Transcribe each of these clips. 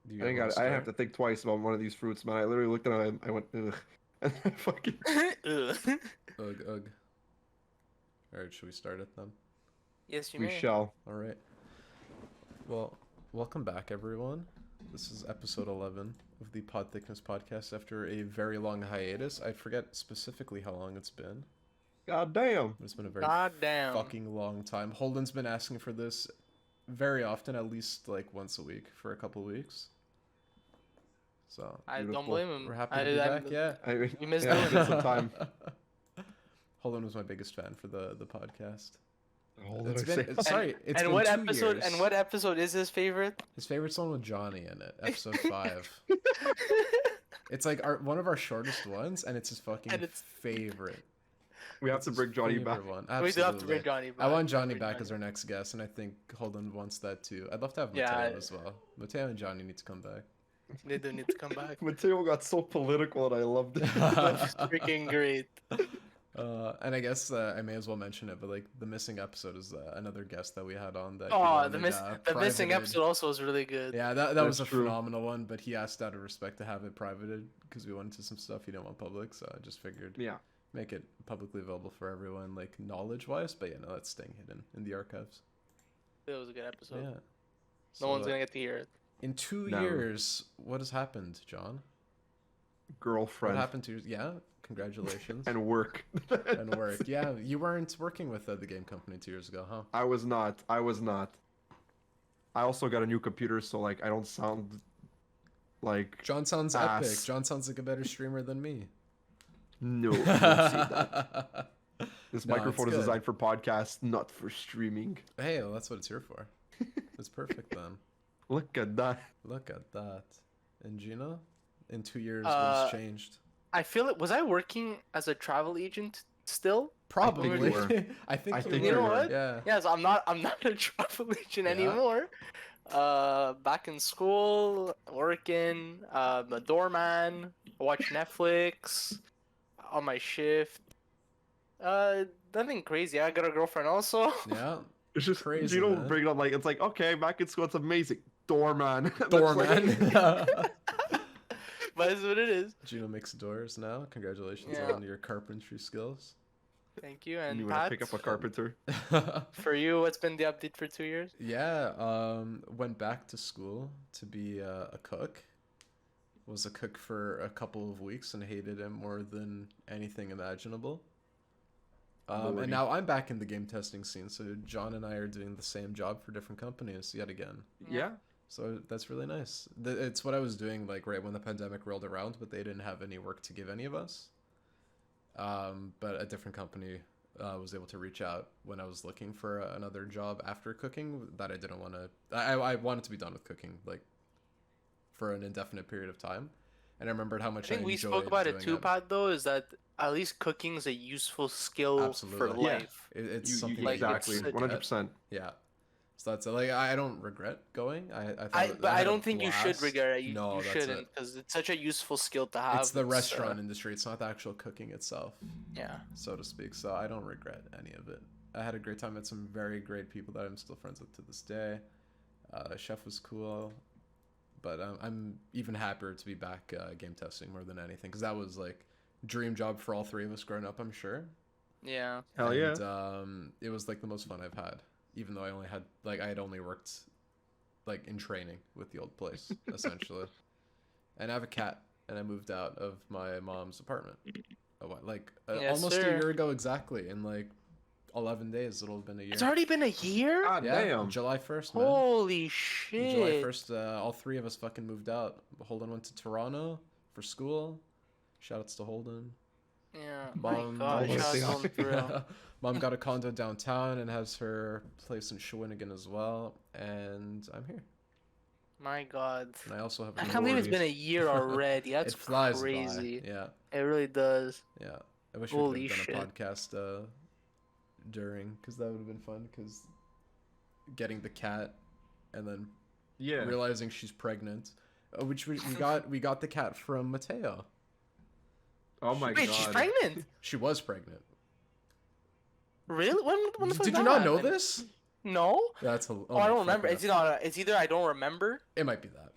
Do I you think want to I start? have to think twice about one of these fruits, man. I literally looked at it and I went, ugh. And I fucking... Ugh. Ugh, ugh. Alright, should we start it then? Yes, you We may. shall. Alright. Well, welcome back, everyone. This is episode 11 of the Podthiccness podcast after a very long hiatus. I forget specifically how long it's been, God damn. but it's been a very God damn. fucking long time. Holden's been asking for this very often, at least like once a week for a couple weeks. So, I don't Beautiful. blame him. we're happy to be back, yeah. I mean, You missed yeah, doing it's been it. some time. Holden was my biggest fan for the podcast. Oh, It's did I been, say- sorry, it's and been what 2 episode? years. And what episode is his favorite? His favorite's one with Johnny in it, episode 5. It's like one of our shortest ones, and it's his fucking And it's- favorite. We have It's to his bring Johnny back. favorite One. We do have to Absolutely. bring Johnny back. I want Johnny Bring back as our next guest, and I think Holden wants that too. I'd love to have Yeah, Mateo as well. Mateo and Johnny need to come back. They do need to come back. Mateo got so political and I loved it. That's freaking great. And I guess I may as well mention it, but like the missing episode is another guest that we had on that. he Oh, the wanted, the missing privated. episode also was really good. Yeah, that That's was a true. phenomenal one, but he asked out of respect to have it privated because we went into some stuff he didn't want public, so I just figured Yeah. make it publicly available for everyone, like knowledge-wise. But yeah, no, that's staying hidden in the archives. It was a good episode. Yeah. No So, one's gonna get to hear it. In 2 No. years, what has happened, John? What Girlfriend. happened to yeah? Congratulations. And work. And work. Yeah, you weren't working with the game company 2 years ago, huh? I was not. I also got a new computer, so like I don't sound like John sounds Ass. epic. John sounds like a better streamer than me. no. Don't say that. This No, microphone is it's good. designed for podcasts, not for streaming. Hey, well, that's what it's here for. It's perfect then. Look at that. Look at that. And Gino, in 2 years, what has changed? I feel it. Was I working as a travel agent still? Probably. you were. I think I you think were. you know what? Yeah. Yes, I'm not a travel agent Yeah. anymore. Back in school, working, a doorman, watch Netflix on my shift. Nothing crazy. I got a girlfriend also. Yeah. It's just Crazy, you don't man. bring it up like it's like okay, back in school, it's amazing. Doorman. That's Doorman. But it's what it is. Gino makes doors now. Congratulations Yeah. on your carpentry skills. Thank you. You And want to Pat, pick up a carpenter? for you, what's been the update for 2 years? Yeah, went back to school to be a cook. Was a cook for a couple of weeks and hated it more than anything imaginable. And Lordy. now I'm back in the game testing scene, so John and I are doing the same job for different companies yet again. Yeah. So that's really nice. It's what I was doing like right when the pandemic rolled around, but they didn't have any work to give any of us. But a different company was able to reach out when I was looking for another job after cooking that I didn't want to. I wanted to be done with cooking like for an indefinite period of time, and I remembered how I much think we enjoyed spoke about it doing too, Pat, though, is that at least cooking is a useful skill for Absolutely. Yeah. life. It's something like, that you exactly. it's- 100%. Yeah. So that's like I don't regret going. I But I had a don't think you should blast. regret it. You, No, you that's shouldn't, it. because it's such a useful skill to have. It's the restaurant industry. It's not the actual cooking itself, Yeah. so to speak. So I don't regret any of it. I had a great time. Met some very great people that I'm still friends with to this day. Chef was cool, but I'm even happier to be back game testing more than anything because that was like dream job for all three of us growing up. I'm sure. Yeah. Hell yeah. And, it was like the most fun I've had, even though I had only worked like in training with the old place essentially. And I have a cat, and I moved out of my mom's apartment Yes, almost sir. a year ago exactly. In like 11 days, it'll have been a year. It's already been a year? God Yeah, damn. July 1st, man. Holy July shit. 1st, all three of us fucking moved out. Holden went to Toronto for school. Shoutouts to Holden. Yeah. Mom, My God, almost shout out the to him for real. Mom got a condo downtown and has her place in Shawinigan as well. And I'm here. My God. And I also have. I can't believe it's been a year already. That's it flies crazy. by. Yeah, It really does. yeah. I wish Holy we could have done a shit. podcast during, because that would have been fun. Because getting the cat and then Yeah. realizing she's pregnant, which we got the cat from Mateo. Oh my Wait, god. she's pregnant? She was pregnant. Really? When the fuck Did you that not know happen? this? No? That's Oh, I don't remember. It's either I don't remember. It might be that.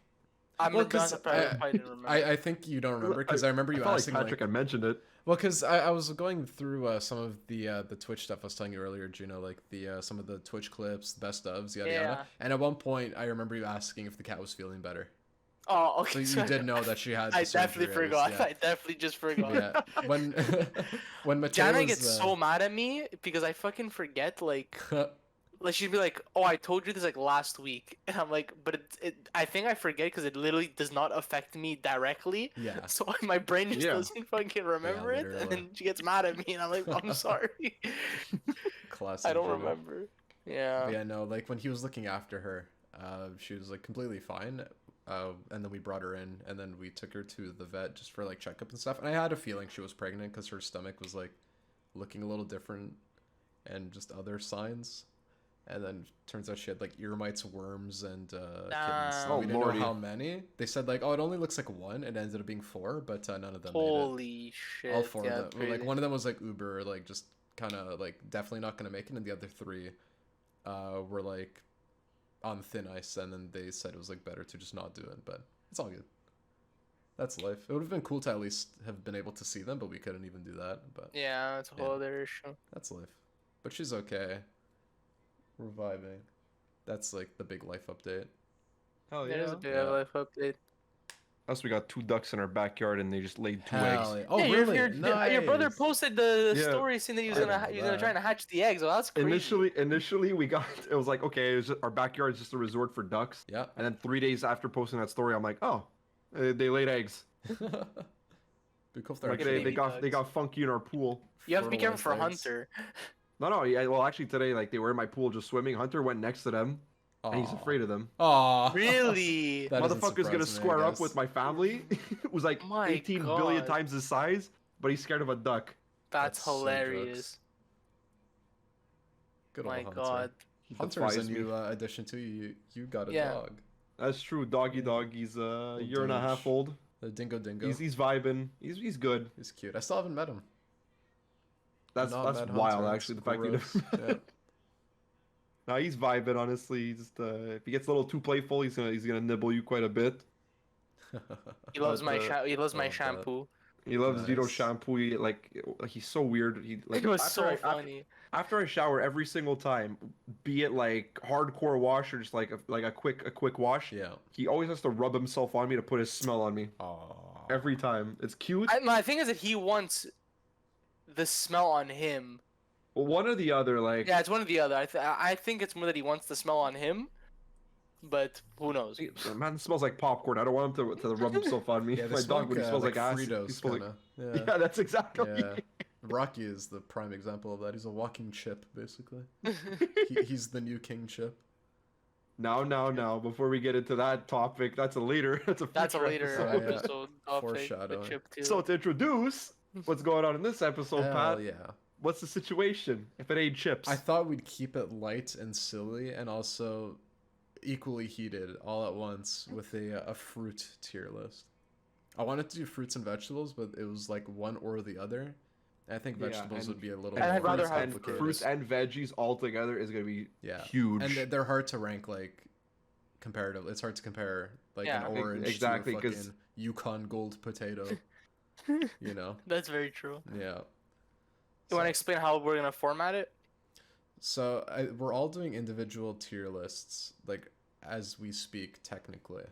I'm Well, gonna be honest, I probably didn't remember. I think you don't remember because I remember you felt asking like Patrick had mentioned it. well, because I was going through some of the Twitch stuff I was telling you earlier, Gino, like the some of the Twitch clips, the best ofs, yada Yeah. yada. And at one point, I remember you asking if the cat was feeling better. Oh, So okay. you did know that she had. I The definitely surgery, at forgot. least, I definitely just forgot. yeah. When when Mateo Jana was gets so mad at me because I fucking forget. Like she'd be like, "Oh, I told you this like last week," and I'm like, "But I think I forget because it literally does not affect me directly." yeah. So my brain just Yeah. doesn't fucking remember it, and literally. then she gets mad at me, and I'm like, "I'm sorry, Classic. I don't Gino. remember." Yeah. But yeah, no, like when he was looking after her, she was like completely fine. And then we brought her in, and then we took her to the vet just for like checkup and stuff. And I had a feeling she was pregnant because her stomach was like looking a little different, and just other signs. And then turns out she had like ear mites, worms, and kittens. Oh, We didn't lordy. know how many. They said like, oh, it only looks like one. It ended up being four, but none of them made Holy shit! it. All four yeah, of them. Like one of them was like uber, like just kind of like definitely not gonna make it, and the other three were like on thin ice, and then they said it was like better to just not do it, but it's all good. That's life. It would have been cool to at least have been able to see them, but we couldn't even do that. But Yeah, that's a whole other issue. that's life. But she's okay. We're vibing. That's like the big life update. Hell It is a big Yeah. life update. Plus, we got 2 ducks in our backyard, and they just laid 2 Hell eggs. yeah. Oh, yeah, really? your brother Nice. posted the Yeah. story saying that he was I gonna didn't know he was gonna try that. to hatch the eggs. Well, that's crazy. Initially, we got it was like okay, it was just, our backyard is just a resort for ducks. Yeah. And then 3 days after posting that story, I'm like, oh, they laid eggs. Be cool if they're Like actually they got ducks. funky in our pool. You have to be careful for fertilized eggs. Hunter. No, yeah. Well, actually today, like they were in my pool just swimming. Hunter went next to them, and he's afraid of them. Aw. Really? That doesn't Motherfucker's gonna surprise me, I square up guess. with my family. It was like My 18 billion God. times his size, but he's scared of a duck. That's so hilarious. jokes. Good old My Hunter. God. He Hunter is a defies me. new addition to you. You got a Yeah. dog. That's true. Doggy dog. He's a year and a half douche. old. The dingo dingo. He's vibing. He's good. He's cute. I still haven't met him. That's Not that's met wild Hunter, actually. The that's fact that gross. you Yeah. No, he's vibing. Honestly, he's just if he gets a little too playful, he's gonna nibble you quite a bit. He loves But, he loves my love that. shampoo. He loves Gino Nice. shampoo. He's so weird. He like It was after so I- after- funny. After I shower every single time, be it like hardcore wash or just like a quick wash, Yeah. he always has to rub himself on me to put his smell on me Aw. every time. It's cute. My thing is that he wants the smell on him. Well, one or the other, like Yeah, it's one or the other. I think it's more that he wants the smell on him, but who knows? man smells like popcorn. I don't want him to rub himself on me. Yeah, they My smell dog when he smells like, ass. Fritos, He smells kinda. like, yeah, that's exactly. Yeah. Rocky is the prime example of that. He's a walking chip, basically. He's the new king chip. Now, before we get into that topic, that's a later. That's a future later episode. Oh, yeah. episode topic. The Foreshadowing. chip too. So to introduce what's going on in this episode, Hell Pat, yeah. what's the situation if it ain't chips? I thought we'd keep it light and silly and also equally heated all at once with a fruit tier list. I wanted to do fruits and vegetables, but it was like one or the other. And I think Yeah, vegetables and- would be a little and more I'd rather fruits have and complicated. fruits and veggies all together is gonna be Yeah. huge. And they're hard to rank like comparatively. It's hard to compare like Yeah. an orange Exactly, to a 'cause- fucking Yukon Gold potato. You know? That's very true. Yeah. You want to explain how we're gonna format it? So we're all doing individual tier lists, like as we speak, technically.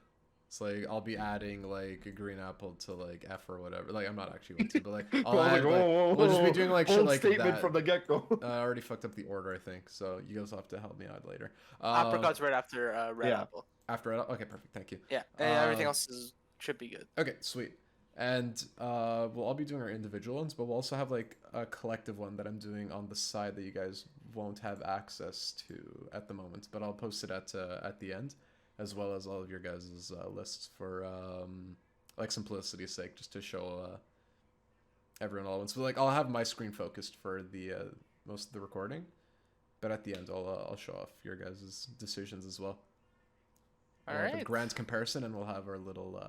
It's like I'll be adding like a green apple to like F or whatever. Like I'm not actually going to, but like I'll I was add, like, like, whoa, we'll just be doing like shit bold like statement that. from the get go. I already fucked up the order, I think. So you guys will have to help me out later. Apricots right after red yeah. apple. After okay, perfect, thank you. Yeah, and everything Uh, else should be good. Okay, sweet. And we'll all be doing our individual ones, but we'll also have like a collective one that I'm doing on the side that you guys won't have access to at the moment. But I'll post it at the end, as well as all of your guys' lists for like simplicity's sake, just to show everyone all at once. So like I'll have my screen focused for the most of the recording, but at the end I'll show off your guys' decisions as well. All We'll have a right. grand comparison, and we'll have our little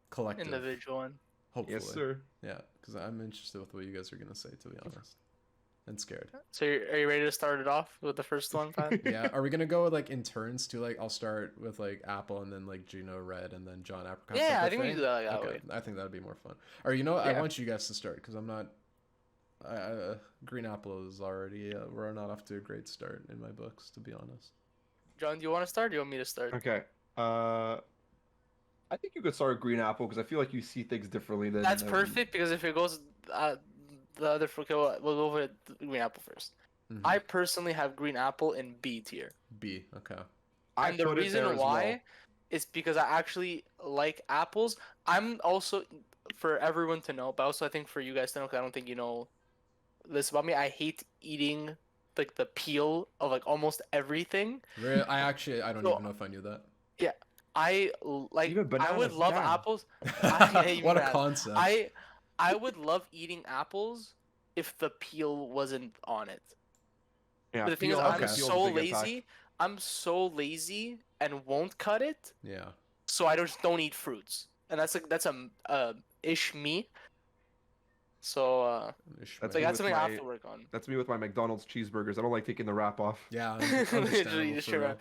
collective. Individual one. Hopefully. Yes, sir. Yeah, because I'm interested with what you guys are gonna say. To be honest. and scared. So are you ready to start it off with the first one, Pat? Yeah. Are we gonna go like in turns too? Like I'll start with like apple, and then like Gino red, and then John apricot. Yeah, type I of think we thing? do that like that Okay, way. I think that'd be more fun. Or you know, what? I Yeah. want you guys to start because I'm not. Green apple is already. We're not off to a great start in my books, to be honest. John, do you want to start? Or do you want me to start? Okay. I think you could start with green apple because I feel like you see things differently than. That's perfect because if it goes the other okay, we'll go with green apple first. Mhm. I personally have green apple in B tier. B. Okay. I And the put it there reason as why well. is because I actually like apples. I'm also, for everyone to know, but also I think for you guys to know, because I don't think you know this about me, I hate eating like the peel of like almost everything. Really, I don't So- even know if I knew that. Even I would bananas, love damn. apples. Even What a bananas. concept. I would love eating apples if the peel wasn't on it. Yeah, But the thing is, peel has I'm a peel so big impact. lazy. I'm so lazy and won't cut it, Yeah. so I just don't eat fruits. And that's a ish me. So That's like me that's with something I have my- to work on. That's me with my McDonald's cheeseburgers. I don't like taking the wrap off. Yeah. Literally Understandable just for straight real. up.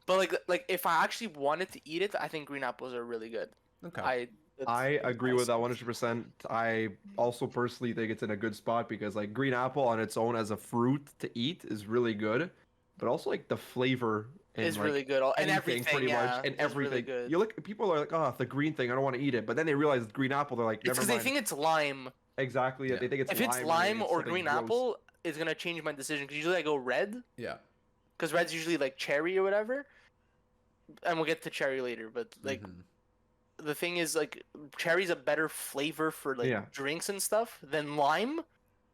But like if I actually wanted to eat it, I think green apples are really good. Okay. I agree with that awesome. 100%. I also personally think it's in a good spot because like green apple on its own as a fruit to eat is really good, but also like the flavor and It's like really good. And anything everything, pretty yeah, much and is really everything. good. You look, people are like, oh, the green thing, I don't want to eat it, but then they realize it's green apple. They're like, It's never because they mind. think it's lime. Exactly, Yeah. they think it's If lime. it's or lime it's or something green gross. apple, it's gonna change my decision. Because usually I go red, Yeah. because red's usually like cherry or whatever. And we'll get to cherry later. But like Mhm. the thing is, like cherry's a better flavor for like Yeah. drinks and stuff than lime.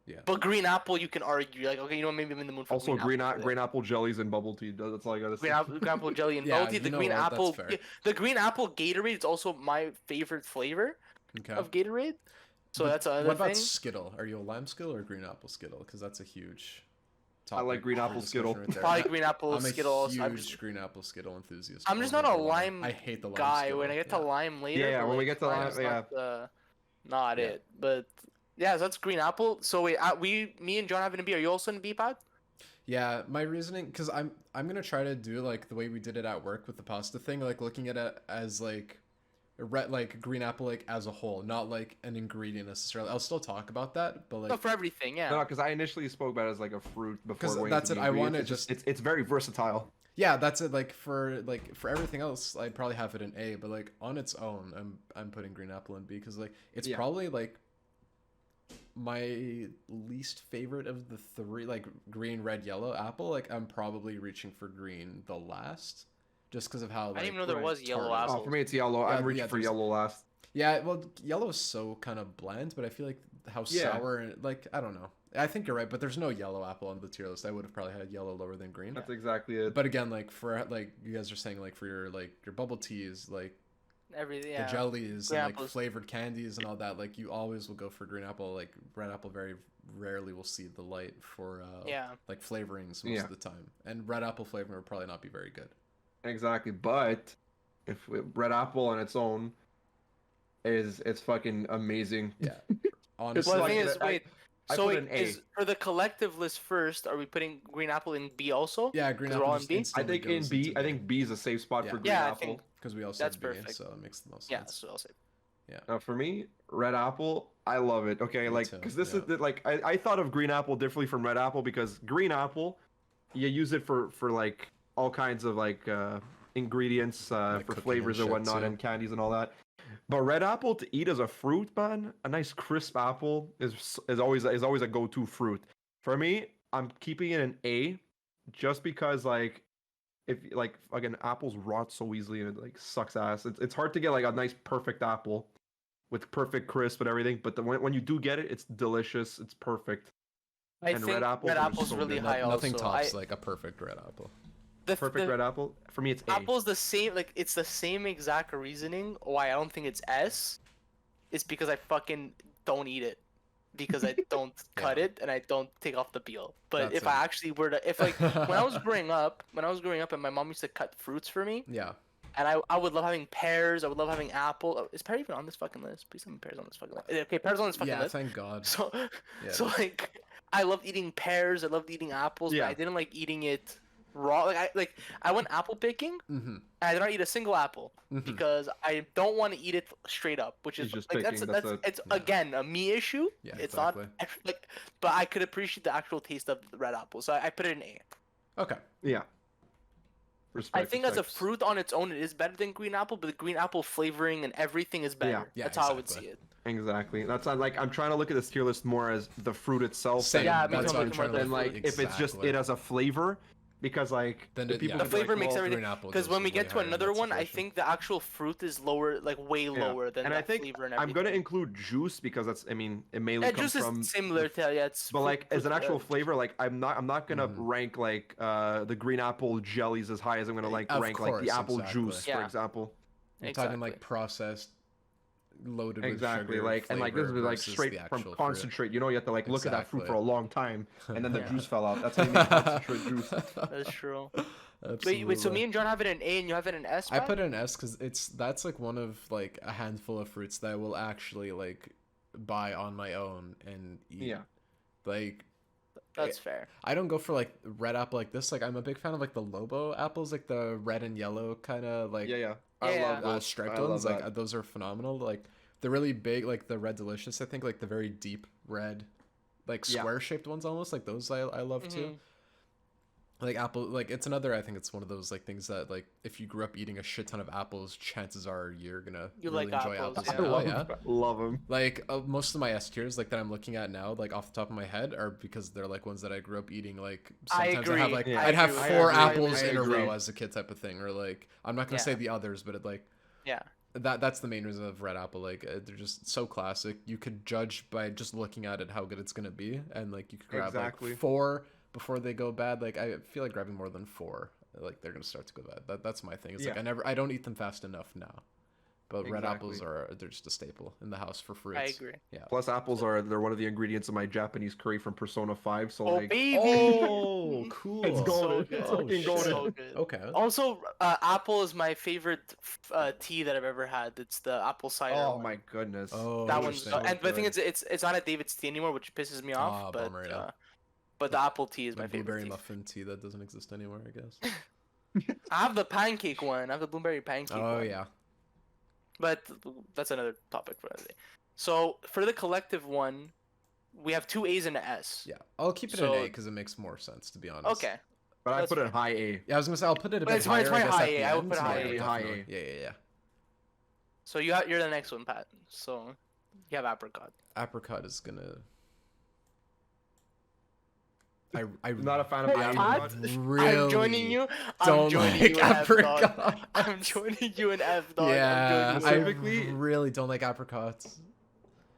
Yeah. But green apple, you can argue like, okay, you know what, maybe I'm in the mood for Also, green apple today. green apple jellies and bubble tea. That's all I gotta say. Green apple jelly and Yeah, bubble tea. you The know green what, that's apple, fair. the green apple Gatorade is also my favorite flavor Okay. of Gatorade. So But that's another what about thing. Skittle? Are you a lime Skittle or green apple Skittle? Because that's a huge. I like topic green for apple discussion Skittle. Right there. Probably green apple I'm a Skittle. Also. huge I'm just, green apple Skittle enthusiast. I'm just over not a the lime I hate the lime guy. Skittle. When I get to yeah. lime later, Yeah, but, when we like, get to lime, lime's not Yeah. it. But yeah, so that's green apple. So wait, me and John have it in B. Are you also in B, Pat? Yeah, my reasoning, because I'm gonna try to do like the way we did it at work with the pasta thing, like looking at it as like like green apple like as a whole, not like an ingredient necessarily. I'll still talk about that, but like No, for everything, yeah. No, because I initially spoke about it as like a fruit before 'Cause going that's into it, the I wanna ingredients. just- it's very versatile. yeah, that's it. Like for everything else, I'd probably have it in A, but like on its own, I'm putting green apple in B because like it's Yeah. probably like my least favorite of the three, like green, red, yellow apple. Like I'm probably reaching for green the last, just because of how. Like, I didn't even know there right, was yellow tart it is. apple. Oh, for me it's yellow. Yeah, I'm reaching yeah, for there's- yellow last. Yeah, well, yellow is so kind of bland, but I feel like how Yeah. sour and like I don't know. I think you're right, but there's no yellow apple on the tier list. I would have probably had yellow lower than green. That's exactly it. But again, like for like you guys are saying, like for your bubble teas, like Everything, yeah. the jellies Green and like apples. flavored candies and all that, like you always will go for green apple. Like red apple very rarely will see the light for Yeah. like flavorings most Yeah. of the time. And red apple flavor would probably not be very good. Exactly, but if red apple on its own it's fucking amazing. Yeah. Honestly, Well, the like thing that- is, wait. I So put wait, an A. is for the collective list first? Are we putting green apple in B also? yeah, green 'Cause we're apple all in just B? I instantly think in goes B, into I think B is a safe spot Yeah. for green Yeah, I apple. think- because we also That's have B, perfect. so it makes the most Yeah, sense. so I'll say. Now for me, red apple, I love it. Okay, Me like too, because this yeah. is the, like I thought of green apple differently from red apple because green apple, you use it for like all kinds of like ingredients Like for cooking flavors and and shit, whatnot too. and candies and all that. But red apple to eat as a fruit, man, a nice crisp apple is always a go-to fruit. For me, I'm keeping it an A, just because like if like again apples rot so easily and it like sucks ass. It's hard to get like a nice perfect apple with perfect crisp and everything. But when you do get it, it's delicious. It's perfect. I And think red apples are apple's so really good. high Nothing also. tops like a perfect red apple. Perfect red apple. For me, it's A. Apple's the same. Like it's the same exact reasoning why I don't think it's S. It's because I fucking don't eat it. Because I don't cut Yeah. it and I don't take off the peel. But That's if it. I actually were to, if like when I was growing up, and my mom used to cut fruits for me, Yeah. and I would love having pears. I would love having apple. Oh, is pear even on this fucking list? Please tell me pears on this fucking list. Okay, pears on this fucking Yeah, list. thank God. So, Yeah. so like, I loved eating pears. I loved eating apples, but Yeah. I didn't like eating it raw. I went apple picking, Mm-hmm. and I did not eat a single apple Mm-hmm. because I don't want to eat it straight up, which is It's just like picking, that's it. it's Yeah. again a me issue. Yeah, It's exactly. not like, but I could appreciate the actual taste of the red apple, so I put it in A. Okay. Yeah. Respect. I think as a respect. fruit on its own, it is better than green apple, but the green apple flavoring and everything is better. Yeah, That's how I would exactly. see it. Exactly. That's not like I'm trying to look at this tier list more as the fruit itself. Same. Yeah, me That's too, what I'm I'm trying to looking than more like at if it's just exactly. it as a flavor, because like Then the it- people yeah. The could be like, flavor makes well, everything. Green apple Because goes when we way get to higher in another that one, I situation. think the actual fruit is lower, like way Yeah. lower than And that I think flavor and I'm everything. gonna include juice because that's I mean it mainly Yeah, comes juice from is similar to yeah, it's. but like as an actual flavor. flavor, like I'm not gonna Mhm. rank like the green apple jellies as high as I'm gonna like Of rank like the course, apple exactly. juice, for Yeah. example. You're talking like processed, loaded Exactly, with sugar, like and like this flavor is like versus straight the from actual fruit. concentrate. You know, you have to like look at that fruit for a Exactly. long time, and then the Yeah. juice fell out. That's how you make concentrate juice. That's true. Absolutely. Wait, so me and John have it in A and you have it in S? I Pat? put it in S because that's like one of like a handful of fruits that I will actually like buy on my own and eat. Yeah. Like That's fair. I don't go for like red apple like this. Like I'm a big fan of like the Lobo apples, like the red and yellow kind of like Yeah. Yeah, I love those. striped I ones. love Like that. those are phenomenal. Like they're really big, like the Red Delicious. I think like the very deep red, like Yeah. square shaped ones almost. Like those I love too. Mhm. Like apple, like it's another. I think it's one of those like things that like if you grew up eating a shit ton of apples, chances are you're gonna You really like enjoy apples, apples. yeah. I Yeah, oh, love yeah. love them. Like most of my S tiers like that I'm looking at now, like off the top of my head, are because they're like ones that I grew up eating. Like I sometimes I have agree. like Yeah. I'd have I four agree. apples I in a agree. row as a kid type of thing, or like I'm not gonna Yeah. say the others, but it like Yeah. that's the main reason of red apple. Like they're just so classic. You could judge by just looking at it how good it's gonna be, and like you could grab Exactly. like 4 before they go bad. Like I feel like grabbing more than 4, like they're gonna start to go bad. That's my thing. It's like Yeah. I don't eat them fast enough now. But red apples Exactly. they're just a staple in the house for fruits. I agree. Yeah. Plus, apples they're one of the ingredients of my Japanese curry from Persona 5. So Oh like, baby. Oh, cool. It's golden. So good. It's fucking shit. golden. So good. Okay. Also, apple is my favorite tea that I've ever had. It's the apple cider. Oh one. my goodness. Oh, That one's interesting. and the thing good. is, it's not at David's tea anymore, which pisses me off. Ah, but bummer, yeah. but the apple tea is The my favorite blueberry tea. muffin tea that doesn't exist anymore, I guess. I have the pancake one. I have the blueberry pancake Oh one. yeah. But that's another topic for another day. So for the collective one, we have 2 A's and an S. Yeah. I'll keep it So- in A because it makes more sense, to be honest. Okay. But I That's put it high A. Yeah, I was gonna say I'll put it a But bit it's higher. probably I guess, high at the A. I would end. put high Yeah, A. High definitely. A. Yeah. So you're the next one, Pat. So you have apricot. Apricot is gonna. I Not a fan of Hey, the Pat, apricot. really I'm joining you. I'm don't joining like you in F, dog. apricot. I'm joining you in F, dog. Yeah, I'm I joining you. Specifically- really don't like apricots. Guys,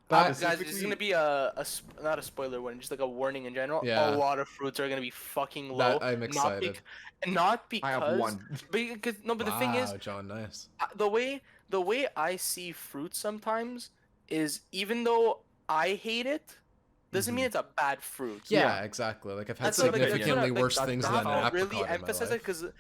But this is specifically- gonna be not a spoiler one, just like a warning in general. Yeah. A lot of fruits are gonna be fucking low. that I'm excited. Not because. I have one. Because no, but the thing is, Wow, John, nice. the way I see fruit sometimes is even though I hate it, doesn't mean it's a bad fruit. Yeah, exactly. Like I've had That's what, like, significantly like, worse that's things how than an I apricot really in my emphasize life. it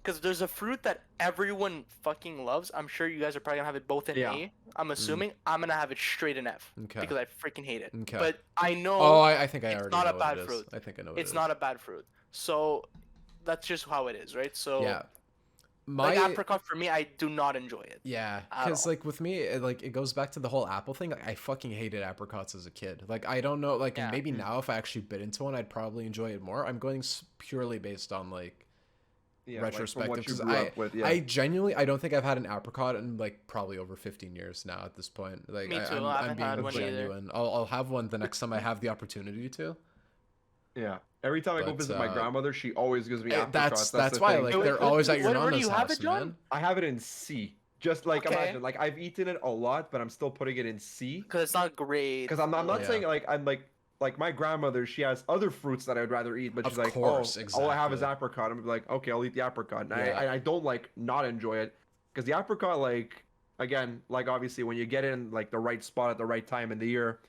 because there's a fruit that everyone fucking loves. I'm sure you guys are probably gonna have it both in Yeah. A. I'm assuming I'm gonna have it straight in F Okay. because I freaking hate it. Okay. But I know Oh, I think I it's already not know a what bad it is. fruit. I think I know what it's it not is. a bad fruit. So that's just how it is, right? So Yeah. like My apricot for me, I do not enjoy it. yeah, at because all. like with me, it goes back to the whole apple thing. Like I fucking hated apricots as a kid. Like I don't know, like Yeah. maybe now if I actually bit into one, I'd probably enjoy it more. I'm going purely based on like Yeah, like, from retrospective what you because grew up with, yeah. I genuinely I don't think I've had an apricot in like probably over 15 years now at this point. Like Me too, I'm, I I'm haven't being had one either. genuine. I'll have one the next time I have the opportunity to. Yeah. Every time I go But, visit my grandmother, she always gives me apricots. That's the why thing. like Wait, they're wait, always at your where do nonna's you have house, it, John? man. I have it in C. Just like Okay. imagine, like I've eaten it a lot, but I'm still putting it in C. Because it's not great. Because I'm not Yeah. saying like I'm like my grandmother, she has other fruits that I'd rather eat, but Of she's like, course, oh, all I have is exactly. apricot. I'm like, okay, I'll eat the apricot. And Yeah. I don't like not enjoy it because the apricot, like again, like obviously when you get in like the right spot at the right time in the year,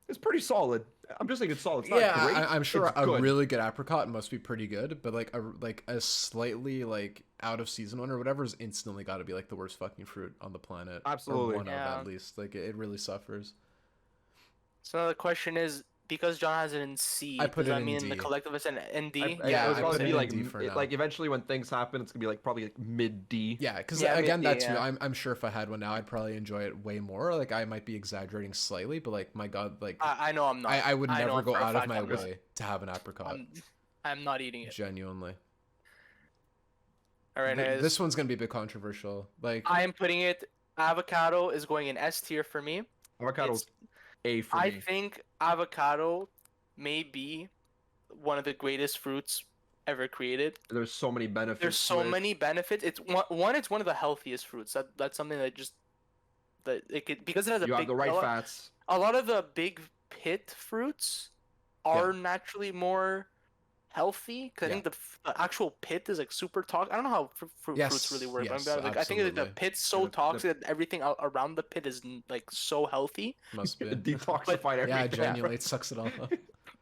it's pretty solid. I'm just saying it's solid. It's not Yeah, great. I'm sure it's a good. really good apricot must be pretty good, but like a slightly like out of season one or whatever is instantly got to be like the worst fucking fruit on the planet. Absolutely. or one Yeah. of at least. Like it really suffers. So another question is, because John has it in C, I put does it that in mean in the D. collective it's an ND? Yeah, it was I probably put be it in like D for now. like eventually when things happen, it's gonna be like probably like mid D. Yeah, because Yeah, again, mid-D, that too. yeah. I'm sure if I had one now, I'd probably enjoy it way more. Like I might be exaggerating slightly, but like my God, like I know I'm not. I would I know never go for a out of fact my I'm not. way to have an apricot. I'm not eating it. Genuinely, All right, guys. This one's gonna be a bit controversial. Like I am putting it. Avocado is going in S tier for me. Avocado's A for I me. think avocado may be one of the greatest fruits ever created. There's so many benefits. There's so to it. many benefits. It's one. It's one of the healthiest fruits. That's something that just that it could because it has a You have big. the right fats. A lot of the big pit fruits are naturally more healthy. Cause I think the actual pit is like super toxic. I don't know how fruits really work. Yes, like, I think that the absolutely. pit's so toxic that everything around the pit is like so healthy. Must be. It detoxified everything. Yeah, genuinely, it sucks it all up.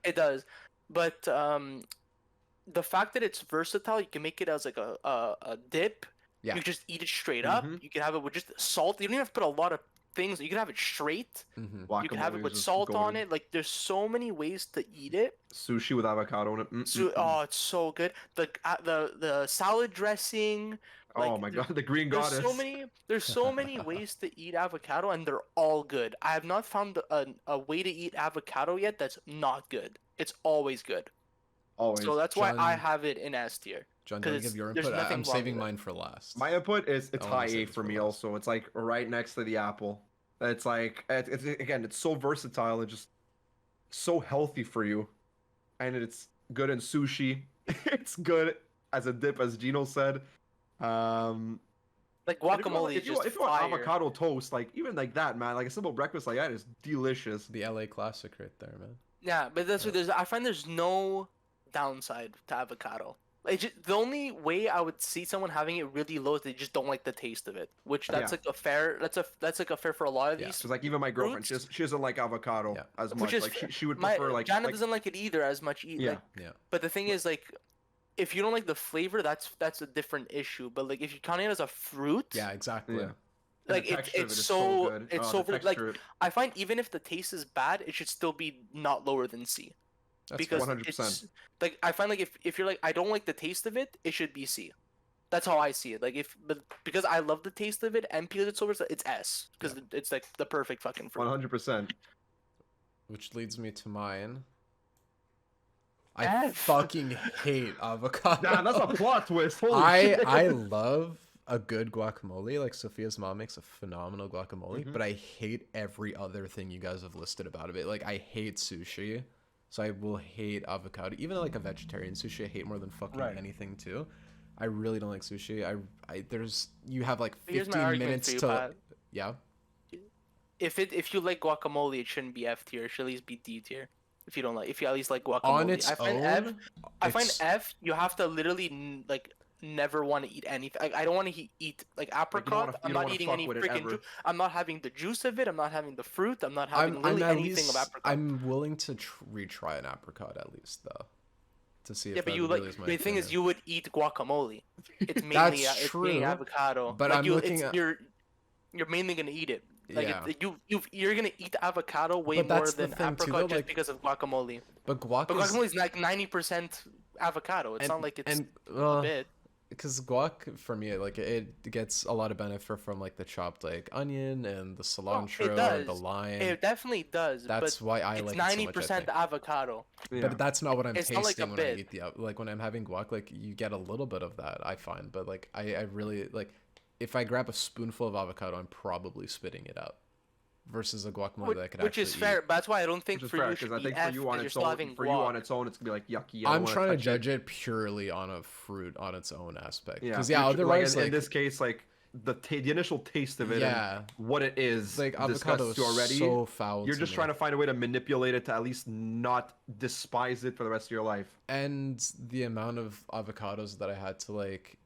It does, but the fact that it's versatile, you can make it as like a dip. Yeah. You just eat it straight up. You can have it with just salt. You don't even have to put a lot of things. You can have it straight. You can have it with salt on it. Like there's so many ways to eat it. Sushi with avocado in it. Oh, it's so good. The salad dressing. Oh my God, the green goddess. There's so many ways to eat avocado, and they're all good. I have not found a way to eat avocado yet that's not good. It's always good. Always. So that's why I have it in S tier. John, do you give your input? I'm saving mine for last. My input is it's high A for for me also. It's like right next to the apple. It's like it's again, it's so versatile and just so healthy for you, and it's good in sushi. It's good as a dip, as Gino said. Like guacamole is just if you want fire. avocado toast, like even like that, man, like a simple breakfast like that is delicious. The LA classic right there, man. Yeah, but that's what I find there's no downside to avocado. Like the only way I would see someone having it really low is they just don't like the taste of it, which that's like a fair that's like a fair for a lot of these. Because like even my girlfriend, she doesn't like avocado as much. Like she would prefer like Jana doesn't like it either as much. Yeah. But the thing is, like, if you don't like the flavor, that's a different issue. But like if you count it as a fruit, yeah, exactly. Yeah. Like it's so good. Like I find even if the taste is bad, it should still be not lower than C. That's because 100%. it's like I find like if you're like I don't like the taste of it, it should be C. That's how I see it. Like because I love the taste of it and because it's so versatile, it's S because it's like the perfect fucking fruit. 100%. Which leads me to mine. I fucking hate avocado. Nah, that's a plot twist. Holy shit. I love a good guacamole. Like Sophia's mom makes a phenomenal guacamole, but I hate every other thing you guys have listed about it. Like I hate sushi. So I will hate avocado. Even like a vegetarian sushi, I hate more than fucking anything too. I really don't like sushi. You have like 15 minutes to Pat. Yeah. If you like guacamole, it shouldn't be F tier. It should at least be D tier. If you at least like guacamole. On its own, I find F. You have to literally like never want to eat anything. I don't want to eat like apricot. I'm not eating any freaking juice. I'm not having the juice of it. I'm not having the fruit. I'm not having anything of apricot. I'm willing to retry an apricot at least though, to see if but you really like is my the thing is you would eat guacamole. It's mainly That's true. It's mainly avocado. But like I'm looking at you're mainly gonna eat it. Like you're gonna eat avocado way more than apricot just because of guacamole. But guacamole is like 90% avocado. It's not like it's a bit. Because guac for me, like it gets a lot of benefit from like the chopped like onion and the cilantro and the lime. It definitely does. That's why I like it so much. 90% avocado. But that's not what I'm tasting like when I eat like when I'm having guac. Like you get a little bit of that, I find. But like I really like if I grab a spoonful of avocado, I'm probably spitting it out. Versus a guacamole that I could which actually is fair, eat. but that's why I don't think Which for fair, you should I think F, for you on its own, it's gonna be like yucky. I'm trying to judge it purely on a fruit on its own aspect. Yeah, Because otherwise, like in this case, like the initial taste of it, and what it is, like avocado is already. So foul. You're just trying to find a way to manipulate it to at least not despise it for the rest of your life. And the amount of avocados that I had to like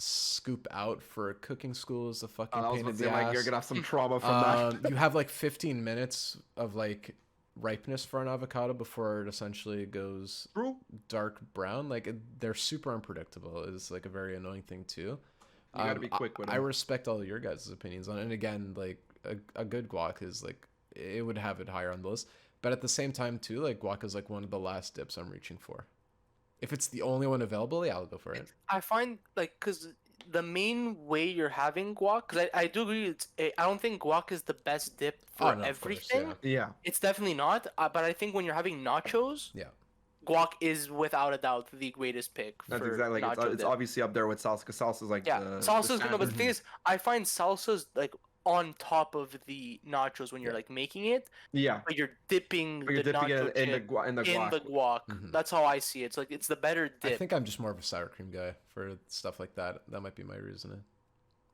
scoop out for cooking school is a fucking pain in the ass. You're gonna have some trauma from that. You have like 15 minutes of like ripeness for an avocado before it essentially goes dark brown. Like they're super unpredictable. It's like a very annoying thing too. You gotta be quick with it. I respect all your guys' opinions on it. And again, like a good guac is like it would have it higher on the list. But at the same time, too, like guac is like one of the last dips I'm reaching for. If it's the only one available, yeah, I'll go for it. I find like because the main way you're having guac, because I do agree, I don't think guac is the best dip for Oh, no, of course, everything. yeah. Yeah. It's definitely not. But I think when you're having nachos, Yeah. guac is without a doubt the greatest pick That's for exactly like nacho it's dip. obviously up there with salsa because salsa is like Yeah, the salsa's good, no, but the standard. thing is, I find salsa's like on top of the nachos when you're Yeah. like making it, Yeah. but you're dipping But you're the dipping nacho it in the chip guac. guac. Mhm. That's how I see it. It's like it's the better I dip. think I'm just more of a sour cream guy for stuff like that. That might be my reasoning.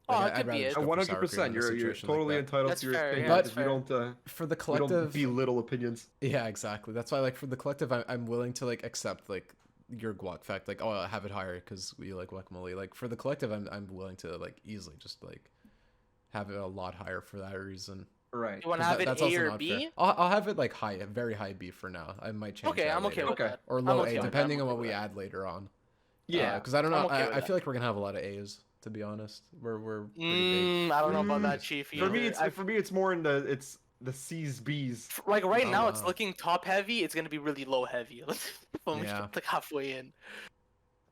Oh, Like, it I'd could rather be just it. go for sour cream 100%. in a You're situation like totally that. entitled That's to your fair, opinion. yeah, But- that's We fair. don't For the we don't collective, belittle opinions. yeah, exactly. That's why, like, for the collective, I'm willing to like accept like your guac fact, like, oh, I have it higher because we like guacamole. Like for the collective, I'm willing to like easily just like have it a lot higher for that reason. Right. You want to 'Cause have it that's A also or not fair. B? I'll have it like high, a very high B for now. I might change. Okay, that I'm okay later. with Okay. that. Or I'm low okay A, with that, depending I'm on okay what we with that. add later on. Yeah. Because I don't know. I'm okay with I that. feel like we're gonna have a lot of A's. To be honest, we're pretty big. I don't know about Mm, that, Chief. For me, either. it's more in the C's B's. Like right Oh, now, it's wow. looking top heavy. It's gonna be really low heavy when we Yeah. get like halfway in.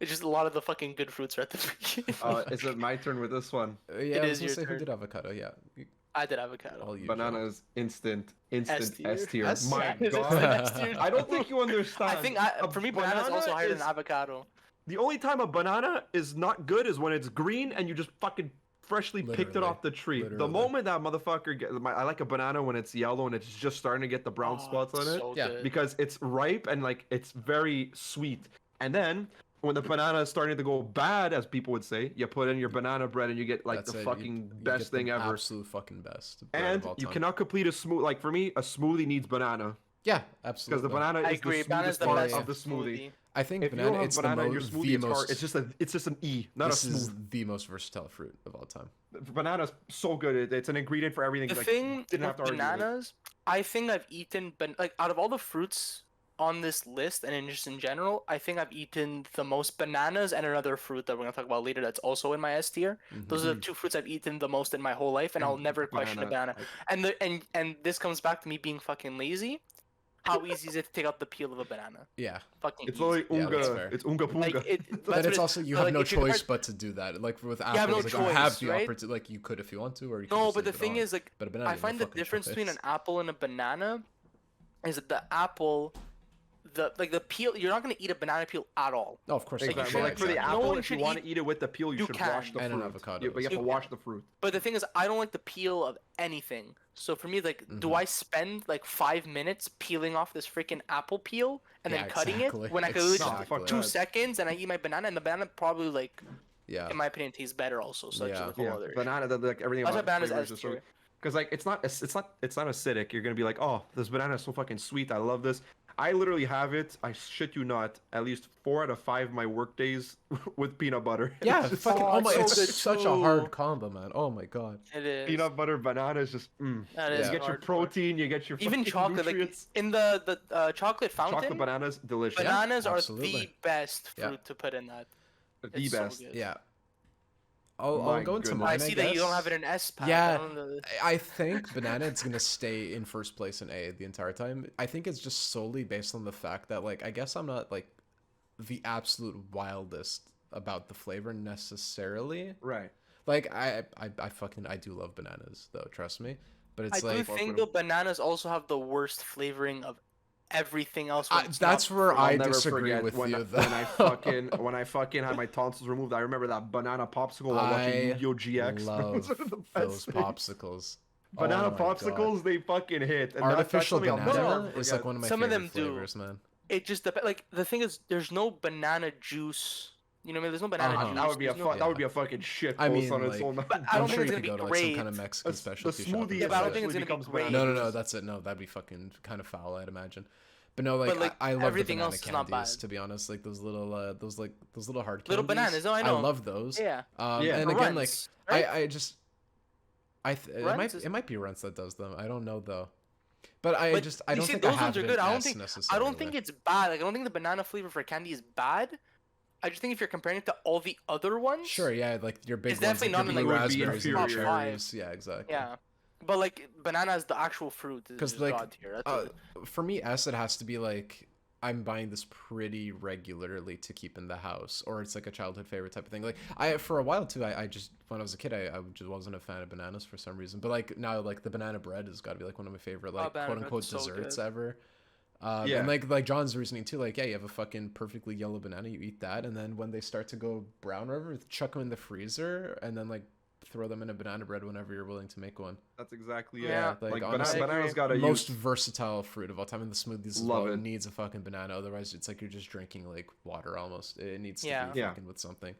It's just a lot of the fucking good fruits are at the beginning. Is it my turn with this one? Yeah, I was is gonna your say who turn. did avocado. Yeah, I did avocado. all you. Bananas instant S tier. S tier? My Is it God. S tier? I don't think you understand. I think A for me, banana's also higher than is- avocado. The only time a banana is not good is when it's green and you just fucking freshly picked it Literally. off the tree. The Literally. moment that motherfucker I like a banana when it's yellow and it's just starting to get the brown Oh, spots on it's it so Yeah, good. because it's ripe and like it's very sweet. And then when the banana is starting to go bad, as people would say, you put in your banana bread and you get like That's the it. fucking You best get the thing ever. Absolute fucking best. bread And of all you time. cannot complete a smooth like for me, a smoothie needs banana. Yeah, Because absolutely. the banana I is agree. the Banana's smoothest the part best of the smoothie. I think If you banana. don't have It's banana the in your most. smoothie, The it's most. hard. It's just an E, not This a is smooth. the most versatile fruit of all time. Banana's so good. It's an ingredient for everything. The like, thing didn't have with to argue with it. bananas, I think I've eaten, like out of all the fruits on this list and in just in general, I think I've eaten the most bananas and another fruit that we're gonna talk about later that's also in my S tier. Mhm. Those are the two fruits I've eaten the most in my whole life, and I'll never question a banana. And this comes back to me being fucking lazy. How easy is it to take out the peel of a banana? Yeah, Fucking It's easy. like Yeah, that's unga. fair. It's unga punga. Like, but That's it's what also you but, have like, no if you're choice compared- but to do that. Like with have apples, no like you have choice, the right? opportunity. Like you could if you want to, or you could No, just but the leave it thing on. is, like, But a banana, I you have no find the fucking difference between an choice. apple and a banana is that the apple, the peel, you're not gonna eat a banana peel at all. No, of course Like, not. you But should- like for the exactly. no apple, one if you should want to eat- eat it with the peel, you You should can. wash the And an fruit. avocado But you as have to well. wash the fruit. But the thing is, I don't like the peel of anything. So for me, like, do Mhm. I spend like 5 minutes peeling off this freaking apple peel and Yeah, then cutting exactly. it when I could literally No, just fuck 2 that. seconds and I eat my banana, and the banana probably, like, Yeah. in my opinion, tastes better also. So that's Yeah. just a whole Yeah, other issue. banana. Like everything That's why about bananas flavor S is just so. tier. Because like it's not acidic. You're gonna be like, oh, this banana is so fucking sweet. I love this. I literally have it. I shit you not. At least 4 out of 5 of my work days with peanut butter. Yeah, It's just fucking. Oh, Oh my! it's so It's good such a hard too. combo, man. Oh my god. It is. peanut butter banana is just. That You is Yeah. get your hard. protein. You get your Even fucking chocolate, like nutrients. in the chocolate fountain, Chocolate bananas, delicious. Yeah, bananas are the absolutely. best Yeah. fruit to put in that. The It's so best. good. Yeah. I'll My go into goodness. mine. I see that you don't guess. have it in S pack. Yeah. I don't know. I think banana is gonna stay in first place in A the entire time. I think it's just solely based on the fact that like I guess I'm not like the absolute wildest about the flavor necessarily. Right. Like I fucking I do love bananas though, trust me. But it's I like do think the bananas also have the worst flavoring of everything else. when it's that's not- where I'll I never disagree forget with when, you though. when I fucking had my tonsils removed. I remember that banana popsicle while watching I Yu-Gi-Oh GX. love Those are the those best things. popsicles. Banana Oh my God. popsicles, they fucking hit. And Artificial that's something I'll banana never is forget. like one of my Some of favorite them do. flavors, man. It just depends. Like the thing is, there's no banana juice. You know what I mean? There's no banana Uh-huh. juice. That would be a there's no- that would be a fucking shit I post mean, on its like- own. But I I'm don't sure think you it's could gonna go be to like some kind of great. Mexican The specialty shop. smoothie and Yeah, but I don't stuff. think it's eventually gonna be becomes great. No, bananas. that's it. No, that'd be fucking kind of foul, I'd imagine. But no, like, But, like, I love everything the banana else is not candies. bad. To be honest, like those little hard Little candies. bananas, no, I know. I love those. Yeah. Yeah. And again, like Runs, right? I just Runs is- it might be Runts that does them. I don't know though. But I But just I you don't see, think those I have ones are an good. I don't S think necessarily. it's bad. Like I don't think the banana flavor for candy is bad. I just think if you're comparing it to all the other ones, Sure, yeah, like your big It's ones, definitely like not your in, blue like, would be raspberries and your inferior. Top five. cherries. Yeah, exactly. yeah. But like banana is the actual fruit. Is Because just like, God tier. That's what for me, S, it has to be like I'm buying this pretty regularly to keep in the house, or it's like a childhood favorite type of thing. Like I, for a while too, I just when I was a kid, I just wasn't a fan of bananas for some reason. But like now, like the banana bread has got to be like one of my favorite like banana quote bread unquote is so desserts good. ever. Yeah. And like John's reasoning too, like yeah, you have a fucking perfectly yellow banana, you eat that, and then when they start to go brown, or whatever, chuck them in the freezer, and then like throw them in a banana bread whenever you're willing to make one. That's exactly it. Yeah. Like Like honestly, bananas agree. gotta most use. versatile fruit of all time in the smoothies as Love well. It it. needs a fucking banana, otherwise it's like you're just drinking like water almost. It needs to Yeah. be Yeah. fucking with something.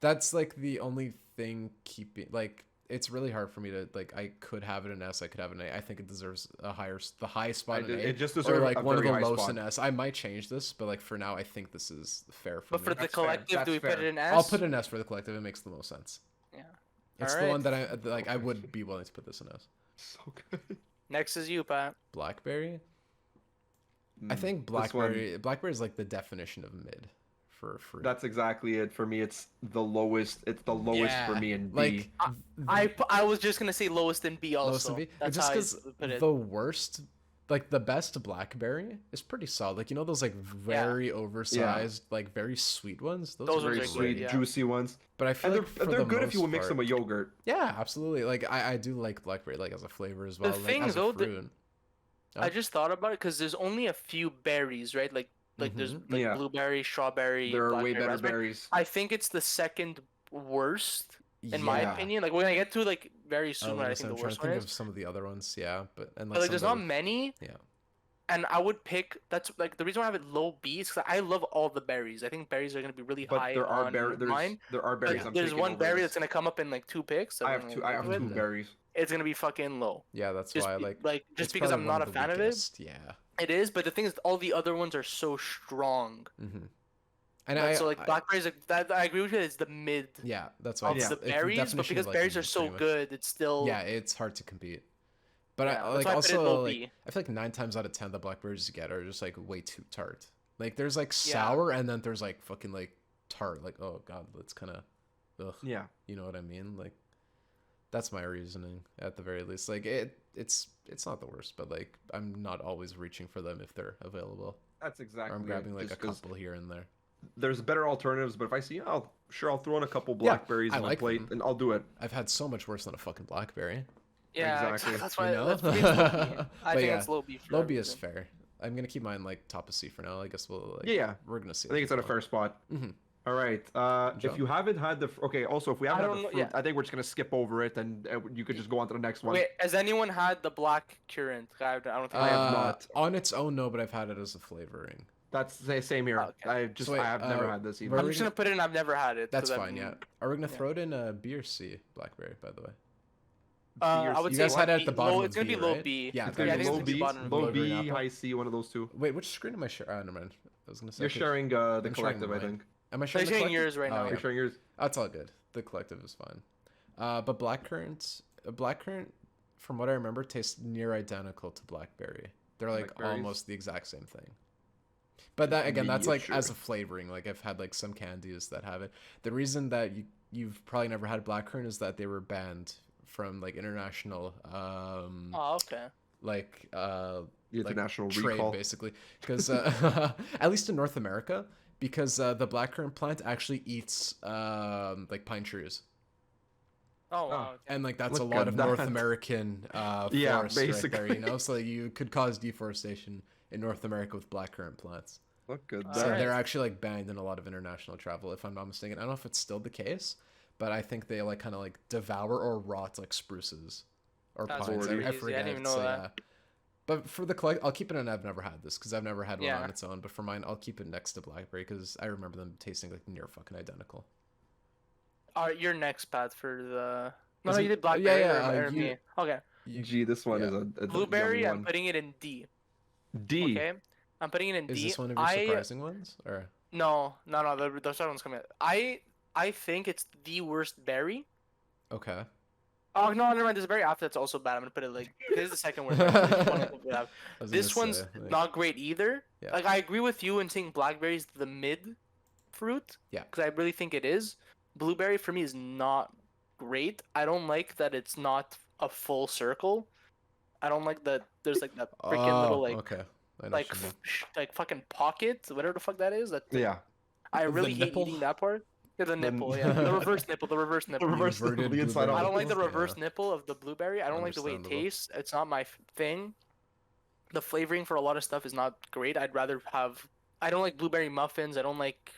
That's like the only thing keeping like it's really hard for me to like. I could have it in S, I could have it in A. I think it deserves the highest spot in A, It just or deserves like a one of very the high lowest spot. in S. I might change this, but like for now, I think this is fair for But me. for the That's fair. collective, do we That's put it fair. in S? I'll put an S for the collective. It makes the most sense. Yeah. It's the Alright. one that I like. I would be willing to put this in S. So good. Next is you, Pat. Blackberry. I Mm, think this one- blackberry is like the definition of mid for fruit. That's exactly it for me. It's the lowest. It's the lowest for Yeah, me in B. like I was just gonna say lowest in B also. lowest in B. That's Just how I because put it. the worst, like the best blackberry is pretty solid. Like you know those like very oversized, like very sweet ones. Those, Those are ones Very are great. sweet, yeah. juicy ones. But I feel And like for they're the good if you most mix them part- with yogurt. Yeah, absolutely. Like I do like blackberry like as a flavor as well. The like, thing, as a though, fruit. I just thought about it because there's only a few berries, right? Like there's like Yeah. blueberry, strawberry, There are way blackberry, better raspberry. berries. I think it's the second worst in my Yeah. opinion. Like we're gonna get to like very soon Oh, what I yes, think I'm the trying worst to one think is. of some of the other ones. Yeah, but and But like some there's that not are- many. Yeah. And I would pick that's like the reason why I have it low B is because I love all the berries. I think berries are gonna be really But high there are on mine. There are But berries. I'm there's taking one over berry this. that's gonna come up in like 2 picks. that I I'm have gonna two. I go have with. two Mhm. berries. It's gonna be fucking low. Yeah, that's Just why be- like just it's because probably I'm one not of a the fan of it. weakest. Yeah. It is, but the thing is, all the other ones are so strong. Mm-hmm. And So like blackberries, that I agree with you. It's the mid yeah, that's why of it's, the it's berries, but definition because of, like, berries are mid, so pretty much. good, it's still Yeah, it's hard to compete. But Yeah, I that's like why I put it also low like B. I feel like 9 times out of 10 the blackberries you get are just like way too tart. Like there's like sour and then there's like fucking like tart. Like oh god, that's kind of ugh. Yeah. You know what I mean? Like that's my reasoning at the very least. Like it's not the worst, but like I'm not always reaching for them if they're available. That's exactly. Or I'm grabbing like just a 'cause couple here and there. There's better alternatives, but if I see, I'll throw in a couple Yeah, blackberries I on my like plate, them. and I'll do it. I've had so much worse than a fucking blackberry. yeah. Exactly. That's You why know? that's for me, it's low B. I But think yeah, it's low B. For Low B is everything. fair. I'm gonna keep mine like top of C for now. I guess we'll like Yeah. we're gonna see. I think it's at a fair spot. Mm-hmm. All right. Joe. If you haven't had the okay, also if we haven't I had don't the know- fruit, yeah. I think we're just gonna skip over it, and you could just go on to the next one. Wait, has anyone had the black currant? I don't think I have not. On its own, no, but I've had it as a flavoring. That's the same here. Okay. So wait, I have never had this either. where I'm we just gonna put it in. I've never had it. That's 'cause fine. Yeah. Are we gonna throw it in B or C? Blackberry, by the way. I would You say guys had it at B- the bottom low, of it's gonna B, be low right? B. Yeah, It's I gonna think be it's low gonna be B, bottom of low Green B, Apple. high C, one of those two. Wait, which screen am I sharing? Never mind. I was gonna say. You're sharing the I'm sharing collective, I mine. think. Am I I'm sharing, the sharing collective? yours right Oh, now. yeah. You're sharing yours. That's all good. The collective is fine. But blackcurrant, from what I remember, tastes near identical to blackberry. They're like Blackberries? almost the exact same thing. But that again, that's like Sure. as a flavoring. Like I've had like some candies that have it. The reason that you've probably never had blackcurrant is that they were banned from like international Oh, okay. like The like, international trade recall. basically, because at least in North America, because the blackcurrant plant actually eats like pine trees. Oh, wow. Okay. And like that's a Look lot at of North that. American Yeah, forests right there, basically. you know. So you could cause deforestation in North America with blackcurrant plants. Look at All So that. right. they're actually like banned in a lot of international travel, if I'm not mistaken. I don't know if it's still the case, but I think they like kind of like devour or rot like spruces or That's pines. crazy. I I didn't forget. even know so, that. yeah. But for the collect, I'll keep it in. I've never had this because I've never had one Yeah. on its own. But for mine, I'll keep it next to blackberry because I remember them tasting like near fucking identical. All right, your next path for the. No, Is you it- did blackberry yeah, or you- me. Okay. Gee, this one Yeah. is a Blueberry, yummy I'm one. putting it in D. D. Okay. I'm putting it in Is D. this one of your surprising ones? Or No, the second one's coming. I think it's the worst berry. okay. Oh no, never mind. There's a berry after that's also bad. I'm gonna put it like this is the second worst. berry. This one I'm gonna have. I was This gonna one's say, like, not great either. Yeah. Like I agree with you in saying blackberry's the mid fruit. Yeah. Because I really think it is. Blueberry for me is not great. I don't like that it's not a full circle. I don't like that. There's like that freaking little like okay. I know like what you mean. like fucking pocket, whatever the fuck that is. That thing. Yeah. I The really hate nipple? eating that part. Yeah, the The- nipple. Yeah, the reverse nipple. The reverse The nipple. reverse, inverted the inside blueberry I out. don't like the nipple? reverse Yeah. nipple of the blueberry. I don't like the way it Understandable. tastes. It's not my thing. The flavoring for a lot of stuff is not great. I'd rather have. I don't like blueberry muffins. I don't like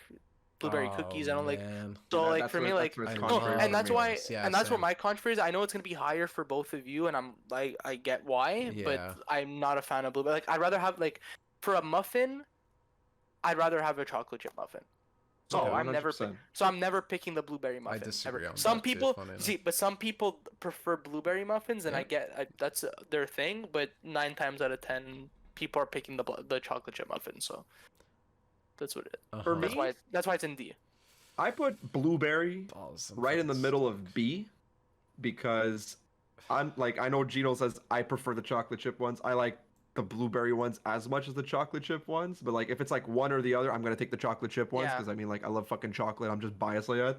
blueberry cookies. I don't like. Man. So Yeah, like that's for me, where- like that's where it's I no, contrary and for that's me. why, Yeah, and that's where same. my contrary is. I know it's gonna be higher for both of you, and I'm like, I get why, Yeah. but I'm not a fan of blueberry. Like I'd rather have like, for a muffin, I'd rather have a chocolate chip muffin. So Oh, I'm never 100%. I'm never picking the blueberry muffin. disagree ever. on Some that too, people funny enough. see, but some people prefer blueberry muffins, and Yeah. that's their thing. But 9 times out of 10, people are picking the chocolate chip muffin. So that's what it. For Uh-huh. me, That's why it's in D. I put blueberry Balls and right in the fucking middle of B because I'm like I know Gino says I prefer the chocolate chip ones. I like the blueberry ones as much as the chocolate chip ones, but like if it's like one or the other, I'm gonna take the chocolate chip ones Yeah. because I mean like I love fucking chocolate. I'm just biased like that.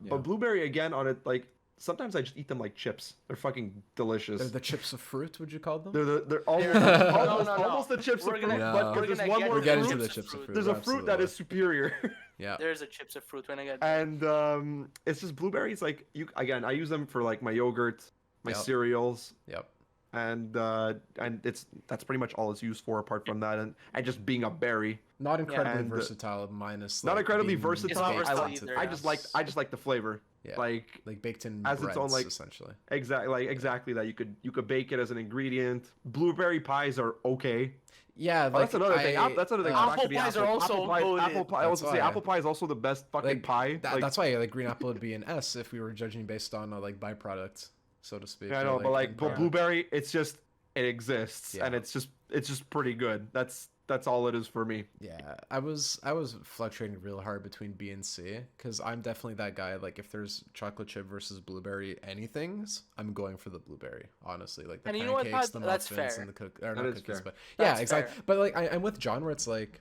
Yeah. But blueberry again on it like sometimes I just eat them like chips. They're fucking delicious. They're the chips of fruit, would you call them? They're almost, No, almost, no, no. almost the chips We're of gonna- fruit, No. but we're there's gonna one get more We're getting fruit. to the fruit. chips of fruit. There's a fruit that absolutely. is superior. Yeah. There's a chips of fruit when I get. And it's just blueberries. Like you again, I use them for like my yogurt, my Yep. cereals, Yep. and that's pretty much all it's used for apart from that, and just being a berry. Not incredibly And, versatile, minus Not like, incredibly being versatile. not I, versatile like, either, I yeah. just like the flavor. Yeah. Like like baked in as breads, its own, like- essentially. exactly that you could bake it as an ingredient. Blueberry pies are okay. Yeah, Oh, like that's another thing. That's another thing. uh, back to Apple the pies are also apple pie. loaded. Apple pie. I was That's gonna say why. apple pie is also the best fucking like pie. Like, that's why like green apple would be an S if we were judging based on like byproduct, so to speak. I or, know, but like, end but product. blueberry, it's just it exists, Yeah. and it's just pretty good. That's all it is for me. Yeah, I was fluctuating real hard between B and C because I'm definitely that guy. Like if there's chocolate chip versus blueberry anything's, I'm going for the blueberry. Honestly, like the And you know what, pancakes, Pat? the That's muffins, fair. and the cook or That not is cookies, fair. but yeah, That's exactly. fair. But like I'm with John where it's like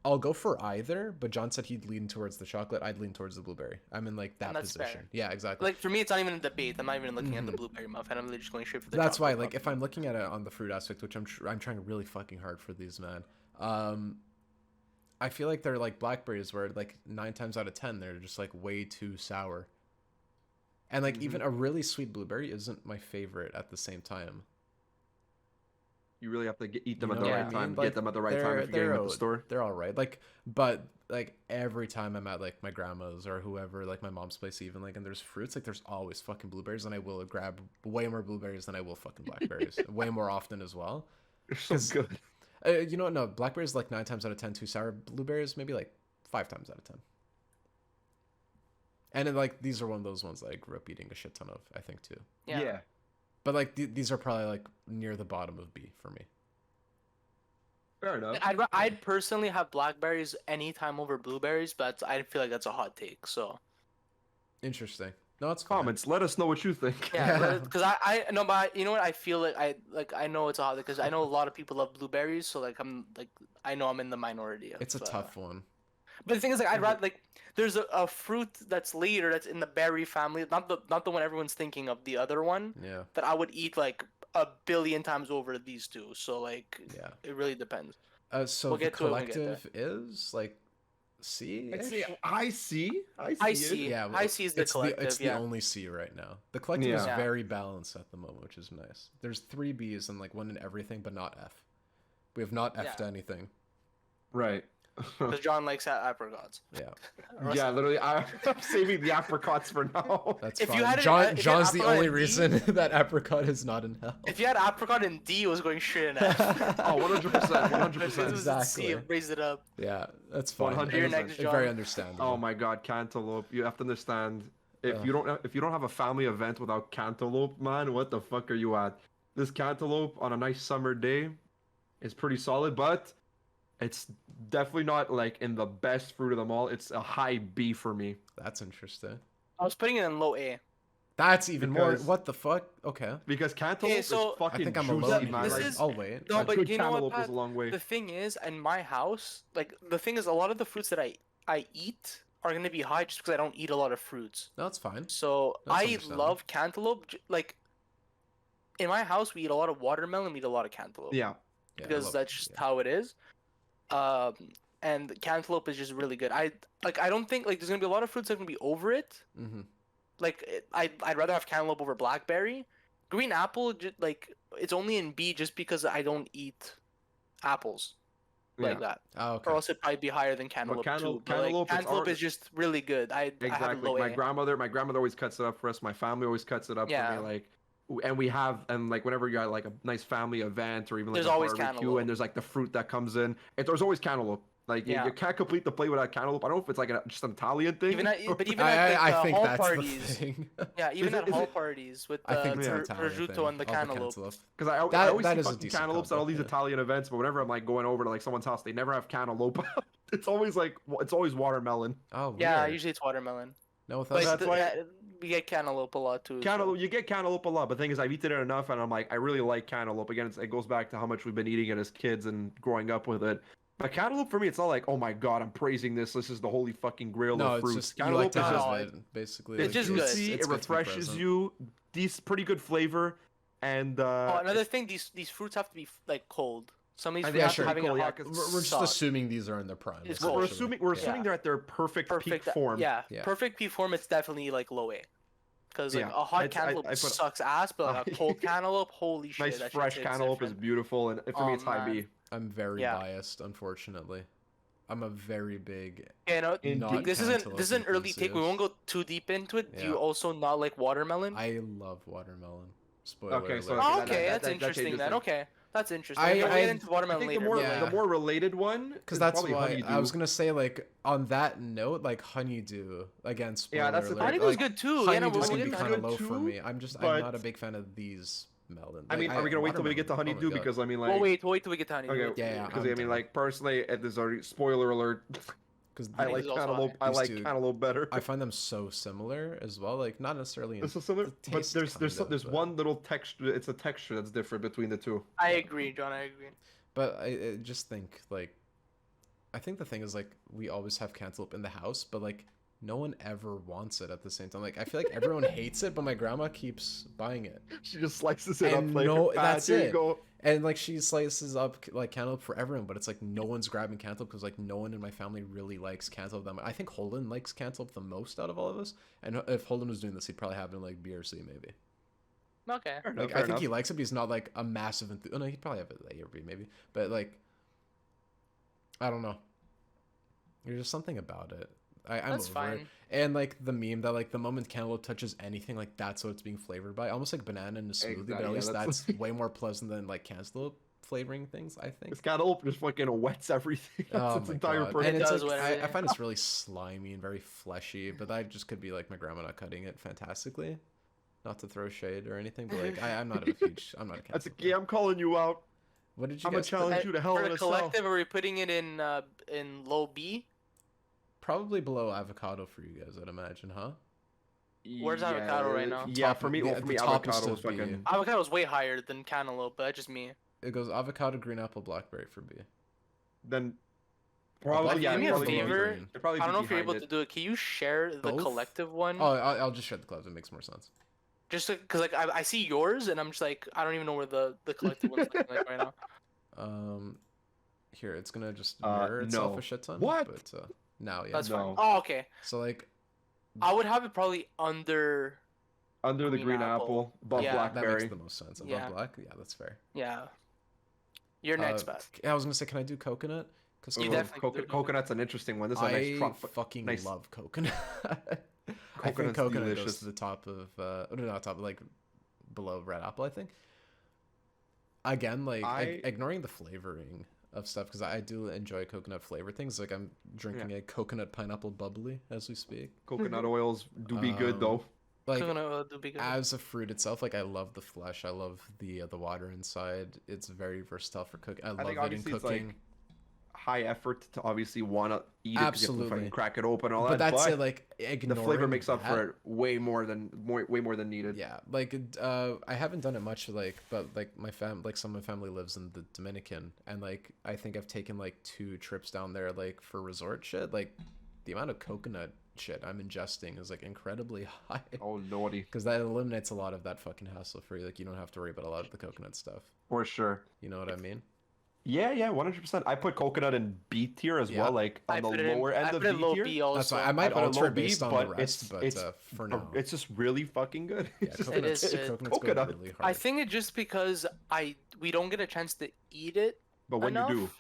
I'll go for either, but John said he'd lean towards the chocolate. I'd lean towards the blueberry. I'm in like that And that's position. fair. Yeah, exactly. Like for me, it's not even a debate. I'm not even looking at the blueberry muffin. I'm literally just going straight for the. That's why, chocolate like, if muffin. I'm looking at it on the fruit aspect, which I'm trying really fucking hard for these, man. I feel like they're like blackberries, where like 9 times out of 10 they're just like way too sour. And like even a really sweet blueberry isn't my favorite at the same time. You really have to eat them You at know the what right I time. mean? Get Like, them at the right time if you're getting them at the store. They're all right. Like, but like every time I'm at like my grandma's or whoever, like my mom's place, even like, and there's fruits, like there's always fucking blueberries, and I will grab way more blueberries than I will fucking blackberries, way more often as well. They're so 'Cause- good. You know what? No, blackberries like 9 times out of 10 too sour. Blueberries maybe like 5 times out of 10. And then, like these are one of those ones that I grew up eating a shit ton of, I think too. Yeah. But like these are probably like near the bottom of B for me. Fair enough. I'd personally have blackberries anytime over blueberries, but I feel like that's a hot take. So Interesting. No, it's fine. Comments. Let us know what you think. yeah, because I no, but you know what? I feel like I know it's a hot because I know a lot of people love blueberries. So like I know I'm in the minority. Of, It's a tough one. But the thing is, like, I'd rather like there's a fruit that's later that's in the berry family, not the one everyone's thinking of, the other one Yeah. that I would eat like a billion times over these two. So like, Yeah. it really depends. So We'll the get to it when we get there. collective is like C. I'd say I see. I it. see. Yeah, I see is the collective. It's the Yeah. only C right now. The collective is Yeah. very balanced at the moment, which is nice. There's 3 B's and like one in everything, but not F. We have not F'd Yeah. anything. Right. Because John likes apricots. Yeah, Yeah, literally. I'm saving the apricots for now. that's If fine. you had it- John, if you had John's the apricot only in D- reason that apricot is not in hell. If you had apricot in D, it was going straight in F. Oh, 100%. If it 100%. was in C, Exactly. it raised it up. Yeah, that's fine. 100%. You're next, John. Very understandable. Oh my god, cantaloupe. You have to understand. If Ugh. you don't have a family event without cantaloupe, man, what the fuck are you at? This cantaloupe on a nice summer day is pretty solid, but it's definitely not like in the best fruit of them all. It's a high B for me. That's interesting. I was putting it in low A. That's even more. Because- What the fuck? Okay. Because cantaloupe so- is fucking I think I'm juicy, alone man. here. This Like, is- I'll wait. No, a but good you know what, cantaloupe goes Pat? a long way. The thing is, in my house, like the thing is, a lot of the fruits that I eat are gonna be high just because I don't eat a lot of fruits. No, it's fine. So That's I understandable. love cantaloupe. Like in my house we eat a lot of watermelon, we eat a lot of cantaloupe. Yeah. Yeah, I Because love- that's just yeah. how it is. Um, and cantaloupe is just really good. I don't think like there's gonna be a lot of fruits that are gonna be over it. Mm-hmm. I'd rather have cantaloupe over blackberry. Green apple, like it's only in B just because I don't eat apples like Yeah. that. Oh, Or okay. else it'd probably be higher than cantaloupe too. But like, cantaloupe, it's cantaloupe our- is just really good. I have it Exactly. low My A. grandmother always cuts it up for us. My family always cuts it up for Yeah. me. Like, and we have, and like whenever you got like a nice family event or even like There's a always barbecue, cantaloupe. and there's like the fruit that comes in, there's always cantaloupe. Like Yeah. you can't complete the plate without cantaloupe. I don't know if it's like just an Italian thing. Even at, but even I, at like, I think hall that's parties. the thing. Yeah, even Is at it- hall parties with I the think it's an Yeah. Italian prosciutto thing. and the all cantaloupe. Because I That- always that see is a fucking decent cantaloupes at all combo, these yeah. Italian events, but whenever I'm like going over to like someone's house, they never have cantaloupe. It's always like it's always watermelon. Oh, Yeah, weird. usually it's watermelon. No, with But us, that's why- yeah, we get cantaloupe a lot too. so- Cantaloupe, you get cantaloupe a lot, but the thing is, I've eaten it enough, and I'm like, I really like cantaloupe. Again, it goes back to how much we've been eating it as kids and growing up with it. But cantaloupe for me, it's not like, oh my god, I'm praising this. This is the holy fucking grail no, of it's fruits. just you like Cantaloupe to is have just No, it, basically. it's like, just good. juicy. it's It good to be refreshes present. you. These pretty good flavor, and Oh, another thing, these fruits have to be like cold. Some of these I fruits think have sure. to having Cold, it yeah, hot 'cause We're just suck. assuming these are in their prime. It's we're cold. assuming Yeah. they're at their perfect peak form. Yeah, Yeah. perfect peak form. It's definitely like low A. Because like Yeah, a hot I cantaloupe put- sucks ass, but like a cold cantaloupe, holy shit, Nice that shit fresh hits cantaloupe is different. beautiful, and for me, Oh, it's high B. man. I'm very Yeah. biased, unfortunately. I'm a very big. You know, Not this cantaloupe is an early take. We won't enthusiast. go too deep into it. Do Yeah. you also not like watermelon? I love watermelon. Spoiler Okay, so alert. Oh, that- okay, that- that's that interesting changes then. things. Okay, that's interesting. I- Okay, we'll I- get into I watermelon think later. the more Yeah. the more related one, Because is that's probably why honeydew. I was gonna say, like, on that note, like honeydew. Again, spoiler Yeah, that's the alert. thing. Honeydew's like, good too. Yeah, no, Honeydew's we'll gonna get be into kind of honeydew low for too, me. I'm but- not a big fan of these melon. I mean, are we gonna wait till we get to watermelon. honeydew? Oh my God. Because I mean, like, We'll wait till we get to honeydew. okay, Yeah, yeah, because I'm I mean, down. like, personally, there's already spoiler alert. 'Cause I Honeydew like is also cantaloupe. high. I These like two- cantaloupe better. I find them so similar as well. Like, not necessarily in It's so similar, the but taste there's kind of, there's but- one little texture. It's a texture that's different between the two. I agree, John. I agree. But I just think, like, I think the thing is, like, we always have cantaloupe in the house, but, like, no one ever wants it at the same time. Like, I feel like everyone hates it, but my grandma keeps buying it. She just slices it And up like no, "Ah, that's here it. you go." And, like, she slices up, like, cantaloupe for everyone, but it's, like, no one's grabbing cantaloupe because, like, no one in my family really likes cantaloupe that much. I think Holden likes cantaloupe the most out of all of us. And if Holden was doing this, he'd probably have it in, like, B or C, maybe. Okay. Fair enough, Like, fair I think enough. he likes it, but he's not, like, a massive enthusiast. Oh, no, he'd probably have it at A or B, maybe. But, like, I don't know. There's just something about it. I'm That's over it. fine. And, like, the meme that, like, the moment cantaloupe touches anything, like, that's what it's being flavored by. Almost like banana in a smoothie, Exactly, but at yeah, least that's- that's way more pleasant than, like, cantaloupe flavoring things, I think. This cantaloupe just fucking wets everything. That's Oh its my entire God. purpose. And it's does like, what it I is. find it's really slimy and very fleshy, but that just could be, like, my grandma not cutting it fantastically. Not to throw shade or anything, but, like, I'm not a huge, I'm not a That's a, cantaloupe yeah, fan. I'm calling you out. What did you I'm gonna guys put? challenge you to hell For in the a cell. collective, are we putting it in low B? Probably below avocado for you guys, I'd imagine, huh? Where's avocado right now? Yeah, Top- for me, the- well, for the me, top is avocado was to be- fucking. Avocado's way higher than cantaloupe, but that's just me. It goes avocado, green apple, blackberry for B. Then Blackberry probably yeah. do me a Probably favor. green. it'd probably I don't be know if you're able behind to it. do it. Can you share the Both? collective one? Oh, I'll just share the clubs. It makes more sense. Just because like I see yours and I'm just like I don't even know where the collective one's looking like right now. Here it's gonna just Uh, mirror itself no. a shit ton. What? But now, yeah. That's fine. No. Oh, okay. So like I would have it probably under. Under the green green apple. apple, above Yeah. that blackberry. makes the most sense. Above Yeah. black, yeah, that's fair. Yeah. You're next, Beth. I was gonna say, can I do coconut? Because You Ooh, definitely do. coconut's an interesting one. This is a I nice trop- fucking nice- love coconut. I think Coconut's coconut goes delicious. to the top of no, not top, like below red apple. I think. Again, like ignoring the flavoring of stuff because I do enjoy coconut flavored things. Like I'm drinking a coconut pineapple bubbly as we speak. Coconut oils do be good though. Like Coconut would be good. as a fruit itself, like I love the flesh. I love the water inside. It's very versatile for cooking. I love think it in obviously it's, cooking. like, high effort to obviously want to eat it 'cause you have to Absolutely. fucking crack it open and all But that. that's it. Like the ignoring flavor makes up that- for it way more than needed. Yeah, like I haven't done it much, like, but like like some of my family lives in the Dominican, and like I think I've taken like 2 trips down there, like for resort shit. Like the amount of coconut shit I'm ingesting is like incredibly high. Oh lordy, Because that eliminates a lot of that fucking hassle for you. Like you don't have to worry about a lot of the coconut stuff. for sure. You know what I mean? Yeah, 100%. I put coconut in B tier as Yeah. well, like on the lower end of I put it in B low tier. B also. That's why I I might put it alter low it based B, on the but rest, but for now, it's just really fucking good. yeah, It's just- coconuts, It is coconuts go coconut. really hard. I think it just because we don't get a chance to eat it But when enough. you do,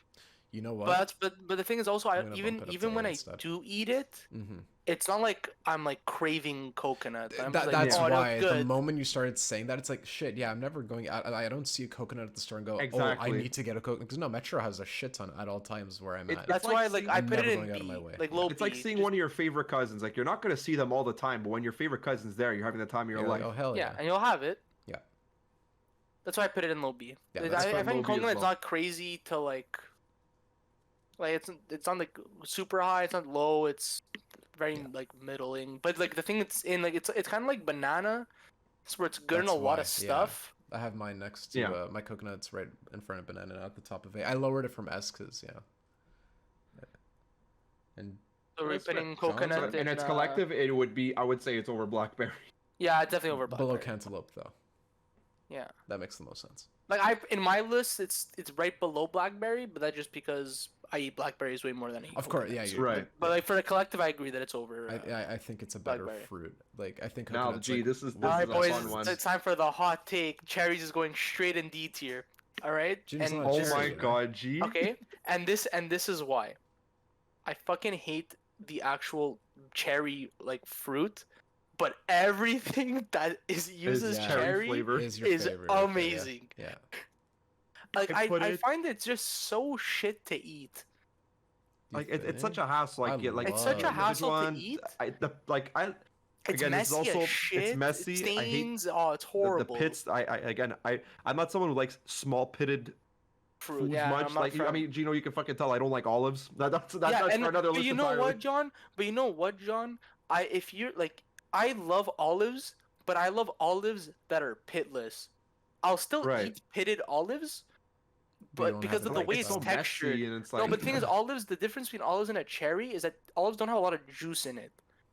You know what? But the thing is also, I'm I gonna even bump it up to even A when I instead. do eat it, Mm-hmm. it's not like I'm like craving coconut. I'm just like, That's oh, it why looks the good. moment you started saying that, it's like shit. Yeah, I'm never going. I don't see a coconut at the store and go, oh, I Exactly. need to get a coconut because no, Metro has a shit ton at all times where I'm at. That's like why like seeing- I I'm put it never in going out of B, my way. like Yeah. low it's like B, seeing just- one of your favorite cousins. Like you're not gonna see them all the time, but when your favorite cousin's there, you're having the time of your You're life. like, oh hell yeah, yeah. and you'll have it. Yeah. That's why I put it in low B. Yeah, Like, that's I fine, low find B as coconut's well. not crazy to like it's not like super high. It's not low. It's very Yeah. like middling. But like the thing it's in like it's kind of like banana. It's where it's good in That's a lot why, of yeah. stuff. I have mine next to Yeah. my coconut's right in front of banana at the top of A. I lowered it from S because yeah. And So we're That's fair. putting John's coconut right. And in, its collective, it would be. I would say it's over blackberry. Yeah, it's definitely over below blackberry. cantaloupe though. Yeah. That makes the most sense. Like in my list, it's right below blackberry, but that's just because I eat blackberries way more than I eat. Of course, yeah, coconuts. you're Right. But like for the collective, I agree that it's over. I think it's a better blackberry. fruit. Like I think Now, coconut's gee, like, this is All right, a boys, fun one. it's time for the hot take. Cherries is going straight in D tier. All right, Gino's and not a Oh cherry, my you know? god, G. okay, and this is why. I fucking hate the actual cherry like fruit, but everything that uses yeah. cherry flavor. is your is favorite. okay, yeah. amazing. Yeah. Like I put I it- find it's just so shit to eat. You Like it's such think? a hassle. I Like get like It's such a love it. hassle to one, eat. I It's Again, it's messy also- as it's shit. messy. It I hate stains. Oh, it's the horrible. pits. I'm not someone who likes small pitted fruit. foods Yeah, much. I'm not Like I fan. mean, Gino, you can fucking tell I don't like olives. That's yeah, and for another but list you know entirely. what, John? But you know what, John? If you're like, I love olives, but I love olives that are pitless. I'll still Right. eat pitted olives, But you but don't because have of it the like way that. it's so textured. messy, and it's No, like but the thing is, olives. The difference between olives and a cherry is that olives don't have a lot of juice in it.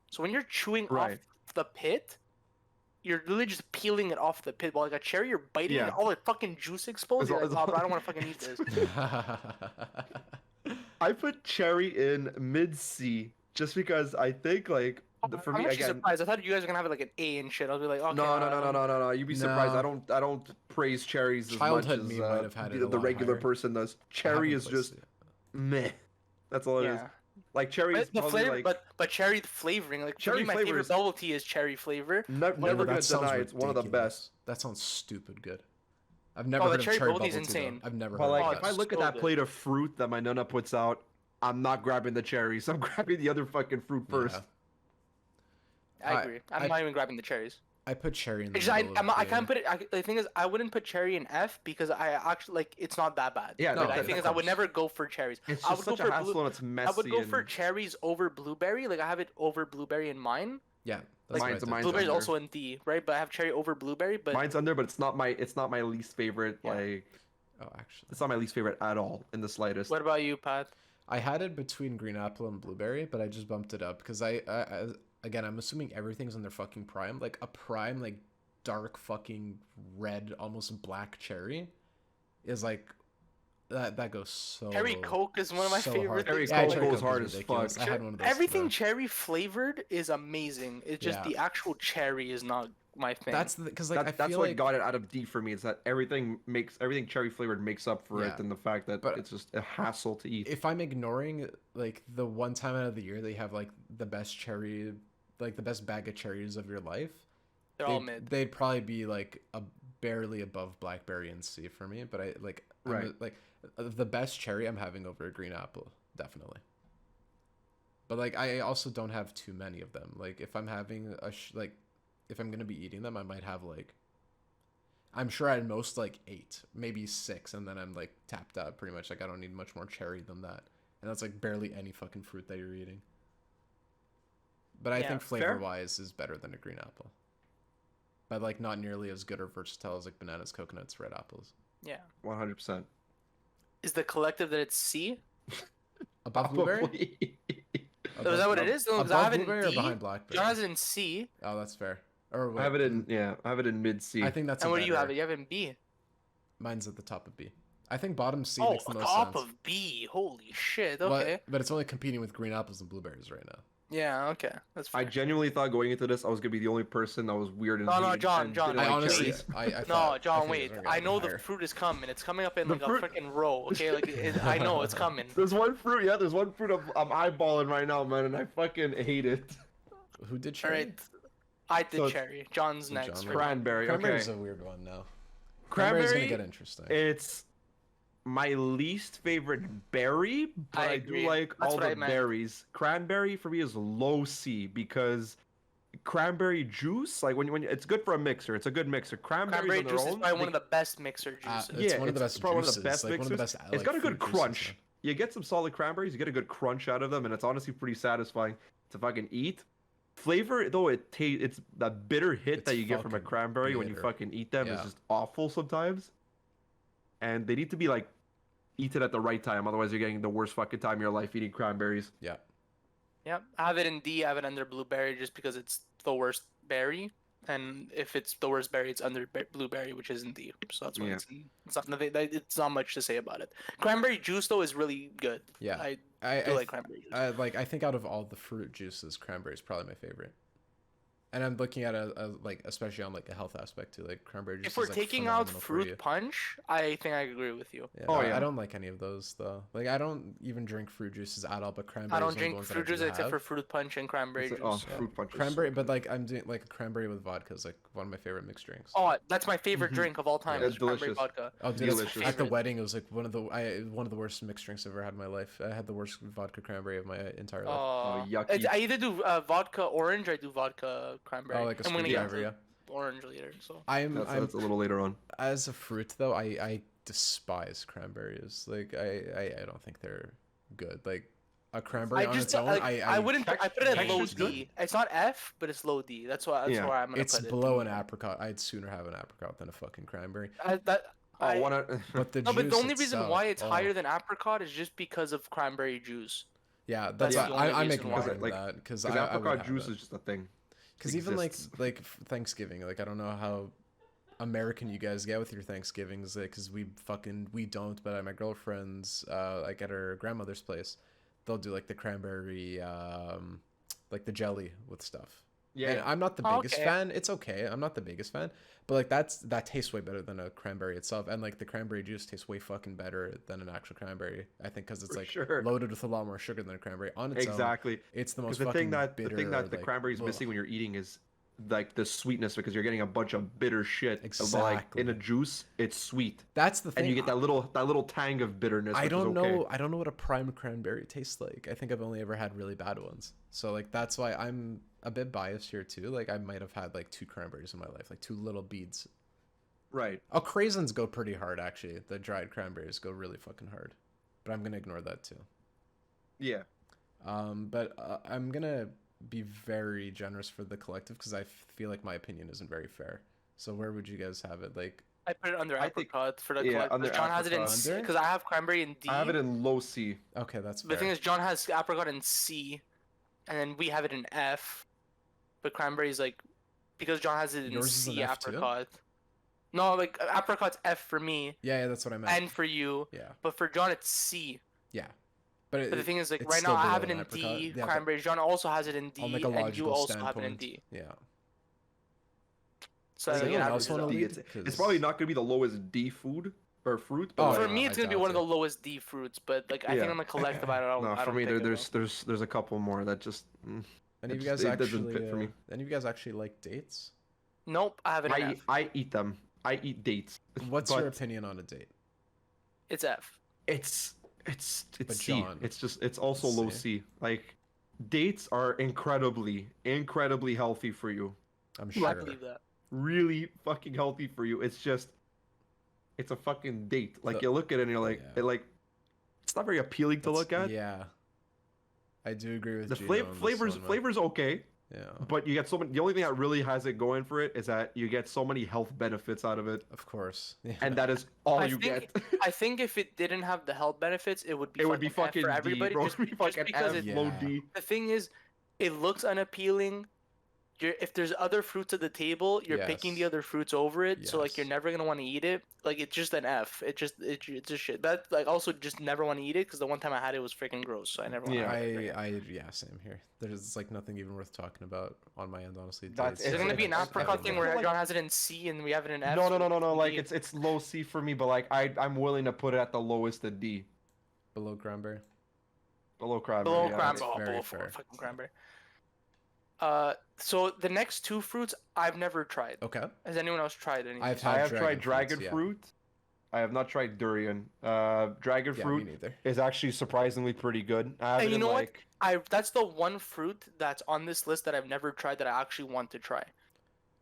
So when you're chewing Right. off the pit, you're literally just peeling it off the pit. While like a cherry, you're biting Yeah. it, all the fucking juice explodes. You're like, It's oh, all- bro, I don't want to fucking eat this. I put cherry in mid C just because I think like for I'm me actually again. surprised. I thought you guys were gonna have like an A and shit. I'll be like, okay. No. You'd be surprised. No. I don't praise cherries as Childhood much me as might have had it a the lot regular higher. person does. I Cherry haven't is placed just it. meh. That's all it is. Yeah. Like cherry is But the probably flavor, like but cherry flavoring, like Cherry for me, my flavor favorite is- bubble tea is cherry flavor. never Oh, gonna that sounds deny it's one of the ridiculous. best. That sounds stupid good. I've never Oh, the heard cherry of cherry bubble bubble tea's tea. Though. insane. I've never But heard like of if that. I look at so that good. plate of fruit that my nana puts out, I'm not grabbing the cherries. I'm grabbing the other fucking fruit first. Yeah. I agree. I'm not even grabbing the cherries. I put cherry in the It's just, middle of I A. can't put it. The thing is, I wouldn't put cherry in F because I actually like it's not that bad. Yeah, No, But of the thing is, course. I would never go for cherries. It's I just would such go a for hassle and it's messy. I would go for and cherries over blueberry. Like I have it over blueberry in mine. Yeah, Like, that's mine's Blueberry's under. also in D, right? But I have cherry over blueberry. But mine's under, but it's not my least favorite. Yeah. Like Oh, actually, it's not my least favorite at all in the slightest. what about you, Pat? I had it between green apple and blueberry, but I just bumped it up because I again, I'm assuming everything's in their fucking prime. Like a prime, like dark fucking red, almost black cherry, is like that goes so. Cherry Coke is one of my so favorite hard. Cherry things. Yeah, Coke cherry goes Coke hard is as ridiculous. fuck. I had one of those. Everything bro. cherry flavored is amazing. It's just Yeah. the actual cherry is not my thing. That's because like I That's feel what like got it out of D for me. Is that everything cherry flavored makes up for Yeah. it, and the fact that But it's just a hassle to eat. if I'm ignoring like the one time out of the year they have like the best cherry, like the best bag of cherries of your life, They're all mid. they'd probably be like a barely above blackberry and C for me. But I like Right. like the best cherry I'm having over a green apple definitely. But like I also don't have too many of them. Like if I'm having like if I'm gonna be eating them, I might have like. I'm sure at most like 8, maybe 6, and then I'm like tapped out pretty much. Like I don't need much more cherry than that, and that's like barely any fucking fruit that you're eating. But I Yeah, think fair. flavor-wise is better than a green apple, but like not nearly as good or versatile as like bananas, coconuts, red apples. Yeah. 100%. Is the collective that it's C? Above blueberry? Probably. Is that what it is? No, 'cause I above have it in blueberry or D. behind blackberry? John has it in C. Oh, that's fair. Or I wait, have it in I have it in mid C. I think that's And a where do you have better- it? You have it in B. Mine's at the top of B. I think bottom C Oh, makes the most top sense. of B. Holy shit. But- Okay. But it's only competing with green apples and blueberries right now. Yeah. Okay. That's I fair. genuinely thought going into this I was gonna be the only person that was weird and No, hated John, and John, didn't I like honestly, cherries. I No, thought, I John, think it was wait. gonna I get know higher. the fruit is coming. It's coming up in The like a fruit- freaking row. Okay, like I know it's coming. There's one fruit, yeah. There's one fruit I'm eyeballing right now, man, and I fucking hate it. Who did All cherry? right. I did So it's- cherry. John's So next. John right? Cranberry. Cranberry's Okay. a weird one now. Cranberry's Cranberry. gonna get interesting. It's my least favorite berry, but I I agree. do like That's all what I the meant. berries. Cranberry for me is low C because cranberry juice, like when it's good for a mixer. It's a good mixer. Cranberries Cranberry on their juice is own, probably one they- of the best mixer juices. It's one of the best probably one of juices. the best like one of the mixers. best. It's like, got a good fruit juices, crunch. man. You get some solid cranberries, you get a good crunch out of them, and it's honestly pretty satisfying to fucking eat. Flavor though, it's that bitter hit It's that you get from a fucking cranberry when you bitter. fucking eat them is Yeah. just awful sometimes. And they need to be like eaten at the right time, otherwise you're getting the worst fucking time of your life eating cranberries. Yeah. Yep. I have it in D. I have it under blueberry just because it's the worst berry. And if it's the worst berry, it's under blueberry, which is in D. So that's why Yeah. it's not nothing. It's not much to say about it. Cranberry juice though is really good. Yeah. I I do like cranberry juice. I think out of all the fruit juices, cranberry is probably my favorite. And I'm looking at a like especially on like a health aspect too. Like cranberry juice. If we're is, like, taking out phenomenal for you. fruit punch, I think I agree with you. Yeah, Oh, I yeah. don't like any of those though. Like I don't even drink fruit juices at all. But cranberry. I is don't one of the drink ones that fruit I do juice except for have. fruit punch and cranberry It's juice. like, oh, fruit punch. is so Cranberry, but like I'm doing like cranberry with vodka is like one of my favorite mixed drinks. Oh, that's my favorite Mhm. drink of all time. Yeah, is it's cranberry delicious. vodka. Oh, dude, Delicious. at the Favorite. wedding, it was like one of the worst mixed drinks I've ever had in my life. I had the worst vodka cranberry of my entire life. Oh, yucky. I either do vodka orange, or I do vodka cranberry. Oh, like a I'm gonna get screwdriver, yeah. into orange later. So I'm That's a little later on. as a fruit though. I despise cranberries. Like I don't think they're good. Like a cranberry on its own. like, I wouldn't. I put it at low texture's good. D. It's not F, but it's low D. That's why. That's Yeah. where I'm gonna It's put it. below an apricot. I'd sooner have an apricot than a fucking cranberry. Oh, one But the No, but juice the only reason itself- why it's oh. higher than apricot is just because of cranberry juice. Yeah, That's that's the why only I'm reason why. ignoring Like, that because because I would apricot have juice it. is just a thing. Because even like exists. Thanksgiving, like I don't know how American you guys get with your Thanksgivings, because we don't. But at my girlfriend's, like at her grandmother's place, they'll do like the cranberry, like the jelly with stuff. And I'm not the biggest Okay. fan. It's okay. I'm not the biggest fan, but like that tastes way better than a cranberry itself, and like the cranberry juice tastes way fucking better than an actual cranberry. I think because it's For like sure. loaded with a lot more sugar than a cranberry on its own. Exactly. It's the most Because fucking the bitter. thing that the like, cranberry's ugh. missing when you're eating is like the sweetness because you're getting a bunch of bitter shit. But, like in a Exactly. juice, it's sweet, That's the thing. and you get that little tang of bitterness. I which don't is okay. know. I don't know what a prime cranberry tastes like. I think I've only ever had really bad ones. So like that's why I'm a bit biased here too. Like I might have had like 2 cranberries in my life, like 2 little beads. Right. Oh, craisins go pretty hard actually. The dried cranberries go really fucking hard. But I'm gonna ignore that too. Yeah. But I'm gonna be very generous for the collective because I feel like my opinion isn't very fair. So where would you guys have it? Like I put it under I think- apricot for the yeah, collective. under John has it in apricot. C Under? because I have cranberry in D. I have it in low C. okay, that's fair. The thing is, John has apricot in C, and then we have it in F. But cranberry's like because John has it in Yours is an C F too? apricot. No, like apricot's F for me yeah, that's what I meant. and for you, yeah, but for John it's C. yeah. But, But the thing is, like it's right still now I below have it an in apricot. D. Yeah, but Cranberry. John also has it in D, on like a and you logical also have it in standpoint, D. yeah. So Does I think it anyone else averages wanna out. lead? It's 'Cause- probably not gonna be the lowest D food or fruit. Oh, But For like, yeah, me, I it's gonna be doubt one of the it. lowest D fruits, but like I Yeah. think on the collective, I don't. no, I for don't me think it there's a couple more that just. Any of It you guys just- it doesn't actually? fit for me. Any of you guys actually like dates? will. Nope, I have it in F. I eat them. I eat dates. What's your But opinion on a date? It's F. It's But C. John, It's also let's low see. C. Like dates are incredibly healthy for you. I'm I sure. believe that. Really fucking healthy for you. It's just it's a fucking date. Like The- you look at it and you're like yeah. it's not very appealing to That's- look at. Yeah. I do agree with The Gino on this flavors one, man. flavors okay. Yeah. But you get so many. The only thing that really has it going for it is that you get so many health benefits out of it, Of course. Yeah. and that is all I you think get. I think if it didn't have the health benefits, it would be It would be fucking F fucking for D, everybody. bro. It Just, would be just fucking because F, it, low Yeah. D. the thing is, it looks unappealing. If there's other fruits at the table, you're picking the Yes. other fruits over it, so like you're Yes. never gonna want to eat it. Like it's just an F. It's just shit. That like also just never want to eat it because the one time I had it was freaking gross, so I never want to Yeah. have it again. Yeah, same here. There's like nothing even worth talking about on my end, honestly. That's- Dates Is it it's- gonna be an it's- apricot I thing feel where like- John has it in C and we have it in F? No, so no, no, no, no. it's Like D? it's low C for me, but like I'm willing to put it at the lowest of D, Below cranberry. below cranberry. below yeah. cranberry. that's Oh, very below fair. fucking cranberry. So the next two fruits I've never tried. Okay. Has anyone else tried any? I've I had have tried dragon fruits, yeah. fruit. I have not tried durian. Dragon Yeah, fruit me neither. is actually surprisingly pretty good. I have And it you in, know what? like, That's the one fruit that's on this list that I've never tried that I actually want to try.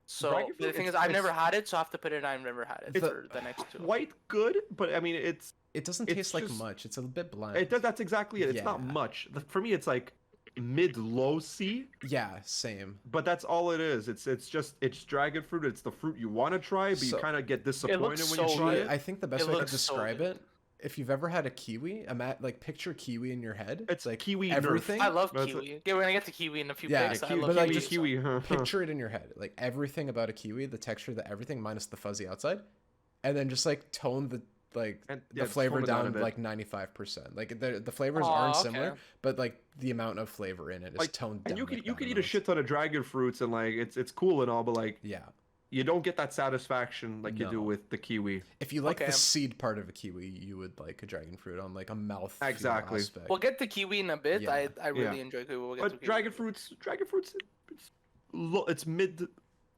So Dragon the fruit, thing is, it's- I've never it's- had it, so I have to put it in. I've never had it It's for the next two. quite good, but I mean It doesn't It's taste like just- much. It's a bit bland. that's exactly it. It's not Yeah. much. For me, it's like mid-low C, Yeah, same. but that's all it is. It's dragon fruit. It's the fruit you want to try, but you So- kind of get disappointed when so you try good. it. I think the best It way to looks so describe good. it, if you've ever had a kiwi, like picture kiwi in your head. It's like kiwi everything. Nerf. I love That's kiwi. Yeah, we're gonna get to kiwi in a few Yeah, picks. I Kiwi, love but, like, kiwi. just kiwi. Picture it in your head, like everything about a kiwi, the texture, the everything minus the fuzzy outside, and then just like tone the And, yeah, the flavor tone it down a down bit. like 95%. Like the flavors Aw, aren't okay. similar, but like the amount of flavor in it is Like, toned down. And you like can that eat a amount. shit ton of dragon fruits and like it's cool and all, but like Yeah. you don't get that satisfaction like you do No. with the kiwi. If you like Okay. the seed part of a kiwi, you would like a dragon fruit on like a mouth Exactly. aspect. We'll get to kiwi in a bit. Yeah. I really Yeah. enjoy kiwi. We'll get to But kiwi. dragon fruits, it's mid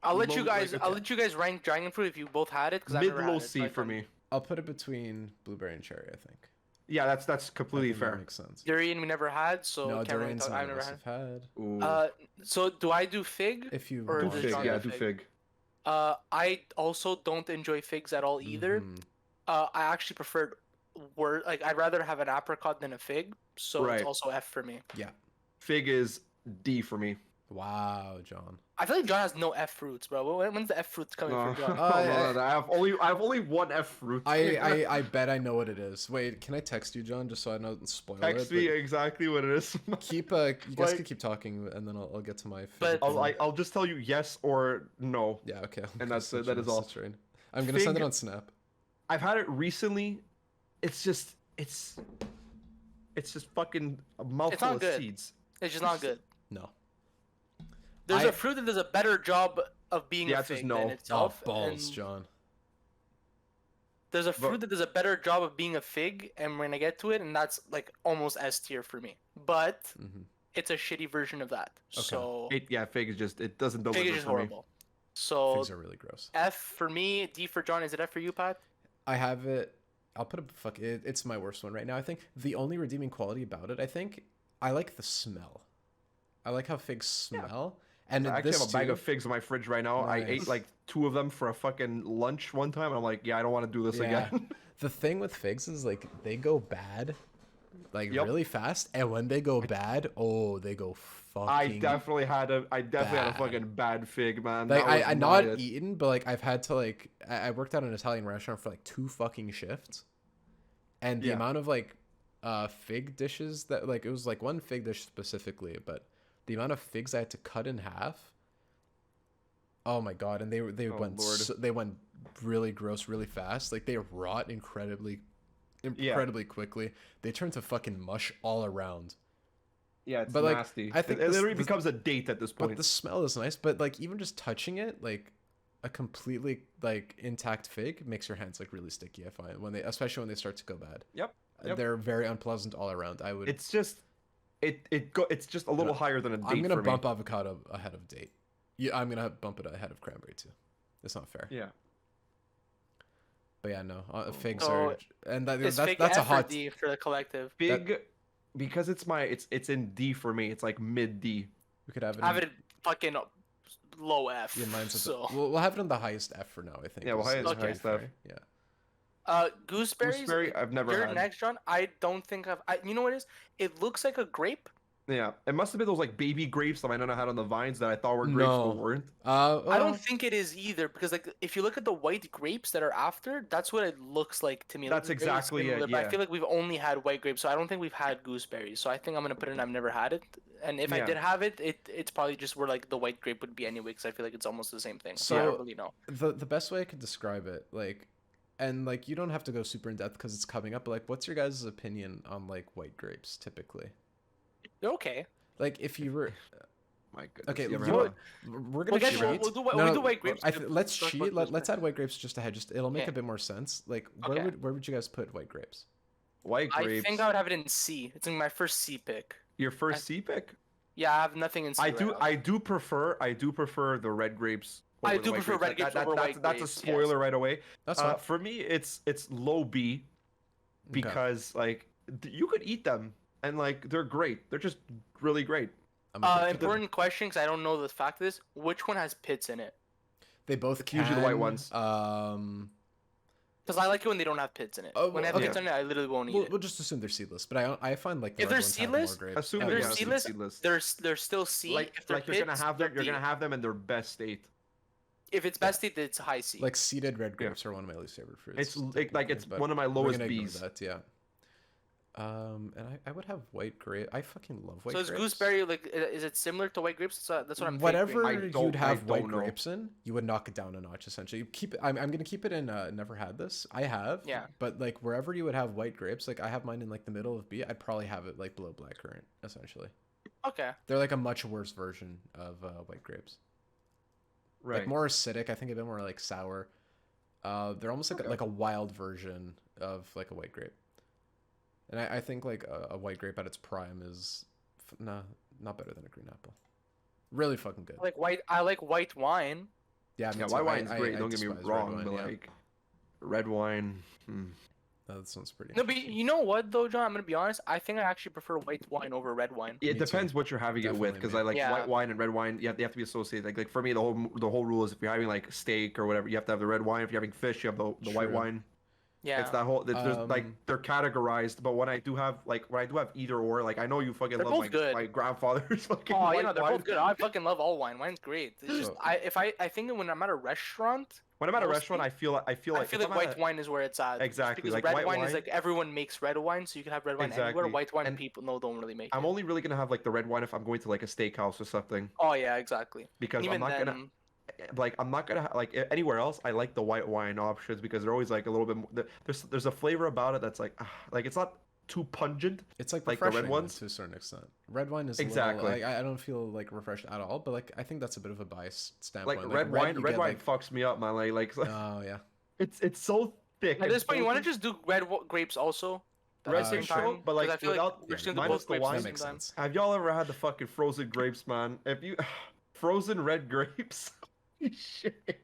I'll let you low- guys. like, I'll let you guys rank dragon fruit if you both had it. Cause I've mid never low had it, so C I for don't- me. I'll put it between blueberry and cherry. I think. Yeah, that's I completely think that fair. makes sense. Durian we never had, so No, can't really durian's talk. none I've of never us had. have had. Ooh. So do I do fig? If you or do the want fig, genre yeah, of do fig. fig. I also don't enjoy figs at all either. Mhm. I actually prefer like I'd rather have an apricot than a fig, so Right. it's also F for me. Fig is D for me. Wow, John. I feel like John has no F fruits, bro. When's the F fruits coming No. for John? No, I have only one F fruit. I bet I know what it is. Wait, can I text you, John, just so I don't spoil Text it? me But exactly what it is. keep you guys Like- can keep talking, and then I'll get to my. But- favorite one. I'll just tell you yes or no. Yeah, okay. And that's it, that is all. I'm gonna send it Fig- on Snap. I've had it recently. It's just fucking a mouthful not of good. seeds. It's just not good. No. There's I- a fruit that does a better job of being The a answer's fig no. than Oh, itself. balls, and John. There's a fruit But- that does a better job of being a fig, and when I get to it, and that's like almost S tier for me. But hmm it's a shitty version of that. Okay. So Fig is just it doesn't deliver fig is just for me. horrible. So Figs are really gross. F for me, D for John. Is it F for you, Pat? I have it. I'll put it's my worst one right now. I think the only redeeming quality about it, I like the smell. I like how figs smell. And I actually this have a bag too- of figs in my fridge right now. I Nice. ate like 2 of them for a fucking lunch one time, and I'm like, yeah, I don't want to do this Yeah. again. The thing with figs is like they go bad, like Yep. really fast, and when they go bad, oh, they go fucking. I definitely had a bad. fucking bad fig, man. Like That was I not it. eaten, but like I've had to like I worked at an Italian restaurant for like 2 fucking shifts, and the Yeah. amount of like fig dishes that like it was like one fig dish specifically, but the amount of figs I had to cut in half. Oh my god! And they Oh, went Lord. they went really gross really fast. Like they rot incredibly quickly. They turn to fucking mush all around. Yeah, it's But, like, nasty. I think it this- literally this- becomes a date at this But point. the smell is nice. But like even just touching it, like a completely like intact fig makes your hands like really sticky. I find especially when they start to go bad. Yep. They're very unpleasant all around. I would. It's just it's just a little higher than a date I'm gonna for bump me. avocado ahead of date. Yeah, I'm gonna bump it ahead of cranberry too. It's not fair. Yeah. But yeah, no, figs So, are, and Is that's fig that's a F or hot. D for the collective? Fig because it's in D for me. It's like mid D. We could have it. I have it fucking low F. Yeah, mine's at so. we'll have it on the highest F for now. I think. Yeah, we'll is- have is it very highest F. fair. Yeah. Gooseberries. Gooseberry, I've never You're had. next, John. I don't think I've. You know what it is? It looks like a grape, Yeah, it must have been those like baby grapes that I know had on the vines that I thought were grapes No. but weren't. I Well, don't think it is either because like if you look at the white grapes that are after, that's what it looks like to me. It That's looks very exactly it, similar, but I yeah. feel like we've only had white grapes, so I don't think we've had gooseberries. So I think I'm gonna put in I've never had it, and if I Yeah. did have it, it's probably just where like the white grape would be anyway, because I feel like it's almost the same thing. So I So- don't really know. the best way I could describe it, like, and like you don't have to go super in depth because it's coming up. But like, what's your guys' opinion on like white grapes typically? They're okay. Like, if you were My goodness. okay, you ever you had know a- what? We're gonna Well, guess cheat. what? We'll do No, we do white grapes. let's Talk about cheat. Let's gooseberry. add white grapes just ahead. Just it'll make Okay. a bit more sense. Like, Okay. where would you guys put white grapes? White I grapes. think I would have it in C. It's in my first C pick. Your first C pick? Yeah, I have nothing in C. right now. I do prefer the red grapes. I over the do white prefer red That- grapes over white That's a grapes, spoiler yes. right away. That's fine. For me, it's low B Okay. because like you could eat them and like they're great. They're just really great. I'm a big fan. Important question because I don't know the fact of this. Which one has pits in it? They both It's usually the white can, ones. Because I like it when they don't have pits in it. Oh, When they have okay. pits in it, I literally won't eat we'll, it. we'll just assume they're seedless. But I find like the If red they're ones have more seedless, grapes. Assume Oh, they're yeah, yes. seedless, seedless. They're still C. Like if they're you're gonna pits, have them. they're You're gonna D. have them in their best state. If it's best state, it's high C. Like seeded red Yeah. grapes are one of my least favorite fruits. It's like technically, it's but one of my we're lowest gonna ignore Bs. that, yeah. And I would have white grape. I fucking love white So is grapes. gooseberry like? Is it similar to white grapes? That's what I'm Whatever thinking. you'd have I white don't know. grapes in, you would knock it down a notch. Essentially, you keep. I'm gonna keep it in. Never had this. I have. Yeah. But like wherever you would have white grapes, like I have mine in like the middle of B. I'd probably have it like below blackcurrant. Essentially, Okay. they're like a much worse version of white grapes. Right. Like more acidic. I think a bit more like sour. They're almost like Okay. like a wild version of like a white grape. And I think like a white grape at its prime is not better than a green apple. Really fucking good. I like white wine. Yeah, me Yeah, too. white wine's I great. Don't get me despise red wrong, wine, but yeah. like red wine. That sounds pretty. No, but you know what though, John? I'm gonna be honest. I think I actually prefer white wine over red wine. It Me depends too. what you're having it with, Definitely because me. I like Yeah. white wine and red wine. They have to be associated. Like for me, the whole rule is if you're having like steak or whatever, you have to have the red wine. If you're having fish, you have the white True. wine. Yeah. It's that whole. There's like Um, they're categorized, but when I do have either or, like I know you fucking They're love both good. my grandfather's fucking Oh, white you know, they're wine. both good. I fucking love all wine. Wine's great. It's just So- I think when I'm at a restaurant, When I'm at a mostly, restaurant, I feel like I feel if like I'm white at a- wine is where it's at. Just Exactly, because like red white wine is wine- like everyone makes red wine, so you can have red wine anywhere. Exactly. White wine And people don't really make I'm it. only really gonna have like the red wine if I'm going to like a steakhouse or something, Oh yeah, exactly. because Even I'm not then, gonna like anywhere else. I like the white wine options because they're always like a little bit more. There's a flavor about it that's like it's not too pungent. It's like like the red refreshing ones? to a certain extent. Red wine is Exactly. A little, I don't feel like refreshed at all, but like I think that's a bit of a biased standpoint. Like red wine, you red get, wine like, fucks me up, man. Like oh yeah. it's so thick. at and this point, you want to potent. just do grapes also. At Red the same grapes, time, sure, but, 'cause like, I feel without- like we're just gonna do minus both the grapes wine. at That the makes same time. sense. Have y'all ever had the fucking frozen grapes, man? If you frozen red grapes, holy shit.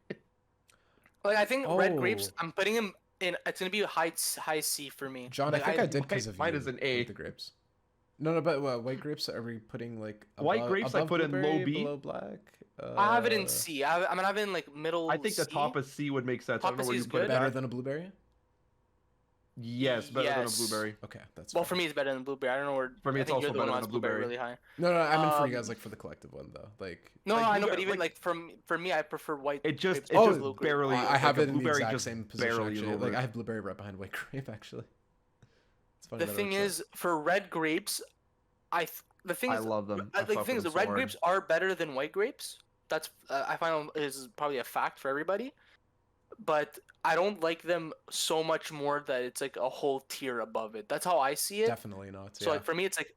Like I think red grapes, Oh. I'm putting them in. It's gonna be a high C for me. John, Like, I think I did because of mine you is an with A. the grapes. No, but white grapes. Are we putting like White grapes I above put in low blueberry, B. below black? I have it in C. I'm gonna have it in like middle. I think the C. top of C would make sense. I Top don't know of where C you is put it good. Better at. than a blueberry? Yes, better than a Yes. blueberry. Okay, that's Well, fine. for me, it's better than blueberry. I don't know where. For me, I it's think also you're the one better who than has a blueberry blueberry. really high. No, I meant for you Um, guys like for the collective one though. Like No, Like, I know, blueberry- but even like- like for me, I prefer white. It just grapes it over just blue grape. barely. I have like, a it in the blueberry exact just same position barely actually. over Like it. I have blueberry right behind white grape actually. It's funny The that it thing works out. is, for red grapes, the thing I is, love them. I like the fuck thing with is, the them so red hard. grapes are better than white grapes. That's I find is probably a fact for everybody. But I don't like them so much more that it's like a whole tier above it. That's how I see it. Definitely not. So Yeah. like for me, it's like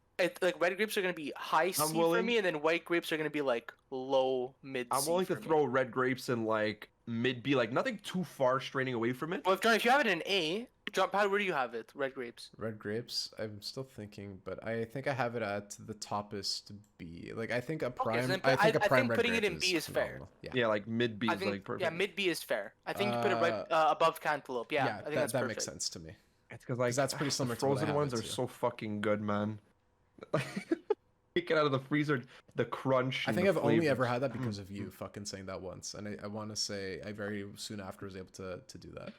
red grapes are gonna be high C for willing- me, and then white grapes are gonna be like low mid C. I'm willing to for me. throw red grapes in like mid B, like nothing too far straining away from it. Well, John, if you have it in A, John, Pat, where do you have it? Red grapes. Red grapes. I'm still thinking, but I think I have it at the toppest B. Like I think a prime. then I think a I prime think red putting grape it in B is fair. phenomenal. Yeah. Yeah, like mid B I is think like perfect. yeah, mid B is fair. I think you put it right above cantaloupe. Yeah, I think that's that perfect. makes sense to me. It's because like that's pretty similar to what I frozen have ones it are too. so fucking good, man. Take it out of the freezer, the crunch. I and think the I've only ever flavors. had that because of you fucking saying that once, and I want to say I very soon after was able to do that.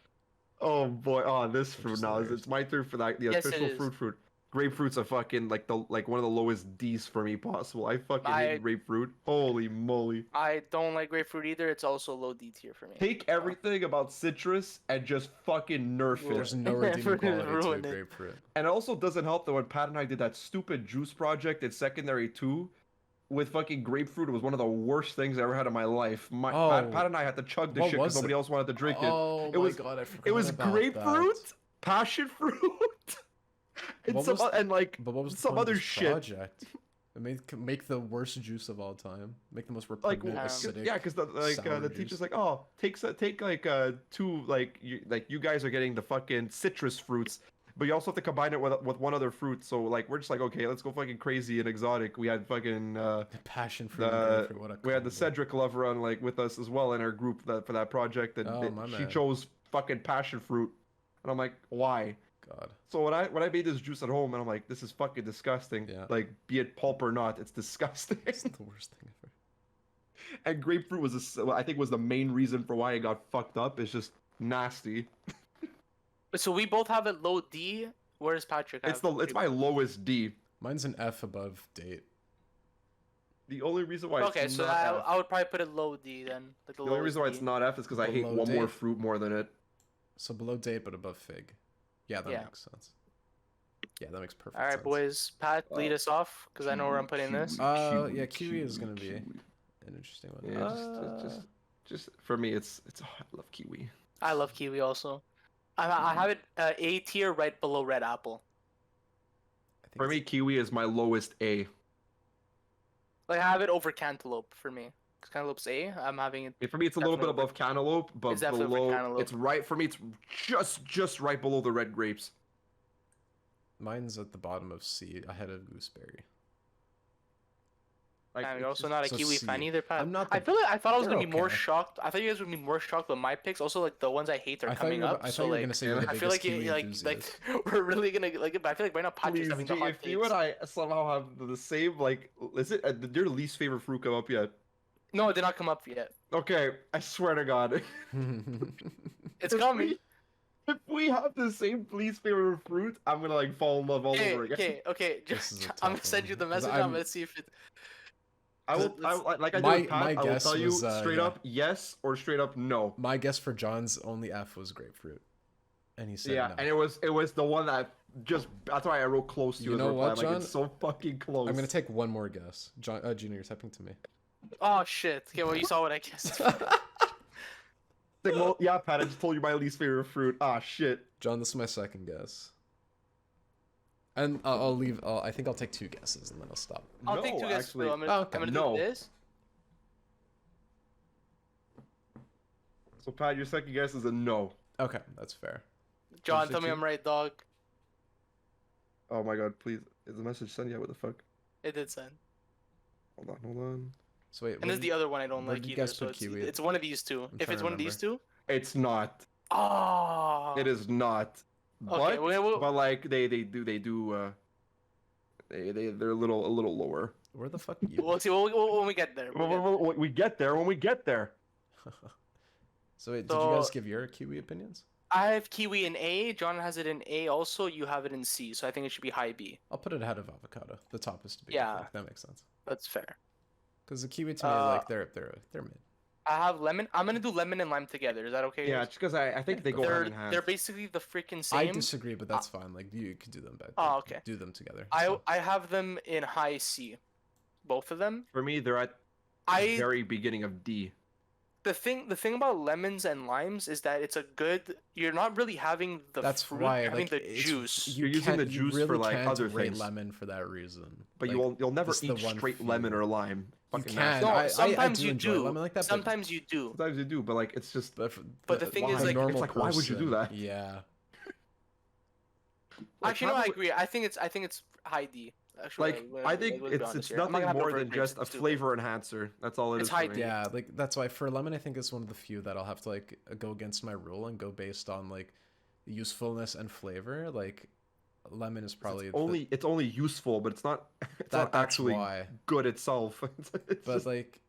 Oh boy! Oh, this Which fruit is now hilarious. it's my turn for that. The Yes, it official is. fruit. Grapefruit's a fucking like one of the lowest D's for me possible. I fucking hate grapefruit. Holy moly. I don't like grapefruit either. It's also low D tier for me. Take everything about citrus and just fucking nerf Ruin There's it. no redeeming quality to a Ruin it. grapefruit. And it also doesn't help that when Pat and I did that stupid juice project in secondary 2 with fucking grapefruit, it was one of the worst things I ever had in my life. Pat and I had to chug the What shit was because nobody it? else wanted to drink it. Oh It my was- god, I forgot It was about grapefruit, that. passion fruit, and What some was- and like But what was the some point of other this shit. project? It make the worst juice of all time. Make the most Like repugnant, well, acidic. yeah, because sour the juice. teacher's like, oh, take like two like you guys are getting the fucking citrus fruits, but you also have to combine it with one other fruit. So like we're just like, okay, let's go fucking crazy and exotic. We had fucking The passion fruit and the grapefruit. What a we had the combo. Cedric lover on like with us as well in our group for that project, and Oh, my she man. chose fucking passion fruit, and I'm like, why? God. So when I made this juice at home, and I'm like, this is fucking disgusting. Yeah. Like, be it pulp or not, it's disgusting. It's the worst thing ever. And grapefruit I think was the main reason for why it got fucked up. It's just nasty. So we both have it low D. Where does Patrick have? It's my lowest D. Mine's an F above date. The only reason why Okay, it's so not F, I would probably put it low D then. Like the only lowest reason why D. it's not F is because I hate Below one more date. fruit more than it. So below date, but above fig. Yeah, that Yeah. makes sense. Yeah, that makes perfect All right, sense. boys. Pat, lead us off because I know where I'm putting this. Yeah, kiwi is gonna be an interesting one. Yeah, just for me, it's I love kiwi. I love kiwi also. I have it A tier right below red apple. I think For me, it's- kiwi is my lowest A. Like I have it over cantaloupe for me. 'Cause cantaloupe's A. I'm having it. For me, it's a little bit Definitely. above cantaloupe, but It's definitely over below. cantaloupe. It's right for me. It's just right below the red grapes. mine's at the bottom of C, ahead of gooseberry. Like, And it's you're also just- not a so kiwi C. fan either, Pat. I'm not I the- feel like I thought I was they're gonna be more okay. shocked. I thought you guys would be more shocked with my picks. Also, like the ones I hate are I thought coming you were, up. I thought So you were like, gonna say you're the I biggest feel like kiwi like enthusiast. we're really gonna like. But I feel like right now Patrick's Please, having the G, hot if you takes. and I somehow have the same, like, is it did your least favorite fruit come up yet? No, it did not come up yet. Okay, I swear to God, It's If coming. if we have the same least favorite fruit, I'm gonna like fall in love all Okay, over again. okay. This is Just, a I'm gonna tough send you one, the 'cause message. I'm gonna see if it. I will, like I did My- with Pat, my I will guess tell you was, straight yeah. up yes or straight up no. My guess for John's only F was grapefruit, and he said Yeah, no. and it was the one that just that's why I wrote close to You as a know reply. what, Like John? it's so fucking close. I'm gonna take one more guess. John, Gino, you're typing to me. Oh shit! Okay, well you saw what I guessed. Like, well, yeah, Pat, I just told you my least favorite fruit. Ah, shit. John, this is my second guess. And I'll leave. I think I'll take two guesses and then I'll stop. I'll take two guesses. actually, I'm gonna, Oh, okay. I'm gonna No. do this. So, Pat, your second guess is a no. Okay, that's fair. John, say tell me two? I'm right, dog. Oh my god, please. Is the message sent yet? What the fuck? It did send. Hold on. So wait, And this is the other one I don't where like did you either. guys So put it's, kiwi? it's one of these two. I'm If trying it's to one of these two. It's not. Oh. It is not. Okay, But, well- but like they're a little lower. Where the fuck are you? We'll see when we get there. We'll get there. We get there when we get there. So wait, did you guys So- give your kiwi opinions? I have kiwi in A. John has it in A also. You have it in C. So I think it should be high B. I'll put it ahead of avocado. The top is to be. Yeah. I think that makes sense. That's fair. Because the kiwi to me, like they're mid. I have lemon. I'm gonna do lemon and lime together. Is that okay? Yeah, guys? just because I think they go they're hand in hand. they're basically the freaking I same. disagree, but that's fine. Like you could do them back. Oh, okay. Do them together. I so. I have them in high C, both of them. For me, they're at the I very beginning of D. the thing about lemons and limes is that it's a good. You're not really having the That's fruit. why You're having like, the it's- juice. You're using can't- the juice you for, really like, can't other rate things. lemon for that reason. But Like, you'll never this is the eat one straight few. lemon or lime. You Fucking can. nasty. No, I sometimes do you enjoy do. lemon like that, Sometimes you do. Sometimes you do, but like it's just. But the thing is, why? like, normal It's like, why would you do person, that? Yeah. Like, Actually, no, how I do- agree. I think it's high D. Actually, Like I think let's be it's honest here. nothing I'm not gonna more have than grapes, just a it's stupid. flavor enhancer. That's all it is. It's for high me. D. Yeah, like that's why for lemon I think it's one of the few that I'll have to like go against my rule and go based on like usefulness and flavor. Like lemon is probably It's only useful, but it's not. It's that's not actually why. good itself. But like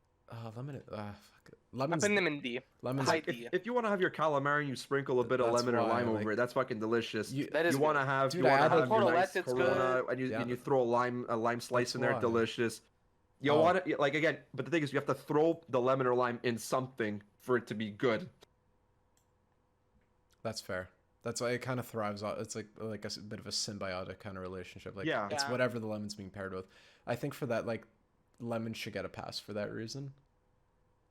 lemon fuck it. I'm lemons. putting them in D. Lemons. High Like, D. if you want to have your calamari and you sprinkle a bit of That's lemon or why, lime like, over it, that's fucking delicious. That is You want to good. have Dude, you I want to added- have your Cornolette, nice it's Corona good. and you Yeah. and you throw a lime slice That's in there, why. delicious. You Oh. want it like again, but the thing is, you have to throw the lemon or lime in something for it to be good. That's fair. That's why it kind of thrives on. It's like a bit of a symbiotic kind of relationship. Like Yeah. it's Yeah. whatever the lemon's being paired with. I think for that, like, lemon should get a pass for that reason.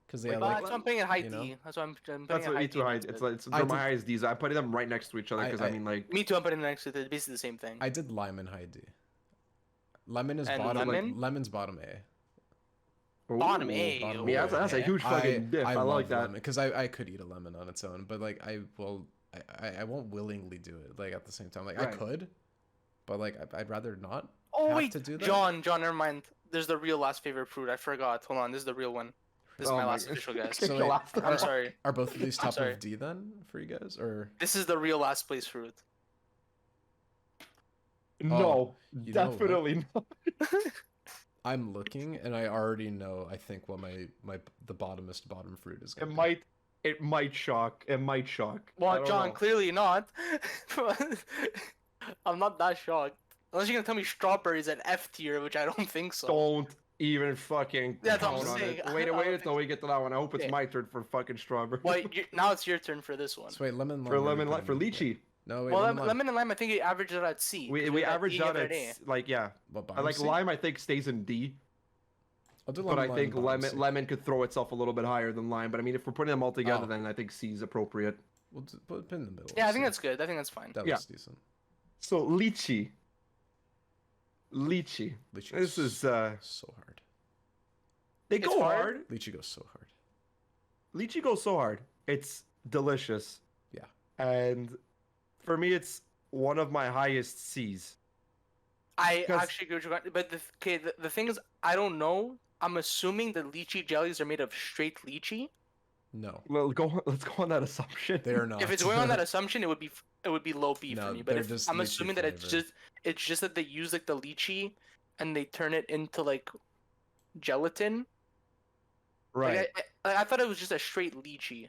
Because they Like, are But like, that's why I'm putting it high you know? D. That's why I'm putting That's it what high me D. too. High. That's It's good. like I they're my did- highest D's. I'm putting them right next to each other because I mean like Me too. I'm putting them next to it. It's basically the same thing. I did lime and high D. Lemon is And bottom. lemon? Lemon's bottom A. Bottom Ooh. A. Bottom Yeah, A. that's a huge fucking diff. I, like that. because I could eat a lemon on its own, but like I won't willingly do it. Like at the same time, like I Right. could, but like I'd rather not. Oh have wait, to do that? John, never mind. There's the real last favorite fruit. I forgot. Hold on, this is the real one. This is Oh my my last God. official guess. So Your wait, last I'm sorry. Are both of these I'm top sorry. of D then for you guys, or This is the real last place fruit. No, you know what? definitely not. I'm looking and I already know. I think what the bottomest bottom fruit is. It Gonna be. might. It might shock. It might shock. I Well, don't John, know. clearly not. I'm not that shocked. Unless you're gonna tell me strawberries at F tier, which I don't think so. Don't even fucking Yeah, that's what I'm count on saying. it. I Wait don't until think we get to that one. I hope it's Okay. my turn for fucking strawberry. Well, now it's your turn for this one. So wait, lemon. for lime, lemon, what are you for putting in here? lychee. No, wait, Well, lemon, lime. lemon and lime, I think you averaged it at C. 'cause We you're at averaged E, out you're at A. like yeah. What, I bottom like C? lime. I think stays in D, I'll do but I lemon, think bottom C. lemon could throw itself a little bit higher than lime. But I mean, if we're putting them all together, Oh. then I think C is appropriate. We'll put it in the middle. Yeah, I C. think that's good. I think that's fine. That Yeah. looks decent. So lychee. Lychee. Lychee This goes is so hard. they It's go hard. hard. Lychee goes so hard. Lychee goes so hard. It's delicious. Yeah. And for me, it's one of my highest C's. I Because- actually agree with you, but the thing is, I don't know. I'm assuming the lychee jellies are made of straight lychee. No, Let's go on that assumption. they are not. If it's going on that assumption, it would be low B No, for me. But they're if, just I'm lychee assuming that flavored. it's just that they use like the lychee and they turn it into like gelatin. Right. Like, I thought it was just a straight lychee.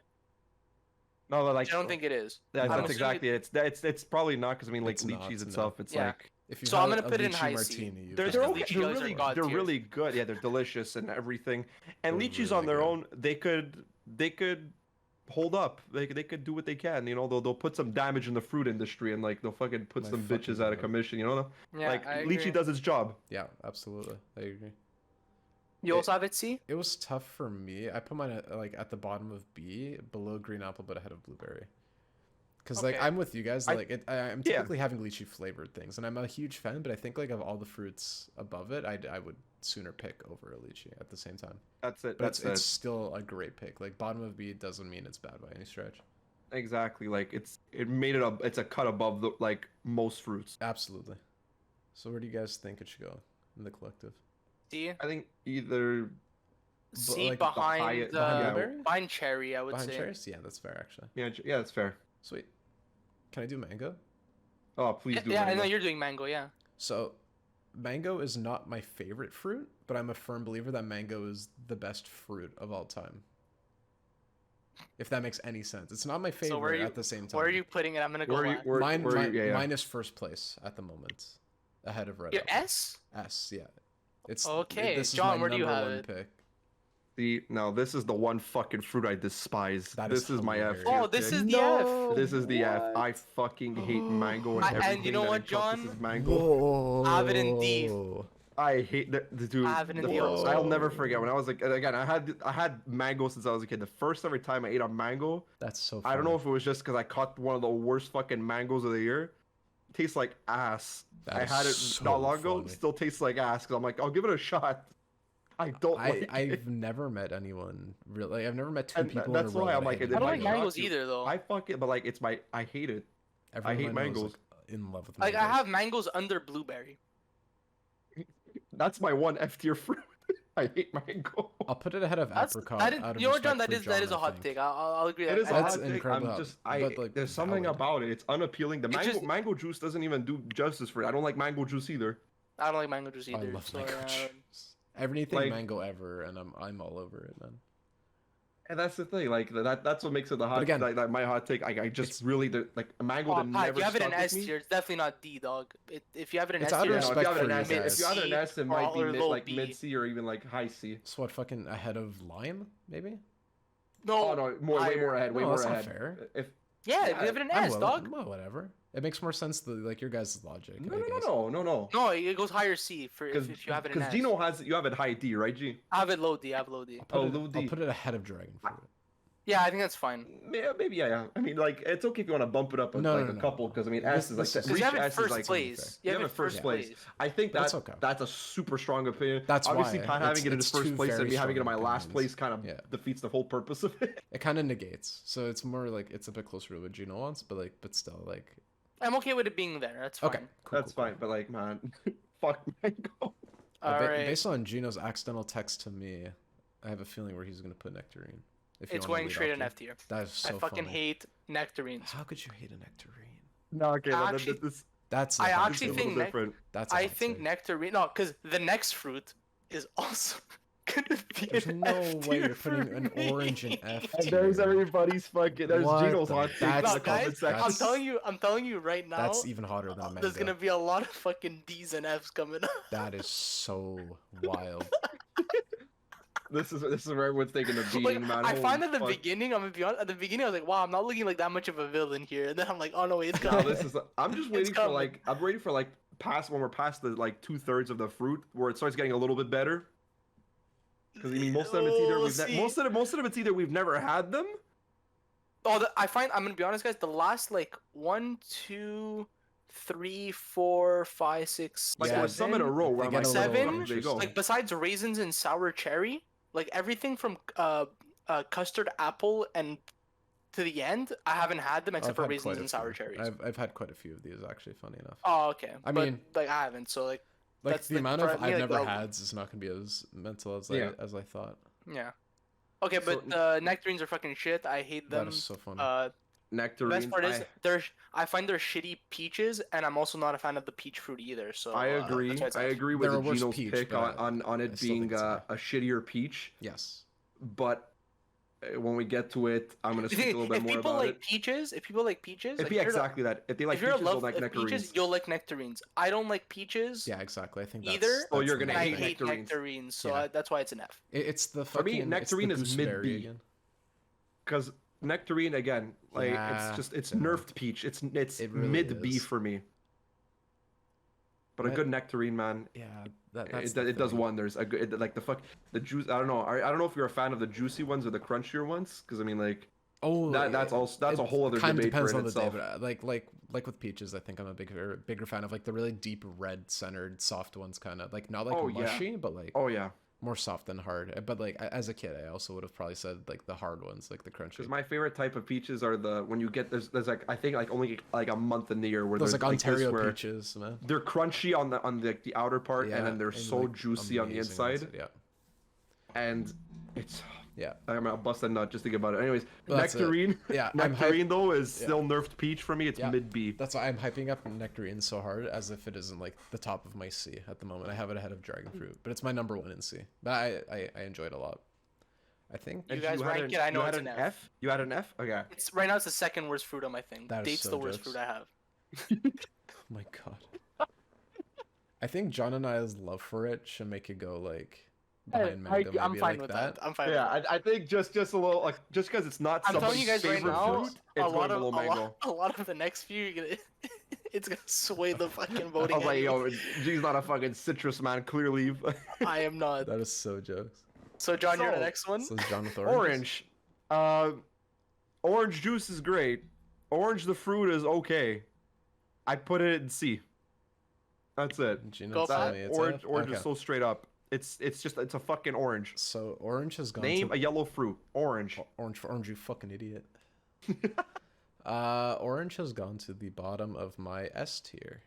No, Which like I don't think it is. Yeah, I'm that's assuming exactly it. It's probably not because I mean like It's not, lychees no. itself. It's Yeah. like If you So had I'm gonna a put it in lychee high C. martini, you've they're Just got they're, the it. okay, lychee they're jellies are really god they're tier. really good. Yeah, they're delicious and everything. And They're lychees really on their good. own, they could hold up. They could do what they can. You know, they'll put some damage in the fruit industry and like they'll fucking put My some fucking bitches out of God. commission. You know, Yeah, like I lychee agree. does its job. Yeah, absolutely. I agree. You also have it C? It was tough for me. I put mine at the bottom of B, below green apple, but ahead of blueberry. Because like Okay. I'm with you guys. I'm Yeah. typically having lychee flavored things, and I'm a huge fan. But I think like of all the fruits above it, I would sooner pick over a lychee at the same time. That's it. But That's it's it. still a great pick. Like bottom of B doesn't mean it's bad by any stretch. Exactly. Like it made it it's a cut above the like most fruits. Absolutely. So where do you guys think it should go in the collective? C? I think either C like, behind behind blueberry? behind cherry, I would Behind say. cherries? Yeah, that's fair actually. yeah, that's fair. Sweet. Can I do mango? Oh, please do. Yeah, I mango. know you're doing mango. Yeah. So, mango is not my favorite fruit, but I'm a firm believer that mango is the best fruit of all time. If that makes any sense. It's not my favorite So where are you? at the same time. Where are you putting it? I'm gonna go. Where are you? last. Where, mine, where are mine, you? Yeah, yeah. mine is first place at the moment. Ahead of red Your apple. S? S, yeah. It's Okay, this is John, my where do you number have one it? pick. See, no, this is the one fucking fruit I despise. That This is my F. hilarious. tier Oh, this pick. is the F. This is the F. I fucking hate mango and And everything you know that what, encompasses John? mango. Whoa. I have it in D. I hate the dude. I have it in the the first- also. I'll never forget when I was like again. I had mango since I was a kid. The first ever time I ate a mango, That's so funny. I don't know if it was just because I caught one of the worst fucking mangoes of the year. Tastes like ass. That I is had it so not long ago. funny. Still tastes like ass. Cause I'm like, I'll give it a shot. I don't like it. I've never met anyone really. Like, I've never met two And people. that's in a row why that I'm like, hated it I don't might like mango. shock mangoes you. either, though. I fuck it, but like it's my I hate it. Everyone hate I know is, mangoes. like, in love with Like mangoes. I have mangoes under blueberry. That's my one F tier fruit. I hate mango. I'll put it ahead of That's apricot. that is, out of you know what, John? respect That for is a I hot think. take. I'll agree. It is a That's hot take. incredible I'm hot, just but, like, there's something valid. about it. It's unappealing. The It's mango just- mango juice doesn't even do justice for it. I don't like mango juice either. I don't like mango juice either. I love so, mango yeah. juice. Anything Like- mango ever, and I'm all over it, man. And that's the thing, like that's what makes it the hot. again, Like, my hot take. I just it's- really like a mango that Pat, never if you have it stuck in with S me. tier, it's definitely not D, dog. If you have it in It's S out tier, of No, that's if you have respect it for in you S, if you have it in mid-C S, it or might be or low like B. mid C or even like high C. So what, fucking ahead of lime, maybe? No, Oh no, way more ahead, way No, more that's not ahead. fair. If Yeah, Yeah, if you have it in I'm S, willing. dog. Well, whatever. It makes more sense to like your guys' logic. no, I no, guess. no, no, no, no. No, it goes higher C for Because if you have it in because S. Gino has you have it high D, right, G? I have it low D. I have low D. I'll Oh, put, low it, D. I'll put it ahead of dragon fruit. Yeah, I think that's fine. Yeah, maybe yeah. I mean, like it's okay if you want to bump it up No, like no, a no, couple no. because I mean This- S is this like is- Because you have it S is first like place. you have it first place. I think But it's okay. that's a super strong opinion. That's obviously why. Pat having it in his It's first two place and very me having it in my strong last opinions. place kind of Yeah. defeats the whole purpose of it. It kind of negates. So it's more like it's a bit closer to what Gino wants, but still like. I'm okay with it being there. That's fine. Okay. Cool, That's cool, fine, but like man, fuck mango. cool. All right. Based on Gino's accidental text to me, I have a feeling where he's gonna put nectarine. If you It's wanna going lead straight off in to- F tier. That is so I fucking funny. hate nectarines. How could you hate a nectarine? No, okay, Actually- this That's. I a hot actually take. think nec- different. That's. A I hot think take. nectarine. No, because the next fruit is also gonna be There's an no F way tier you're putting for an me. orange in F And there's tier. everybody's fucking. There's What Gino's the- hot take in that's- the No, comment guys, section. I'm telling you right now. That's even hotter than a mango. There's gonna be a lot of fucking D's and F's coming up. That is so wild. This is where everyone's taking the beating, Like, man. I find Holy at the fuck. beginning, I'm gonna be honest, at the beginning I was like, wow, I'm not looking like that much of a villain here. And then I'm like, oh no, it's No, coming. this is. I'm just waiting for coming. like. I'm waiting for like past when we're past the like 2/3 of the fruit where it starts getting a little bit better. Because I mean, most of them it's either We'll we've see. most of them it's either we've never had them. I find, I'm gonna be honest, guys, the last like 1, 2, 3, 4, 5, 6, Like Yeah, there's some in a row where they I'm get like, a little seven, "Oh, there you go." interesting. like besides raisins and sour cherry, like everything from custard apple and to the end, I haven't had them except I've for had raisins quite a and sour few. cherries. I've had quite a few of these actually. Funny enough. Oh, okay. I But, mean- like I haven't, so like Like that's the like amount for of me, I've like, never the- had is not gonna be as mental as Yeah. I thought. yeah. Okay, So- but nectarines are fucking shit. I hate That them. is so funny. The Nectarines. best part is I find they're shitty peaches, and I'm also not a fan of the peach fruit either. So I agree. that's why it's I F. agree with They're a the worse Gino's peach, pick but on I it still being think it's a shittier peach. Yes. But when we get to it, I'm gonna If, speak a little bit if more people about like it. peaches, if people like peaches, If like, yeah, you're the- exactly that. If they like if you're a peaches, they'll love like of nectarines. peaches, you'll like nectarines. I don't like peaches Yeah, exactly. I think that's, either. Oh, that's you're the gonna and I main hate thing. hate nectarines. nectarines, so Yeah. that's why it's an F. It's the For me, fucking nectarine it's the is gooseberry mid-B. again. Because nectarine again, like Yeah, it's yeah. nerfed peach. It's It really mid B is. for me. But a Right. good nectarine, man, Yeah, that's it does thing. wonders. A good, like the juice. I don't know. I don't know if you're a fan of the juicy ones or the crunchier ones. Because I mean, like Oh, that's a whole other kind of debate for depends it on the day, itself. but like with peaches, I think I'm a bigger fan of like the really deep red centered soft ones, kind of like not like Oh, yeah. mushy, but like Oh yeah, more soft than hard. But like as a kid, I also would have probably said like the hard ones, like the crunchy. because my favorite type of peaches are the when you get there's like I think like only like a month in the year where Those there's like this Ontario where peaches, man. they're crunchy on the outer part and then they're and, so like, juicy on the amazing inside. Yeah, And it's yeah, I'm gonna bust a nut just think about it. Anyways, Well, that's it. nectarine. yeah. I'm Nectarine though is yeah. still nerfed peach for me. It's Yeah. mid B. That's why I'm hyping up nectarine so hard, as if it isn't like the top of my C at the moment. I have it ahead of dragon fruit, but it's my number one in C. But I enjoy it a lot. I think You guys rank it, I know it's an F. You had an F? Okay. It's right now. It's the second worst fruit on my thing. That is Date's so the worst jokes. fruit I have. oh my god. I think John and I's love for it should make it go like behind mango, maybe I'm fine like with that. that. I'm fine. Yeah, with that. I think just a little like just because it's not I'm telling somebody's you guys right favorite now, fruit, it's going below mango. a lot of the next few, you're gonna, it's gonna sway the fucking voting. I was like, yo, anyways. G's not a fucking citrus man. Clearly, I am not. That is so jokes. So John, you're the So- next one. So is John with oranges? orange. Orange juice is great. Orange the fruit is okay. I put it in C. That's it. Gino, Go tell for me it. it's Orange, F? orange Okay. is so straight up. It's a fucking orange. So orange has gone Name to a yellow fruit. Orange. orange for orange, you fucking idiot. Orange has gone to the bottom of my S tier.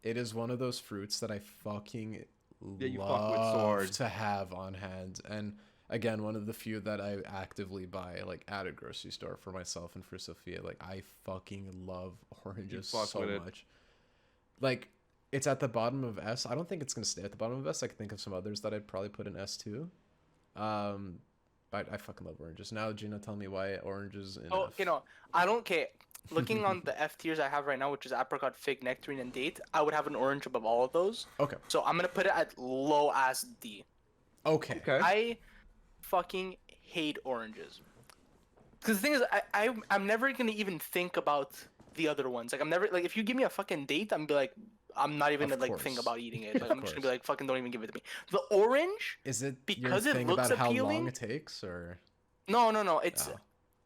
It is one of those fruits that I fucking Yeah, you fuck with so love hard. to have on hand, and again, one of the few that I actively buy like at a grocery store for myself and for Sophia. Like I fucking love oranges fuck so with it. much. Like it's at the bottom of S. I don't think it's gonna stay at the bottom of S. I can think of some others that I'd probably put in S too. I fucking love oranges. Now, Gina, tell me why oranges in Oh, F. you know, I don't care. Looking on the F tiers I have right now, which is apricot, fig, nectarine, and date, I would have an orange above all of those. Okay. So I'm gonna put it at low ass D. Okay. Okay. I fucking hate oranges. Because the thing is, I'm never gonna even think about the other ones. Like I'm never like if you give me a fucking date, I'm be like I'm not even Of gonna like think course. about eating it. Like Of I'm just gonna be course. like fucking don't even give it to me. The orange, Is it your because it thing looks about how long appealing. it takes, or? No. It's Oh.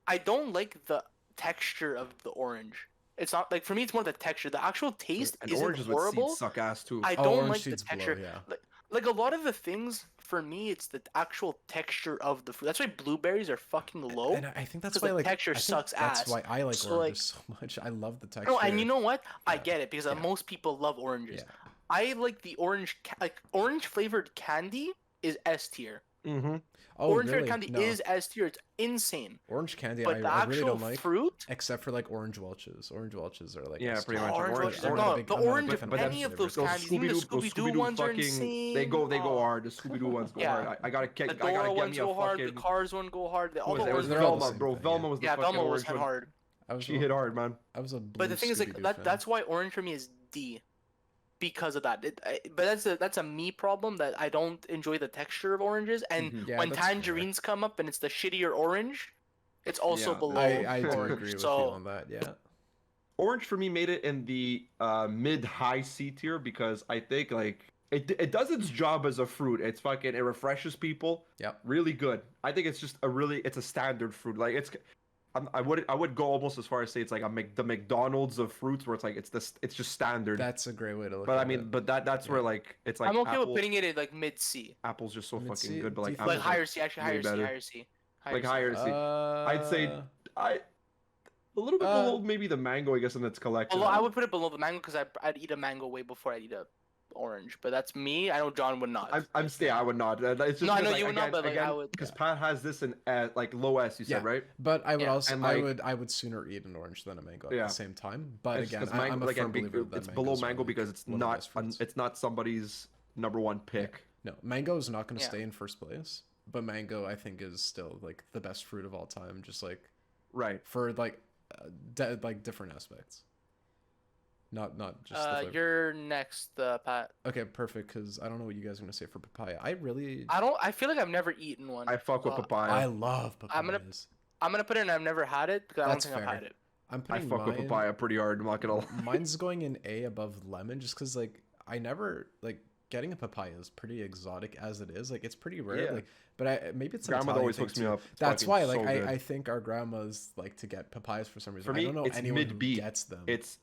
I don't like the texture of the orange. It's not like for me. It's more the texture. The actual taste And isn't oranges with horrible. seeds suck ass too. I Oh, don't orange like the seeds blow, texture. yeah. Like a lot of the things for me, it's the actual texture of the fruit. That's why blueberries are fucking low. And I think that's 'Cause why the like texture I think sucks that's ass. why I like So, oranges so much. I love the texture. No, and you know what? I Yeah. get it because Yeah. most people love oranges. Yeah. I like the orange, like orange flavored candy is S tier. Mm-hmm. Oh, Orange really? flavored candy No. is S tier. It's insane. Orange candy, But the I really actual don't like, fruit, except for like orange Welches. Orange Welches are like Yeah, S pretty tier. much. orange, Orange- Welch's- I'm orange- not a no, big- the I'm not a orange big of fan but any that's- of those Those candies, even the Scooby-Doo ones are fucking insane. they go Oh, hard. The Scooby-Doo ones go Yeah. hard. I gotta The I Dora gotta get ones me a go hard. The fucking Cars one go hard. All what the was it? It was orange They're all the Velma, same bro. thing, Velma yeah. was the Yeah, fucking Velma was orange hit one. hard. She hit hard, man. I was a blue But the thing is, like Scooby-Doo that. fan. That's why orange for me is D, because of that. But that's a me problem that I don't enjoy the texture of oranges. And Mhm. Yeah, when that's fair. tangerines come up and it's the shittier orange, it's also Yeah, below I do orange. agree with you So on that. Yeah. Orange for me made it in the mid-high C tier because I think like it does its job as a fruit. It's fucking it refreshes people. Yep. Really good. I think it's just it's a standard fruit. Like I would go almost as far as say it's like the McDonald's of fruits where it's like it's just standard. That's a great way to look But at I mean, it. but that's where Yeah. like it's like I'm okay apple, with putting it at like mid C, apple's just so Mid fucking C? good. But Do like you think- like apple's, higher C, actually way higher C, better. higher C, Like higher C. Uh, I'd say I a little bit below maybe the mango, I guess, in its collection. Although I would put it below the mango because I'd eat a mango way before I'd eat a orange. But that's me. I know John would not. I would not. It's just No, I know because, you would not, but, like, I would- because Pat has this in like low S. You said Yeah. right? But I would Yeah. also And, I like- would sooner eat an orange than a mango at Yeah. the same time. But It's again, just 'cause I'm a like, firm believer that it's below mangoes are, mango like, because it's one of the not best fruits. it's not somebody's number one pick. No, mango is not going to Yeah. stay in first place. But mango, I think, is still like the best fruit of all time. Just like Right. for like like different aspects. Not just the flavor. You're next, Pat. Okay, perfect. Because I don't know what you guys are gonna say for papaya. I feel like I've never eaten one. I fuck with so papaya. I love I'm gonna- papayas. I'm gonna put it in. I've never had it because I don't That's think I've fair. had it. I'm I putting fuck with mine- papaya pretty hard. I'm not gonna lie. Mine's going in A above lemon, just because like I never like getting a papaya is pretty exotic as it is. Like it's pretty rare. Yeah. Like, but maybe it's an Grandmother Italian always thing hooks me too. up. It's That's fucking why, like, so good. I think our grandmas like to get papayas for some reason. For me, I don't know it's anyone who mid-B. gets them. It's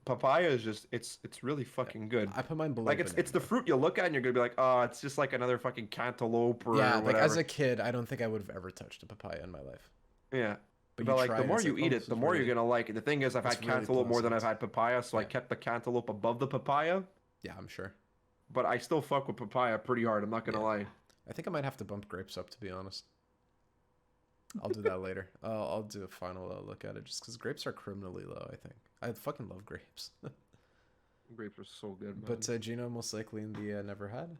papaya is just it's really fucking good. I put mine below. Like it's the banana. fruit you look at and you're gonna be like, oh, it's just like another fucking cantaloupe or Yeah, like whatever. as a kid, I don't think I would have ever touched a papaya in my life. Yeah. But, But you like try the and more it's you like, eat oh, it, this the is more really- you're gonna like it. The thing is, I've it's had really cantaloupe more than I've pleasant. had papaya, so I Yeah. kept the cantaloupe above the papaya. Yeah, I'm sure. But I still fuck with papaya pretty hard. I'm not gonna Yeah. lie. I think I might have to bump grapes up, to be honest. I'll do that later. I'll do a final look at it, just because grapes are criminally low, I think. I fucking love grapes. Grapes are so good, man. But Gino, most likely in the never had.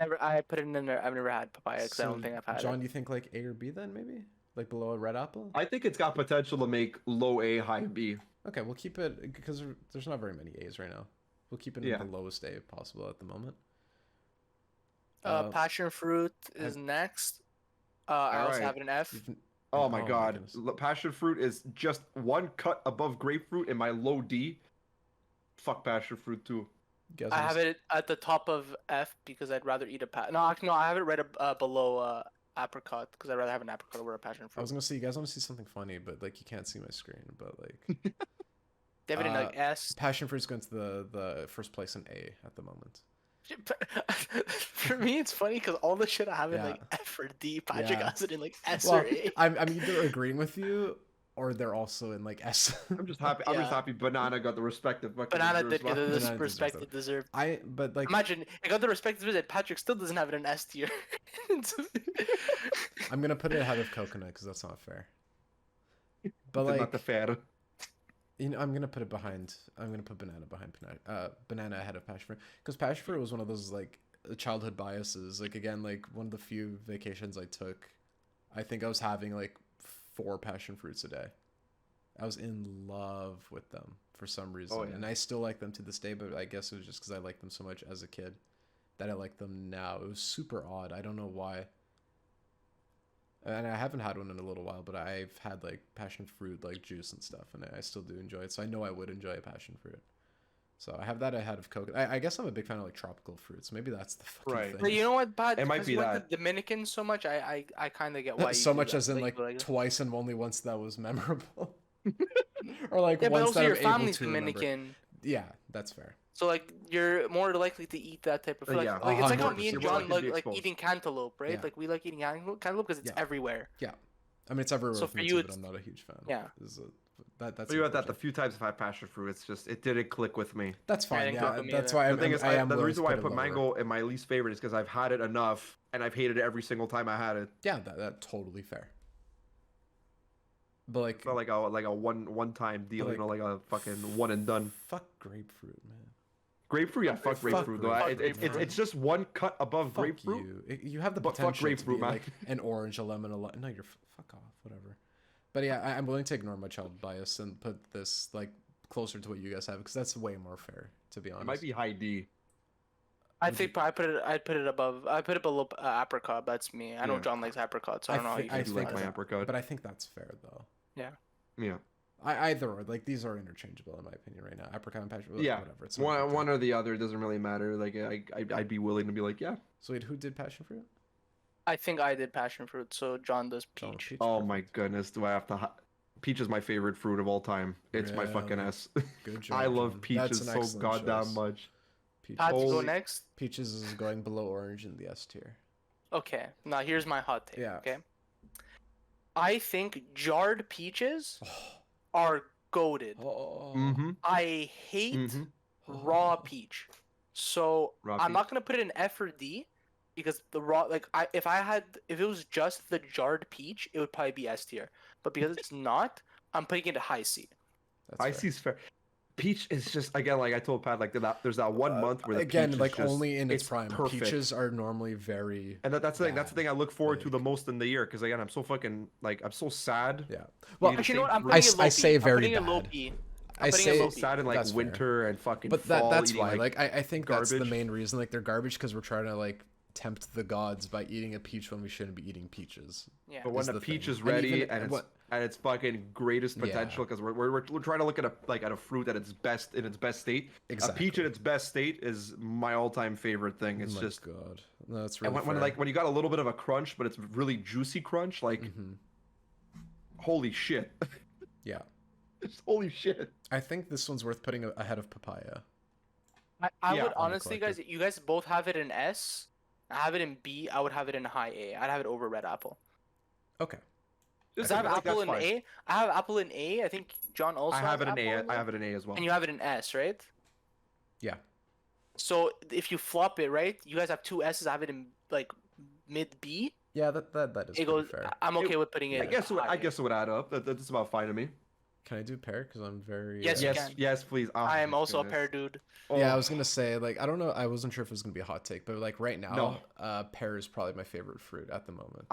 Never. I put it in there. I've never had papaya because I don't think I've had John, it. you think like A or B then, maybe? Like below a red apple? I think it's got potential to make low A, high B. Okay, we'll keep it, because there's not very many A's right now. We'll keep it Yeah. in the lowest A possible at the moment. Passion fruit is next. I also Alright. have it in F. You've- Oh my my god. goodness. Passion fruit is just one cut above grapefruit in my low D. Fuck passion fruit too. you guys I wanna have it at the top of F because I'd rather eat a No, actually, no. I have it right below apricot because I'd rather have an apricot over a passion I fruit. was gonna say, you guys want to see something funny, but like you can't see my screen. But like, They have it in like S. passion fruit's going to the first place in A at the moment. For me, it's funny because all the shit I have in Yeah. like F or D, Patrick Yeah. has it in like S Well, or A. I'm either agreeing with you, or they're also in like S. I'm just happy. I'm just Yeah. happy Banana got the respect of fucking Banana deserves, did get man. the Banana respect deserves it deserved. but like Imagine it got the respect it deserved. Patrick still doesn't have it in S tier. I'm gonna put it ahead of coconut because that's not fair. But Not like, the fair. you know, I'm gonna put it behind. I'm gonna put banana behind banana ahead of passion fruit because passion fruit was one of those like childhood biases. Like again, like one of the few vacations I took I think I was having like 4 passion fruits a day. I was in love with them for some reason, Oh, yeah. and I still like them to this day. But I guess it was just because I liked them so much as a kid that I like them now. It was super odd. I don't know why. And I haven't had one in a little while, but I've had like passion fruit like juice and stuff, and I still do enjoy it. So I know I would enjoy a passion fruit. So I have that ahead of coconut. I guess I'm a big fan of like tropical fruits. Maybe that's the fucking Right. thing. But you know what, Pat? It might Because be you went that. to Dominican so much, I kind of get why you So do much that. as in like you twice and only once that was memorable. Or like yeah, but once also that your I'm able family's to remember. Dominican, Yeah, that's fair. so like you're more likely to eat that type of food. Like, Yeah, like it's like how me 100%. and You're more John likely to be like exposed. eating cantaloupe, right? Yeah. Like we like eating cantaloupe because it's Yeah. everywhere. Yeah, I mean it's everywhere So with for me you, too, but it's- I'm not a huge fan. yeah. That's But you got that the unfortunate. few times I've had passion fruit, it didn't click with me. That's I fine. didn't Yeah, cook with me that's either. why The thing is, I am the willing reason to why I it put lower. mango in my least favorite is because I've had it enough and I've hated it every single time I had it. Yeah, that totally fair. But like, It's not like a one time deal, like, you know, like a fucking one and done. fuck grapefruit, man. Grapefruit, yeah, fuck grapefruit though. grapefruit, It's just one cut above Fuck grapefruit. you. You have the But fuck potential to grapefruit, be man. like an orange, a lemon, a lime. No, you're fuck off, whatever. But yeah, I'm willing to ignore my child bias and put this like closer to what you guys have because that's way more fair, to be honest. It might be high D. I think I'd put it above. I put it below apricot. That's me. I know Yeah. John likes apricot, so I don't know how you I guys do feel like about my it. apricot. But I think that's fair though. Yeah. Yeah. Either or, like these are interchangeable in my opinion right now. Apricot and passion, Yeah. whatever. It's not a big deal. One or the other, it doesn't really matter. Like I'd be willing to be like, yeah. So wait, who did passion fruit? I think I did passion fruit, so John does John peach. Peach, Oh perfect. my goodness, do I have to? Peach is my favorite fruit of all time. It's my fucking Really? S. Good job. I love John. peaches That's an so excellent goddamn choice. much. Peaches. Pat, you go Holy- next. Peaches is going below orange in the S tier. Okay. Now here's my hot take. Yeah. Okay. I think jarred peaches are goated. Oh. Mm-hmm. I hate Mm-hmm. raw peach. So Raw I'm peach. not gonna put it in F or D because the raw like if it was just the jarred peach, it would probably be S tier. But because it's not, I'm putting it high C. That's fair. Icy's fair. Peach is just again like I told Pat, like there's that one month where the again, peach is like just- only in its prime. perfect. Peaches are normally very. And that's the thing. That's the thing I look forward to big. the most in the year because again I'm so fucking like I'm so sad. Yeah. Well, need to Actually, you know what? I'm I putting s- it low I B. say I'm very putting it low bad. B. I I'm putting it say low So B. sad in like That's fair. winter and fucking but fall. that's eating, why. Like I think that's the garbage. main reason. Like they're garbage because we're trying to like tempt the gods by eating a peach when we shouldn't be eating peaches. Yeah. But when is the the peach thing. is And ready even- and it's what- at its fucking greatest potential, because we're trying to look at a fruit at its best in its best state. Exactly. A peach in its best state is my all-time favorite thing. It's oh my just God. No, that's and really when fair. like when you got a little bit of a crunch, but it's really juicy crunch, like Mhm. holy shit, Yeah. it's holy shit. I think this one's worth putting ahead of papaya. I Yeah, would on the honestly, guys, collective. you guys both have it in S. I have it in B. I would have it in high A. I'd have it over red apple. Okay. Because I I have think apple that's in fine. A. I have apple in A. I think John also I have it in apple A. in I have it in A as well. And you have it in S, right? Yeah. So if you flop it, right, you guys have two S's. I have it in like mid B. Yeah, that is It pretty goes. fair. I'm okay with putting it. I guess high I A. guess it would add up. That's about fine to me. Can I do pear? Because I'm very. Yes, you Yes, can. yes, please. Oh, I am my also a goodness. pear dude. Yeah, I Oh, was gonna say like I don't know. I wasn't sure if it was gonna be a hot take, but like right now, pear is probably my favorite fruit at the moment.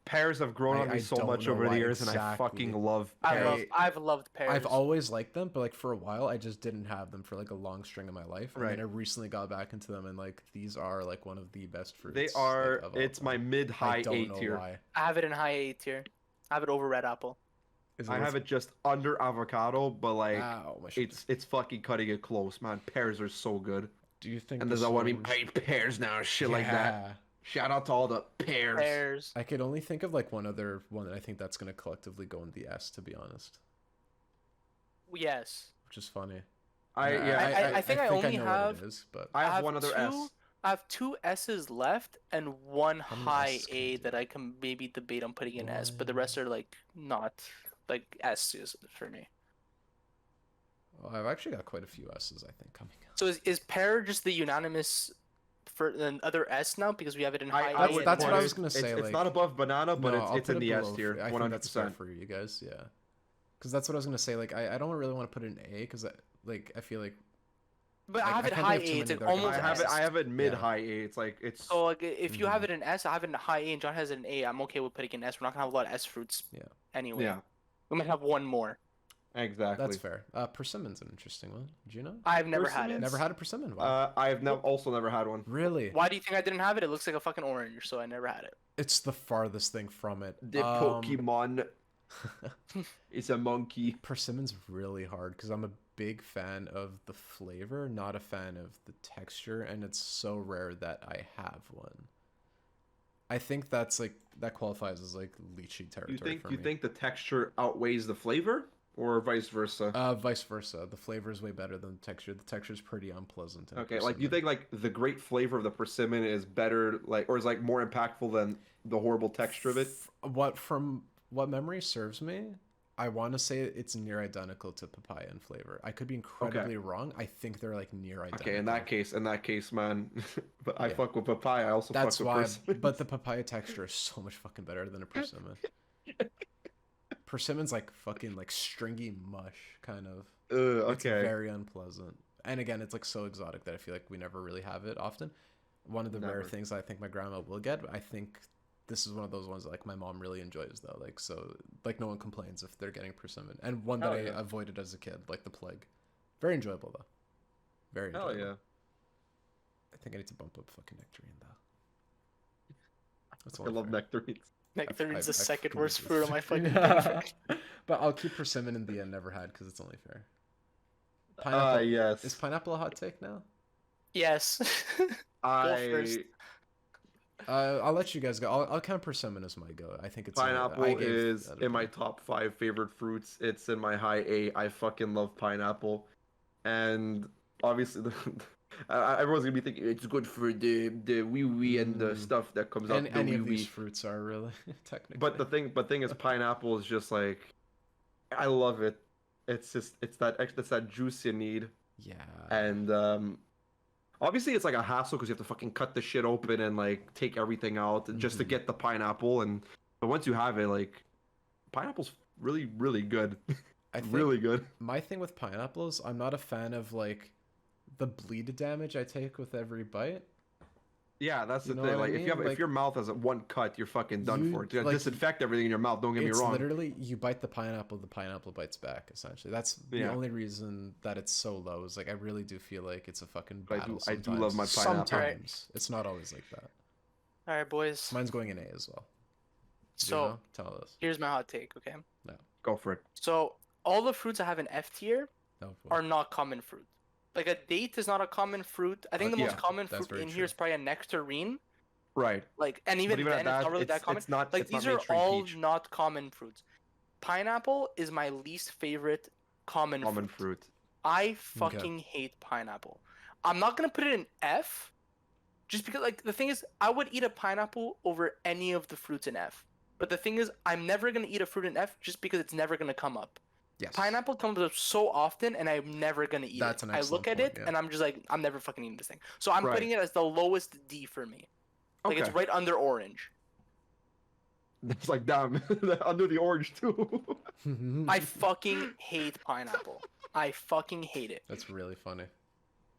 Pears have grown on I me so don't much know over the why years, and I exactly. fucking love I've pears. loved, I've loved pears. I've always liked them, but like for a while, I just didn't have them for like a long string of my life. And Right. then I recently got back into them, and like these are like one of the best fruits. They like, are. of all It's my time. mid-high I don't A know tier. why. I have it in high A tier. I have it over red apple. Is I have worth- it just under avocado, but like Ow, my shoulder. it's fucking cutting it close, man. Pears are so good. Do you think? And there's this that one I one's- I eat pears now, shit like that. Yeah. Shout out to all the pears. Pears. I could only think of like one other one that I think that's gonna collectively go in the S, to be honest, Yes. which is funny. I think I only know have- what it is, but I have one other S. I have two S's left and one How many high S's can A you do? that I can maybe debate on putting in S, but the rest are like not like S's for me. well, I've actually got quite a few S's. I think coming up. So is pear just the unanimous for an other S now because we have it in high I A? would that's what put I it- was gonna say, It's like- not above banana, but No, I'll it's put in it the S below tier, I one think hundred that's fair percent. for you guys, yeah. Because that's what I was gonna say. Like, I don't really want to put it in A because like I feel like But I Like, have it can't high think of too A. It's many like that are gonna almost be S. I have it mid Yeah. high A. It's like it's So like if you have Mhm. it in S, I have it in high A, and John has it in A. I'm okay with putting it in S. We're not gonna have a lot of S fruits. Yeah. Anyway. yeah, We might have one more. That's exactly. fair. Persimmon's an interesting one. Gino? I've never had it. Persimmons? Never had a persimmon? Wow. I have also never had one. Really? Why do you think I didn't have it? It looks like a fucking orange, so I never had it. It's the farthest thing from it. The Pokemon is a monkey. Persimmon's really hard because I'm a big fan of the flavor, not a fan of the texture, and it's so rare that I have one. I think that's like that qualifies as like lychee territory for You me. think the texture outweighs the flavor, or vice versa? Vice versa. The flavor is way better than the texture. The texture is pretty unpleasant. In a Okay, like you persimmon. think like the great flavor of the persimmon is better, like, or is like more impactful than the horrible texture of it? From what memory serves me, I want to say it's near identical to papaya in flavor. I could be incredibly wrong. I think they're like near identical. Okay, in that case, man, but I Yeah. fuck with papaya. I also That's fuck why. with persimmon. But the papaya texture is so much fucking better than a persimmon. Persimmon's like fucking like stringy mush kind of. It's Okay. very unpleasant. And again, it's like so exotic that I feel like we never really have it often. One of the rare Never. things I think my grandma will get, I think this is one of those ones that, like my mom really enjoys though. Like so like no one complains if they're getting persimmon. And one that Hell I yeah. avoided as a kid, like the plague. Very enjoyable though. Very Hell enjoyable. yeah. I think I need to bump up fucking nectarine though. That's I only love fair. nectarines. Nectarine's the I second fucking worst hate fruit this. on my fucking thing. But I'll keep persimmon in the end. Never had because it's only fair. Yes. Is pineapple a hot take now? Yes. first. I'll let you guys go. I'll count persimmon as my go. I think it's Pineapple I gave is that a in my point. top 5 favorite fruits. It's in my high A. I fucking love pineapple, and obviously everyone's gonna be thinking it's good for the wee wee and the stuff that comes out And the any wee of these wee. fruits are really technically. But the thing is, pineapple is just like, I love it. It's just it's that juice you need, yeah. and obviously it's like a hassle because you have to fucking cut the shit open and like take everything out just to Mhm. get the pineapple. And but once you have it, like, pineapple's really good, I think really good. my thing with pineapples, I'm not a fan of like the bleed damage I take with every bite. Yeah, that's You the know thing. what I Like, if mean? Like, your mouth has one cut, you're fucking done you- for. It's gonna like, disinfect everything in your mouth. Don't get me it's wrong. literally you bite the pineapple bites back. Essentially, that's the Yeah. only reason that it's so low. Is like I really do feel like it's a fucking But battle. I do love my sometimes. pineapple. Sometimes it's not always like that. Alright, boys. Mine's going in A as well. So Gino, tell us. here's my hot take, okay? Go for it. So all the fruits I have in F tier No, are not common fruit. Like a date is not a common fruit. I think the most yeah, common that's fruit very in true. here is probably a nectarine. Right. Like, and even even then, at it's that, not really that common. it's not. Like it's not these are mainstream all peach. not common fruits. Pineapple is my least favorite common Common fruit. fruit. I fucking hate pineapple. I'm not gonna put it in F, just because like the thing is, I would eat a pineapple over any of the fruits in F. But the thing is, I'm never gonna eat a fruit in F just because it's never gonna come up. Yes. Pineapple comes up so often, and I'm never gonna eat That's it. an I look excellent at point, it, yeah. and I'm just like, I'm never fucking eating this thing. So I'm Right. putting it as the lowest D for me. Like it's Okay. right under orange. It's like, damn, under the orange too. I fucking hate pineapple. I fucking hate it. That's really funny.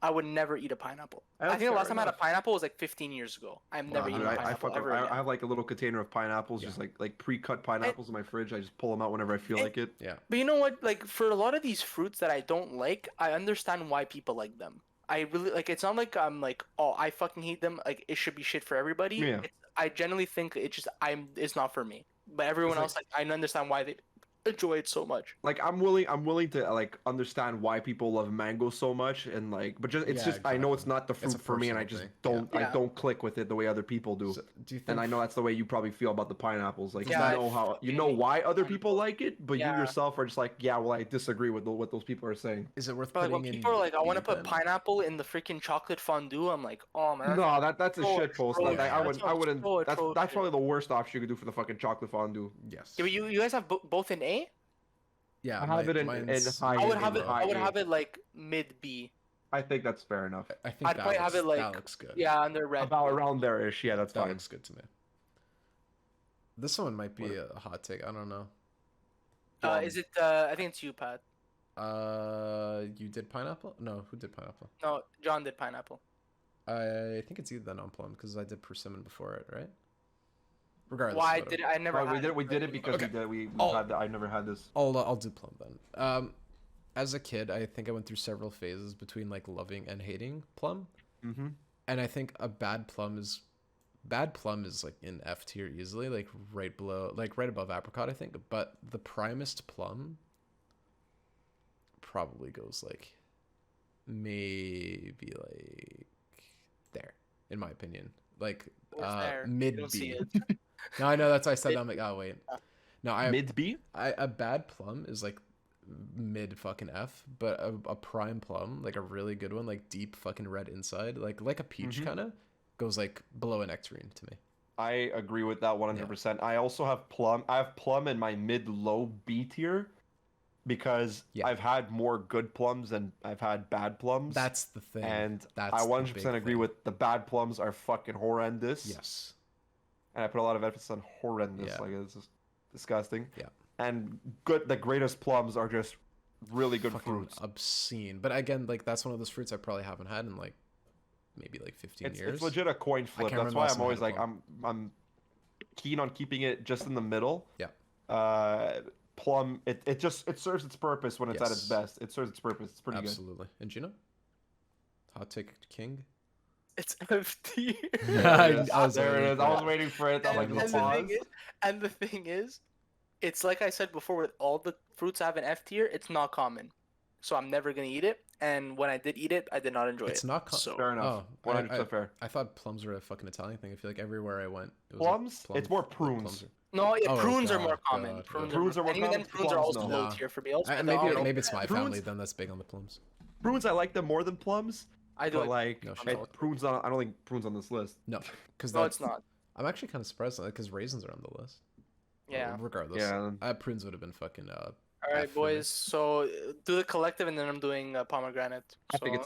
I would never eat a pineapple. I That's think the fair last time I had a enough. pineapple was like 15 years ago. I'm never Wow, eating dude, a I pineapple fuck. ever I again. have like a little container of pineapples, Yeah. just like pre-cut pineapples in my fridge. I just pull them out whenever I feel And- like it. Yeah. But you know what? Like for a lot of these fruits that I don't like, I understand why people like them. I really like. It's not like I'm like, oh, I fucking hate them. Like it should be shit for everybody. Yeah. I generally think it's not for me. But everyone like- else, like, I understand why they enjoy it so much. Like, I'm willing to like understand why people love mango so much, and like, but just Yeah, I know it's exactly. not the It's a fruit for me, and I personal just thing, yeah. I Yeah. don't click with it the way other people do. So, do you think? And I know that's the way you probably feel about the pineapples. Like, Yeah, you know how you know why other people like it, but Yeah. you yourself are just like, yeah, well, I disagree with what those people are saying. Is it worth But like putting when in? people are like, I want to B put then? pineapple in the freaking chocolate fondue, I'm like, oh man. No, that's a so shit post. atrocious. Like, I That's wouldn't. so That's atrocious. probably the worst option you could do for the fucking chocolate fondue. Yes. Yeah, but you guys have both in A? Yeah. I have it in mine's high I would A, have it. high I would A. have it like mid B. I think that's fair enough. I think I'd that probably have looks, it like that looks good. yeah under red. About around there-ish. Yeah, that's That fine. looks good to me. This one might be a hot take. I don't know. Is it? I think it's you, Pat. You did pineapple? No, who did pineapple? No, John did pineapple. I think it's you then on plum because I did persimmon before it, right? Regardless. Why Whatever. did I never? No, we had did it. We did it really. because Okay. we Oh. had that. I never had this. I'll do plum then. As a kid, I think I went through several phases between like loving and hating plum, Mm-hmm. and I think a bad plum is like in F tier easily, like right below, like right above apricot, I think. But the primest plum probably goes like maybe like there, in my opinion, like Where's there? You mid don't see B. it. No, I know that's why I said that. I'm like, oh wait, no, Mid B. a bad plum is like mid fucking F, but a prime plum, like a really good one, like deep fucking red inside, like a peach Mhm. kind of, goes like below a nectarine to me. I agree with that 100%. I also have plum. I have plum in my mid-low B tier because Yeah. I've had more good plums than I've had bad plums. That's the thing. and That's I the 100% big agree thing. with the bad plums are fucking horrendous. Yes. And I put a lot of emphasis on horrendous. Yeah. Like it's just disgusting. Yeah. And the greatest plums are just really good Fucking fruits. obscene. But again, like that's one of those fruits I probably haven't had in like maybe like 15 years. It's legit a coin flip. can't That's remember why last I'm time I always had a like plum. I'm keen on keeping it just in the middle. Yeah. Plum it serves its purpose when it's at its Yes. best. It serves its purpose. It's pretty Absolutely. And Gino? Hot take king? It's FT. good. There it is. I was There it waiting is. for I it. was waiting for it. I'm like, me the too. pause. The thing is, it's like I said before, with all the fruits I have in F tier, it's not common. So I'm never gonna eat it. And when I did eat it, I did not enjoy It's it. not So Fair enough. Oh, 100% fair. I thought plums were a fucking Italian thing. I feel like everywhere I went, it was Plums? Like It's more like prunes. no, yeah, Oh, prunes are more God, common. God, Prunes, God. Prunes are more and even then, common? prunes are Plums, also no. low tier for me. Also, but maybe they're all maybe it's my Prunes- family then that's big on the plums. Prunes, I like them more than plums. I do But like, No, prunes, I don't think prunes on this list. No, because No, it's not. I'm actually kind of surprised because raisins are on the list. Yeah. Regardless. Yeah. Prunes would have been fucking. All right, F for me. boys. So do the collective, and then I'm doing pomegranate. I think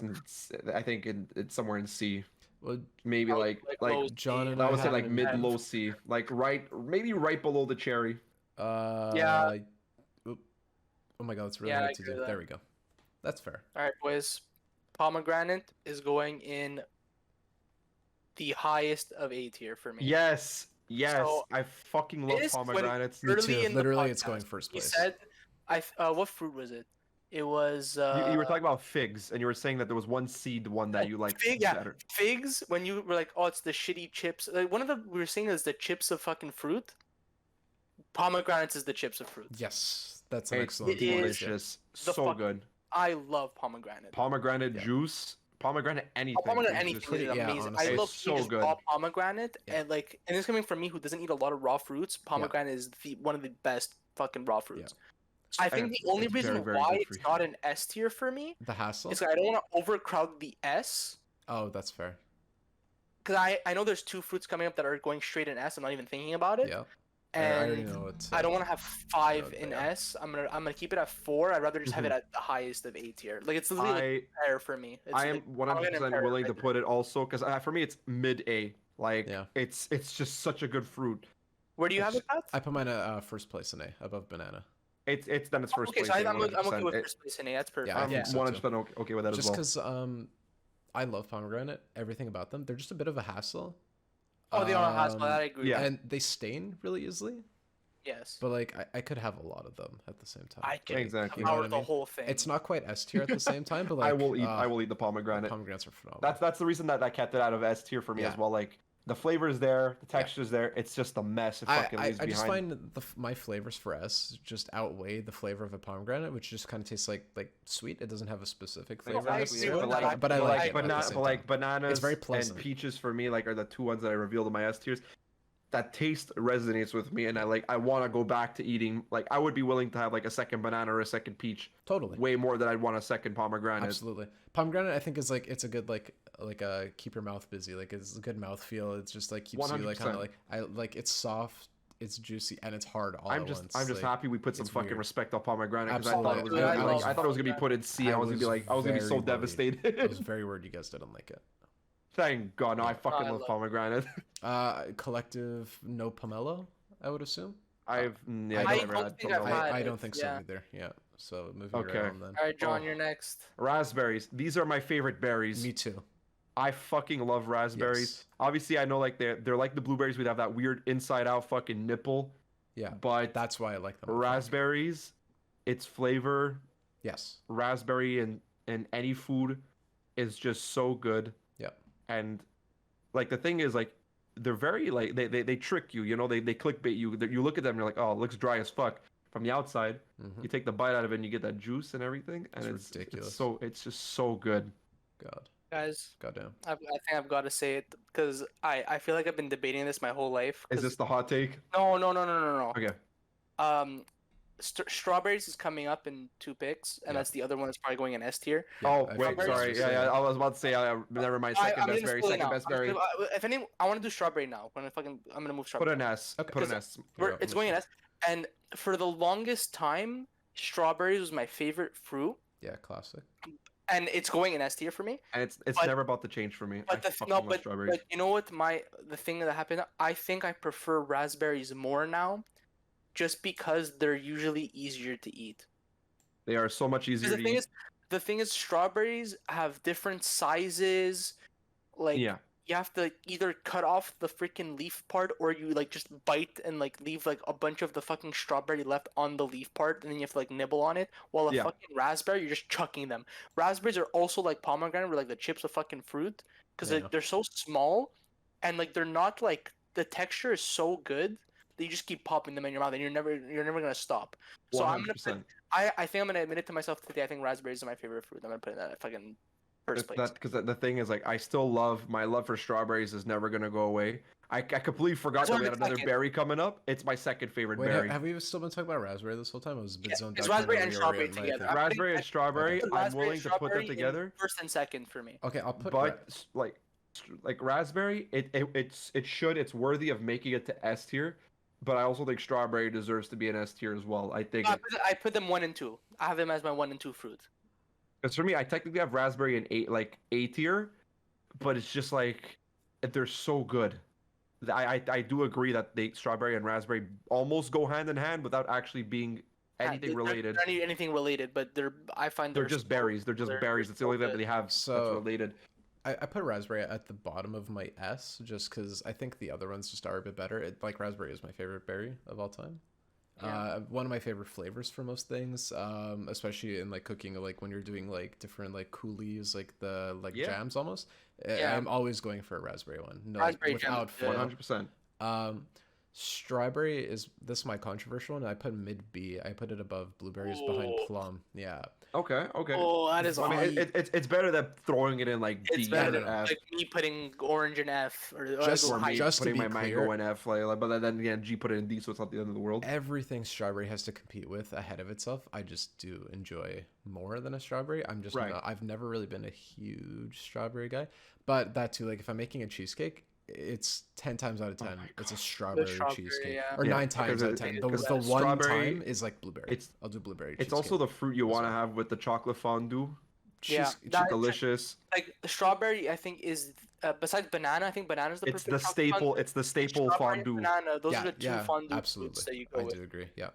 So- it's somewhere in C. Well, Maybe I would like low John C. and I would say like haven't- mid low C, like maybe right below the cherry. Yeah. Oh my god, it's really Yeah, I hard to agree do. with that. There we go. That's fair. All right, boys. Pomegranate is going in the highest of A tier for me. Yes, So, I fucking love this, when- pomegranates. Me Early too. in the Literally, it's podcast, going first He place. said, what fruit was it? It was You were talking about figs, and you were saying that there was one seed one that you liked fig, yeah. better. Figs. When you were like, oh, it's the shitty chips. Like one of the we were saying is the chips of fucking fruit. Pomegranates is the chips of fruit. Yes, that's an It's excellent. It is delicious, the so fuck- good. I love pomegranate. Pomegranate Yeah. juice, pomegranate anything. Pomegranate is anything just- is yeah, amazing. honestly. I love It's so just good. raw pomegranate, Yeah. and this coming from me who doesn't eat a lot of raw fruits. Pomegranate is one of the best fucking raw fruits. I think the only it's reason very, very why good for it's you. not an S tier for me The hassle. is 'cause I don't want to overcrowd the S. Oh, that's fair. Because I know there's two fruits coming up that are going straight in S. I'm not even thinking about it. Yeah. I already And know what. I don't want to have 5 they in are. S. I'm gonna keep it at 4. I'd rather just have it at the highest of A tier. Like it's literally like pear for me. It's I am like 100% pomegranate willing pear to right put it also because for me it's mid A. Like Yeah. it's just such a good fruit. there. Where do you have it, Pat? I put mine at first place in A, above banana. It's first Okay, place. so A, I'm okay 100%. with first place in A. That's perfect. I I'm think so, 100% okay with that Just as well. because I love pomegranate, everything about them. They're just a bit of a hassle. Oh, they are hassle. That I agree. yeah. with. And they stain really easily. Yes. But like I could have a lot of them at the same time. I can Exactly. You know devour what I the mean? whole thing. It's not quite S tier at the same time, but like I will eat the pomegranate. Pomegranates are phenomenal. That's the reason that I kept it out of S tier for me Yeah. as well. Like the flavor is there, the texture is there. It's just a mess. It fucking leaves I just behind. find my flavors for S just outweigh the flavor of a pomegranate, which just kind of tastes like sweet. It doesn't have a specific flavor. I Exactly, agree yeah. with But that. like, But I like it at the banana, same but like time. bananas It's very and pleasant. peaches for me like are the two ones that I revealed in my S tiers. That taste resonates with me, and I want to go back to eating. Like I would be willing to have like a second banana or a second peach, Totally. way more than I'd want a second pomegranate. Absolutely. Pomegranate I think is like it's a good like a keep your mouth busy. Like it's a good mouth feel. It's just like keeps you like kind of 100%. like I like it's soft, it's juicy, and it's hard all I'm at just once. I'm just like, happy we put some it's fucking weird. respect on pomegranate because Absolutely. I thought it was gonna be put in C. I was gonna be like I was gonna be so very worried. devastated. I was very worried you guys didn't like it. Thank God, no, I fucking I love love- pomegranate. Collective no pomelo, I would assume. Yeah, I never don't had think I've pomelo. had I it, don't think so yeah. either. Yeah. So moving Okay. around then. All right, John, Oh. you're next. Raspberries. These are my favorite berries. Me too. I fucking love raspberries. Yes. Obviously, I know like they're like the blueberries. We'd have that weird inside out fucking nipple. Yeah. But That's why I like them. I think. raspberries, its flavor, Yes. raspberry in any food is just so good. Yep. And like the thing is like they're very like they trick you, you know, they clickbait you. You look at them and you're like, oh, it looks dry as fuck from the outside. Mm-hmm. You take the bite out of it and you get that juice and everything, and It's it's ridiculous. it's just so good. God. Guys, Goddamn. I think I've got to say it because I feel like I've been debating this my whole life. Is 'cause- this the hot take? No. Okay. Strawberries is coming up in 2 picks, and Yeah. that's the other one that's probably going in S tier. Yeah, Oh I wait, figured sorry. you Yeah, were yeah. saying I was about to say, never mind. I'm Second best gonna berry. split it Second now. best I'm just berry. gonna- if any, I want to do strawberry now. I'm gonna move Put strawberry. an S. Okay. Put an Because S. Yeah, It's going in S, and for the longest time, strawberries was my favorite fruit, Yeah, classic. and it's going in S tier for me. And it's But- never about to change for me. I But fucking no, love but strawberries. you know what? The thing that happened, I think I prefer raspberries more now, just because they're usually easier to eat. They are so much 'Cause easier the to thing eat. is, strawberries have different sizes. Like Yeah. you have to either cut off the freaking leaf part, or you like just bite and like leave like a bunch of the fucking strawberry left on the leaf part, and then you have to like nibble on it. While a Yeah. fucking raspberry, you're just chucking them. Raspberries are also like pomegranate, where like the chips of fucking fruit, because Yeah. they're so small, and like they're not like the texture is so good that you just keep popping them in your mouth, and you're never gonna stop. So I'm gonna 100%. I think I'm gonna admit it to myself today. I think raspberries are my favorite fruit. I'm gonna put it in that fucking first place. Because the thing is, like, I still love my love for strawberries is never gonna go away. I completely forgot It's that on we the had another second. berry coming up. It's my second favorite Wait, berry. have we still been talking about raspberry this whole time? I was a bit Yeah, zoned it's out. trying to raspberry and strawberry reorient my together. thing. I'm Raspberry putting- and strawberry. Put I'm raspberry willing and to put them strawberry in together. first and second for me. Okay, I'll put. But like raspberry, it's worthy of making it to S tier. But I also think strawberry deserves to be an S tier as well. I think I put them 1 and 2. I have them as my 1 and 2 fruit. because for me, I technically have raspberry in A tier, but it's just like they're so good. I do agree that they strawberry and raspberry almost go hand in hand without actually being anything related. They're anything related, but I find They're just berries. They're just berries. That's the only thing that they have that's So- related. I put raspberry at the bottom of my S just because I think the other ones just are a bit better. Like raspberry is my favorite berry of all time. Yeah. One of my favorite flavors for most things, especially in like cooking, like when you're doing like different like coulis, like the like Yeah. jams almost. Yeah. I'm always going for a raspberry one. No, Raspberry jam without is good. fail. 100%. Strawberry is this is my controversial one. I put mid B. I put it above blueberries behind Oh. plum. Yeah. Okay. Oh, that is I mean, awesome. it's better than throwing it in like It's D better and than F. like me putting orange in F or Just- go Or high. me just to putting be my clear- mango in F, but then again, G put it in D, so it's not the end of the world. Everything strawberry has to compete with ahead of itself, I just do enjoy more than a strawberry. I'm just Right. not, I've never really been a huge strawberry guy, but that too, like if I'm making a cheesecake, it's 10 times out of 10 my it's a strawberry, strawberry, cheesecake, yeah. or Yeah, 9 times because out of it- 10. The, because the one strawberry- time is like blueberry. I'll do blueberry. It's cheesecake. also the fruit you as want to well. have with the chocolate fondue. Yeah, Cheese- that- Delicious. Like the strawberry, I think is besides banana. I think banana's the It's perfect the chocolate staple. fondue. It's the staple Strawberry and fondue. banana. Those yeah, are the two yeah, fondue absolutely. fruits that you go I with. do agree. Yeah.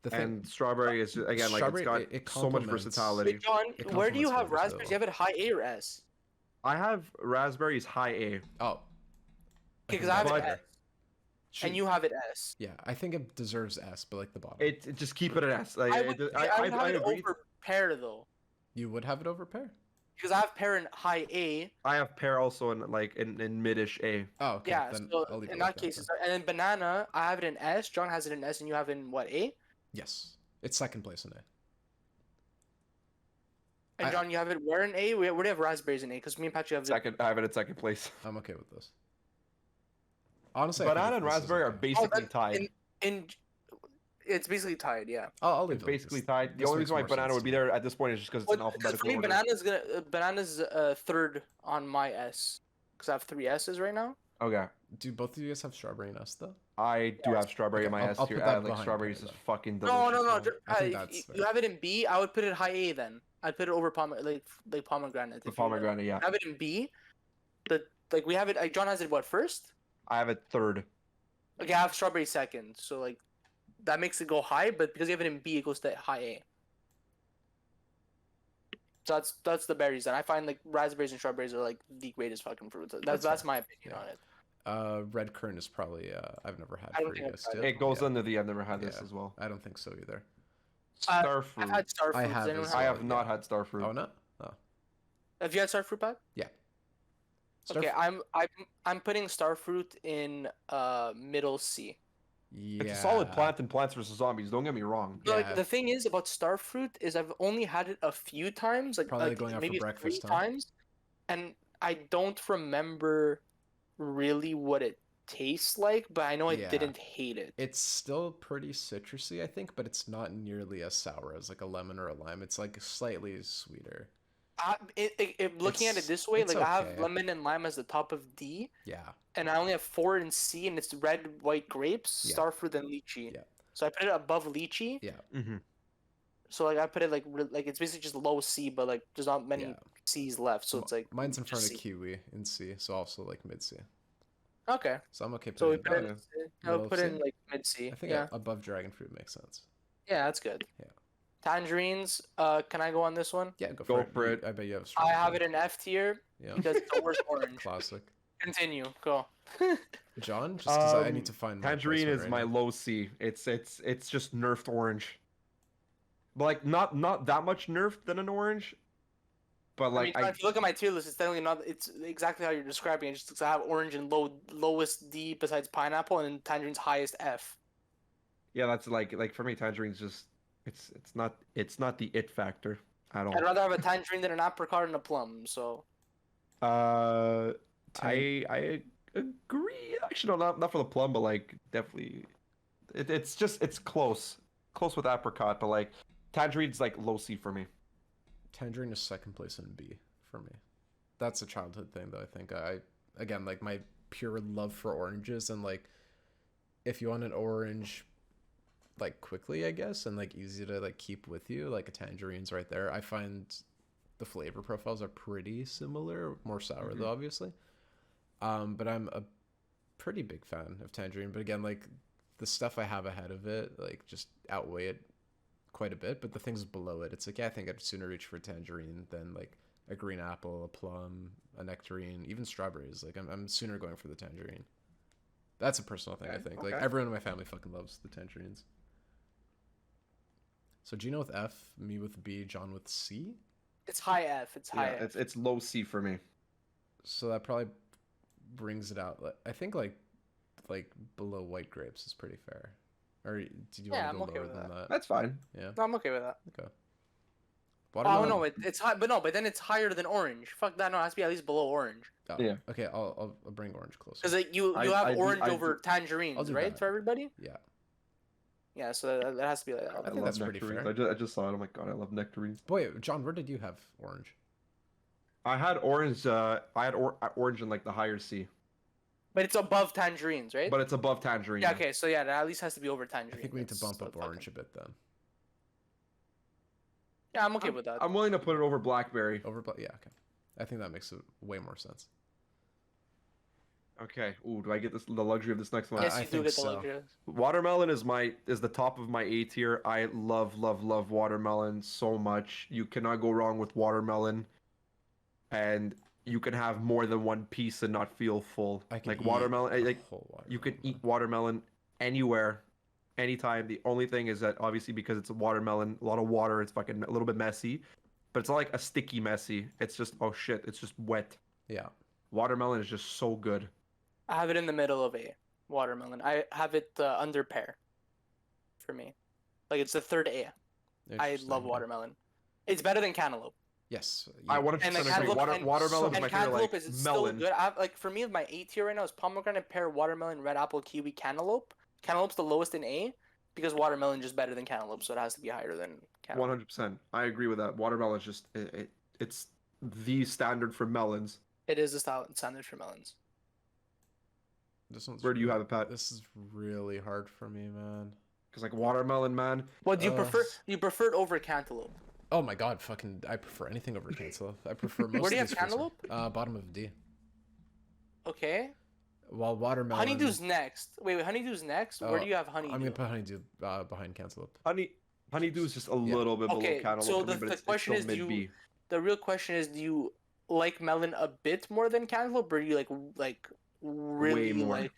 The thing, And strawberry is again like Strawberry, it's got it so much complements- versatility. Wait, John, It where do you complements have flavors so raspberries? You have it high A or S? I have raspberries high A. oh. Because I have But- it S, Shoot. and you have it S. Yeah, I think it deserves S, but like the bottom. It just keep it at S. Like, I would, I would have it agree. over pear though, You would have it over pear? because I have pear in high A. I have pear also in like in midish A. Oh, okay. Yeah, then so I'll leave it in like that case, then. and then banana, I have it in S. John has it in S, and you have it in what, A? Yes. It's second place in A. And I- John, you have it where in A? Where do you have raspberries in A? Because me and Patrick have it. Second, I have it at second place. I'm okay with this. Honestly, I think Banana and this is raspberry are okay. basically then tied. In it's basically tied, yeah. I'll leave It's them. basically This- tied. The this only makes reason why more banana sense would be to me. there at this point is just because it's in Well, alphabetical for me, order. banana's third on my S, because I have 3 S's right now. Okay. Do both of you guys have strawberry and S though? I do have strawberry in Okay, my I'll- S I'll tier. put that I like behind strawberries pear, is though. fucking delicious. No, I think you that's you have it in B. I would put it high A then. I'd put it over like pomegranate. The if you would. pomegranate, yeah. I have it in B. Like we have it. Like John has it what first? I have it third. Okay, I have strawberry second. So like that makes it go high, but because you have it in B, it goes to high A. So that's the berries, and I find like raspberries and strawberries are like the greatest fucking fruits. That's fair. my opinion Yeah. on it. Red currant is probably I've never had I don't for you think I've guys tried too. it. It goes Yeah. under the I've never had this Yeah. as well. I don't think so either. Star I've fruit. had star I fruit. Does have anyone as I have? well. have not yeah. had star fruit. Oh no. Oh Have you had star fruit, Pat? yeah. Okay, I'm putting star fruit in middle C. Yeah. It's a solid plant in Plants vs Zombies. Don't get me wrong. But, like Yeah. the thing is about star fruit is I've only had it a few times, Probably like going out for maybe breakfast, 3 huh? times, and I don't remember really what it tastes like, but I know I Yeah. didn't hate it. It's still pretty citrusy, I think, but it's not nearly as sour as like a lemon or a lime. It's like slightly sweeter. Looking at it It's- this way, it's like I have okay. lemon and lime as the top of D, Yeah. and I only have 4 in C, and it's red, white grapes, Yeah. star fruit, and lychee. Yeah. So I put it above lychee. Yeah. Mm-hmm. So like I put it like it's basically just low C, but like there's not many Yeah. C's left, so it's like Mine's in front just of C. kiwi in C, so also like mid C. Okay. So I'm okay So we putting put it it. middle I'll of put C? in like mid C. I think Yeah. above dragon fruit makes sense. Yeah, that's good. Yeah. Tangerines. Can I go on this one? Yeah, go Go for for it. it. I bet you have a I strong have opinion. it in F tier Yeah. because it's the worst orange. Classic. Continue. Go. John, just because I need to find my Tangerine placement is right my now. low C. It's just nerfed orange. But like not that much nerfed than an orange. But I mean, like if you look at my tier list, it's definitely not. It's exactly how you're describing it. Just because I have orange in lowest D besides pineapple, and then tangerine's highest F. yeah, that's like for me, tangerine's just it's not the it factor at all. I'd rather have a tangerine than an apricot and a plum. So I agree. Actually, no, not for the plum, but like definitely, it's close with apricot, but like tangerine's like low C for me. Tangerine is second place in B for me. That's a childhood thing, though. I think again, like my pure love for oranges, and like if you want an orange like quickly, I guess, and like easy to like keep with you, like a tangerine's right there. I find the flavor profiles are pretty similar, more sour though, obviously. But I'm a pretty big fan of tangerine. But again, like the stuff I have ahead of it, like just outweigh it quite a bit. But the things below it, it's like, yeah, I think I'd sooner reach for tangerine than like a green apple, a plum, a nectarine, even strawberries. Like I'm sooner going for the tangerine. That's a personal thing, I think. Like okay. everyone in my family fucking loves the tangerines. So Gino with F, me with B, John with C. it's high F. It's high Yeah, F. it's low C for me. So that probably brings it out. I think like below white grapes is pretty fair. Or did you Yeah, want to I'm go okay lower with than that. that? That's fine. Yeah. No, I'm okay with that. Okay. Oh Watermelon. no, it's high, but no, but then it's higher than orange. Fuck that. No, it has to be at least below orange. Oh, Yeah. Okay, I'll bring orange closer. Because like you I have do- orange I over do- tangerines, I'll do right? that. For everybody. Yeah. Yeah, so that has to be like that. I think love that's pretty nectarines. fair. I just saw it. Oh my god, I love nectarines. Boy, John, where did you have orange? I had orange. Orange in like the higher C, But it's above tangerines, right? but it's above tangerine. Yeah. Okay. So yeah, that at least has to be over tangerine. I think we need to That's bump up fucking- orange a bit then. Yeah, I'm okay with that. I'm willing to put it over blackberry. Yeah, okay. I think that makes way more sense. Okay. Ooh, do I get the luxury of this next one? Yes, I you do think get the so. luxury. Watermelon is the top of my A tier. I love watermelon so much. You cannot go wrong with watermelon, and you can have more than one piece and not feel full. I can Like eat watermelon, a like whole watermelon, you can eat though. watermelon anywhere, anytime. The only thing is that obviously because it's a watermelon, a lot of water, it's fucking a little bit messy, but it's not like a sticky messy. It's just oh shit, it's just wet. Yeah. Watermelon is just so good. I have it in the middle of A. Watermelon. I have it under pear. For me, like it's the third A. I Interesting, love yeah. watermelon. It's better than cantaloupe. Yes. I you- 100% And the agree. cantaloupe Watermelon is and my favorite. cantaloupe Like is still melon. good. Like for me, my A tier right now is pomegranate, pear, watermelon, red apple, kiwi, cantaloupe. Cantaloupe's the lowest in A because watermelon is just better than cantaloupe, so it has to be higher than cantaloupe. 100%. I agree with that. Watermelon is just it's the standard for melons. It is the standard for melons. This one's Where do you have it, Pat? This is really hard for me, man. Because like watermelon, man. What do you Uh, prefer? Do you prefer it over cantaloupe? Oh my god, fucking! I prefer anything over cantaloupe. I prefer most. Where do you of have these fruits are- cantaloupe? Bottom of D. Okay. While watermelon. Honeydew's next. Wait, honeydew's next. Where Oh, do you have honeydew? I'm gonna put honeydew behind cantaloupe. Honeydew is just a Yeah. little bit below Okay, cantaloupe so for me, the but it's question still is, do mid B. the real question is, do you like melon a bit more than cantaloupe, or do you like really more. like?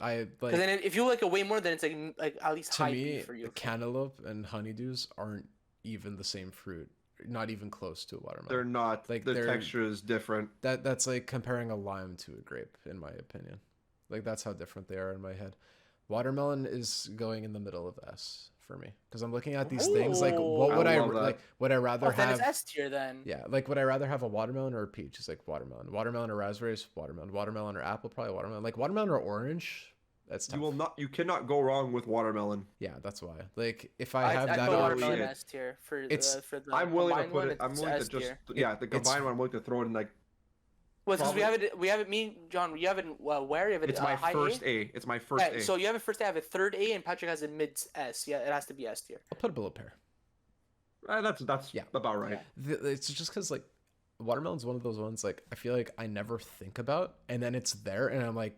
I Because like then if you like it way more, then it's like at least to high me B for you. cantaloupe and honeydews aren't even the same fruit. Not even close to a watermelon. They're not. Like, The they're- texture is different. That's like comparing a lime to a grape, in my opinion. Like, that's how different they are in my head. Watermelon is going in the middle of S for me because I'm looking at these things like, what Ooh. would I I love that. like? Would I rather Oh, then have? it's S tier then. Yeah, like, would I rather have a watermelon or a peach? It's like watermelon. Watermelon or raspberries? Watermelon. Watermelon or apple? Probably watermelon. Like, watermelon or orange? That's tough. You cannot go wrong with watermelon. Yeah, that's why. like, if I have I that put literally watermelon option, it. S tier It's- for the I'm willing to combined put one, it. I'm it's willing to S just tier. yeah. The It's- combined one. I'm willing to throw it in like. Well, because Probably- we have it. Me, John. You have it. Where you have it? It's my high first A. A. It's my first Yeah, A. so you have it first A. I have a third A, and Patrick has a mid S. Yeah, it has to be S tier. I'll put it below pear. That's Yeah. about right. Yeah. It's just because, like, watermelon's one of those ones, like, I feel like I never think about, and then it's there, and I'm like,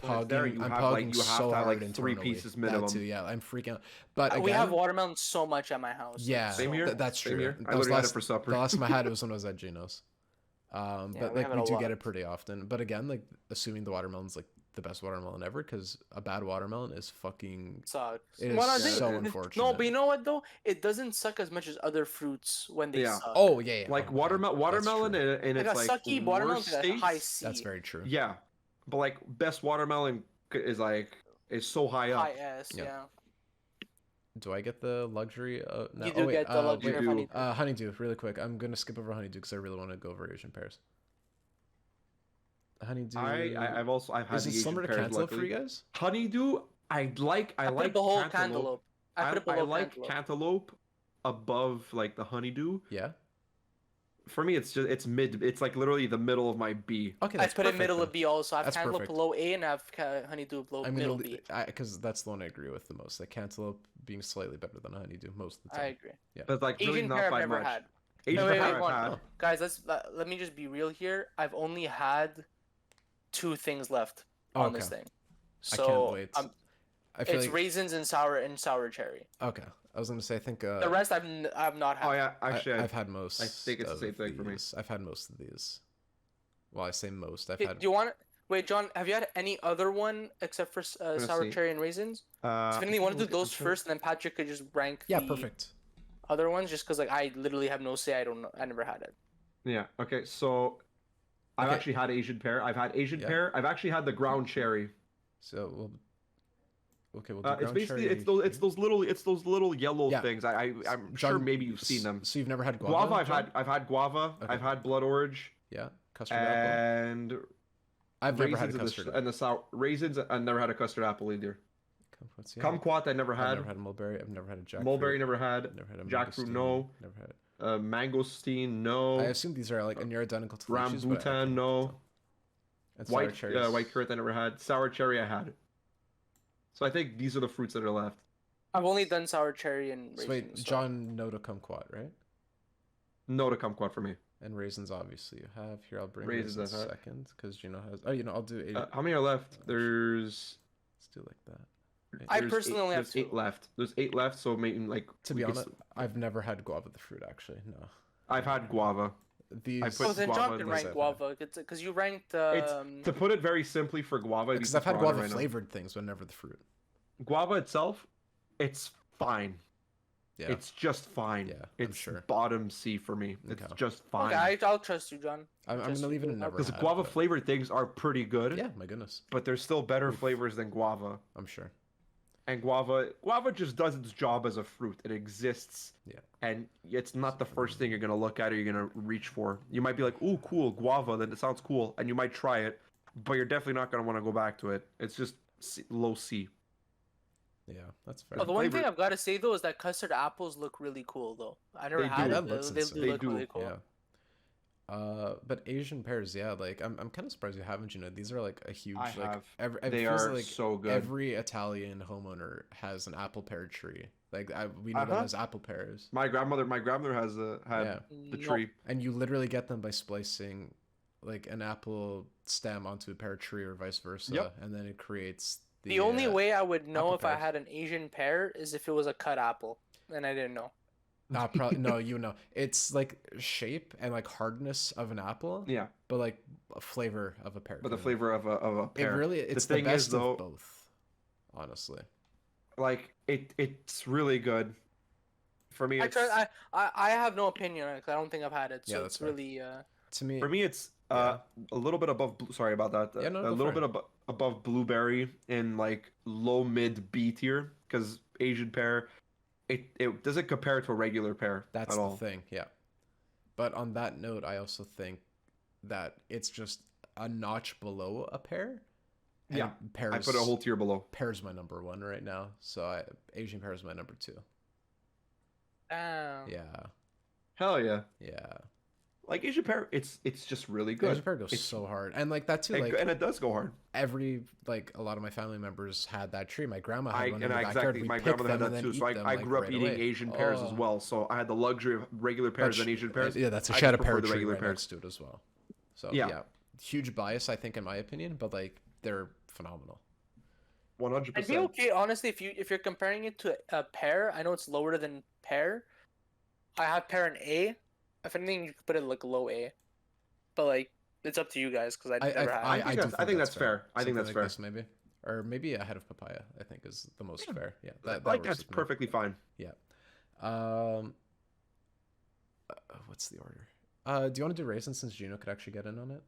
When it's there, pugging, you I'm have, pugging like, you have so to have, hard like, 3 internally. pieces That minimum. too, yeah, I'm freaking out. But again, We have watermelon so much at my house. yeah, Same here. that's Same true. here. I That was literally had it last- for supper. The last time I had it was when I was at Gino's. Yeah, But we like, have it we a do get lot. it pretty often. But again, like, assuming the watermelon's like the best watermelon ever, because a bad watermelon is fucking. Sucks. It is Well, I so think- unfortunate. No, but you know what though? It doesn't suck as much as other fruits when they Yeah. suck. Oh yeah, yeah. Like oh, yeah, that's watermelon true. in like its a like sucky watermelon worst is like a high states. C. That's very true. Yeah, but like best watermelon is like is so high up. High S. Yeah. Yeah. Do I get the luxury? No. You do get the luxury you of do. honeydew. Honeydew, really quick. I'm gonna skip over honeydew because I really want to go over Asian pears. Honeydew. I've had Is the it Asian similar to pears, cantaloupe for luckily. you guys? Honeydew, I like put it below cantaloupe. I put it below like cantaloupe. cantaloupe above like the honeydew. Yeah. For me, it's mid. It's like literally the middle of my B. Okay. I That's put it perfect middle then. of B also. I have That's cantaloupe perfect. below A and I have honeydew below I'm middle gonna B. because that's the one I agree with the most. Like, cantaloupe being slightly better than honeydew most of the I time. agree. But like really Asian not pear I've by never much. had. Asian wait, pear wait, I've one. had. Oh. Guys, let me just be real here. I've only had 2 things left Oh, on this okay. thing. I So can't wait. I feel it's like raisins and sour cherry. okay. I was gonna say I think The rest I've not had. Oh yeah, actually, I've had most. I think it's the of same thing for me. these. I've had most of these. Well, I say most. I've Hey, had. do you want? Wait, John, have you had any other one except for sour see. cherry and raisins? So if I'm anything, want to trying do look- those I'm trying- first, and then Patrick could just rank Yeah, the perfect. other ones, just because like I literally have no say. I don't know. I never had it. Yeah. Okay. So, I've Okay. actually had Asian pear. I've had Asian Yeah. pear. I've actually had the ground cherry. So we'll. Okay, we'll do It's ground basically cherry it's those little yellow Yeah. things. I'm John, sure maybe you've seen them. So you've never had Guava. John? I've had guava. Okay. I've had blood orange. Yeah, custard apple. And I've never had a raisins custard. and the sour raisins. I never had a custard apple either. Kumquats, yeah. Kumquat I never I've had. never had a mulberry. I've never had a jackfruit. Mulberry never had. I've never had a Jackfruit mangosteen, no. Never had it. Mangosteen no. I assume these are like near identical to lychees, but I Rambutan can't no. tell. And sour cherries. White currant I never had. Sour cherry I had. So I think these are the fruits that are left. I've only done sour cherry and raisins. So wait, so- John, no to kumquat, right? No to kumquat for me. And raisins, obviously, you have. Here, I'll bring Raisins raisins I've had. second, because Gino has. Oh, I'll do 8. How many are left? There's. Let's do like that. I there's personally only have there's 8 2. left. There's 8 left, so maybe like. To we be could honest, I've never had guava the fruit, actually. No. I've had guava. These. I Oh, put then guava John in can the rank second. guava because you ranked. It's to put it very simply for guava. Because I've had guava flavored things, but never the fruit. Guava itself, it's fine. Yeah. It's just fine. Yeah, I'm it's sure. bottom C for me. It's Okay. just fine. Okay, I'll trust you, John. I'm Just gonna leave it in never. Because had, guava but- flavored things are pretty good. Yeah, my goodness. But there's still better Oof. flavors than guava. I'm sure. And guava just does its job as a fruit. It exists. Yeah. And it's not the first thing you're gonna look at or you're gonna reach for. You might be like, "Ooh, cool, guava." Then it sounds cool, and you might try it, but you're definitely not gonna want to go back to it. It's just low C. Yeah, that's fair. Oh, the one thing flavor- I've got to say though is that custard apples look really cool though. I never They had do. it. That looks They insane. do look They do, really cool. Yeah. But Asian pears, yeah, like I'm kind of surprised you haven't. You know, these are like a huge I like have. it They feels are like so good. every Italian homeowner has an apple pear tree. Like we know them Uh-huh. as apple pears. My grandmother has had Yeah. the Nope. tree. And you literally get them by splicing like an apple stem onto a pear tree or vice versa, Yep. and then it creates The only way I would know apple if I pears. had an Asian pear is if it was a cut apple, and I didn't know. Not probably no, you know. It's like shape and like hardness of an apple, Yeah, but like a flavor of a pear. but the Kind of. flavor of a It pear. really The it's the thing is best of though, both, honestly. like it's really good. For me, I try. it's I have no opinion on it 'cause I don't think I've had it. Yeah, So that's it's fair. really. To me, for me it's yeah. a little bit above. Sorry about that. Yeah, no, A go little for bit it. above blueberry in like low mid B tier because Asian pear it doesn't compare to a regular pear That's at the all. thing, yeah. But on that note, I also think that it's just a notch below a pear, Yeah, and I put a whole tier below. pear's my number one right now. So Asian pear is my number two. Damn. Yeah, Hell yeah. yeah. Like Asian pear, it's just really good. Asian pear goes It's so hard, and like that too. and, Like and it does go hard. like a lot of my family members had that tree. My grandma had one in And the I backyard. exactly We my pick grandmother them had and that then too. So eat them I like grew up right eating away. Asian pears as Oh. well. So I had the luxury of regular pears and Asian pears. Yeah, that's a I shout just a pear prefer the tree regular right pears. next to it as well. So Yeah. yeah, huge bias I think in my opinion, but like they're phenomenal. 100%. I'd be okay, honestly, if you're comparing it to a pear. I know it's lower than pear. I have pear in A. If anything, you could put it like low A. But like, it's up to you guys because I never had. I think do that's fair. I think Something that's like fair. this maybe, or maybe ahead of papaya. I think is the most fair. Yeah, that Like works that's with me. perfectly fine. Yeah. What's the order? Do you want to do raisins since Gino could actually get in on it?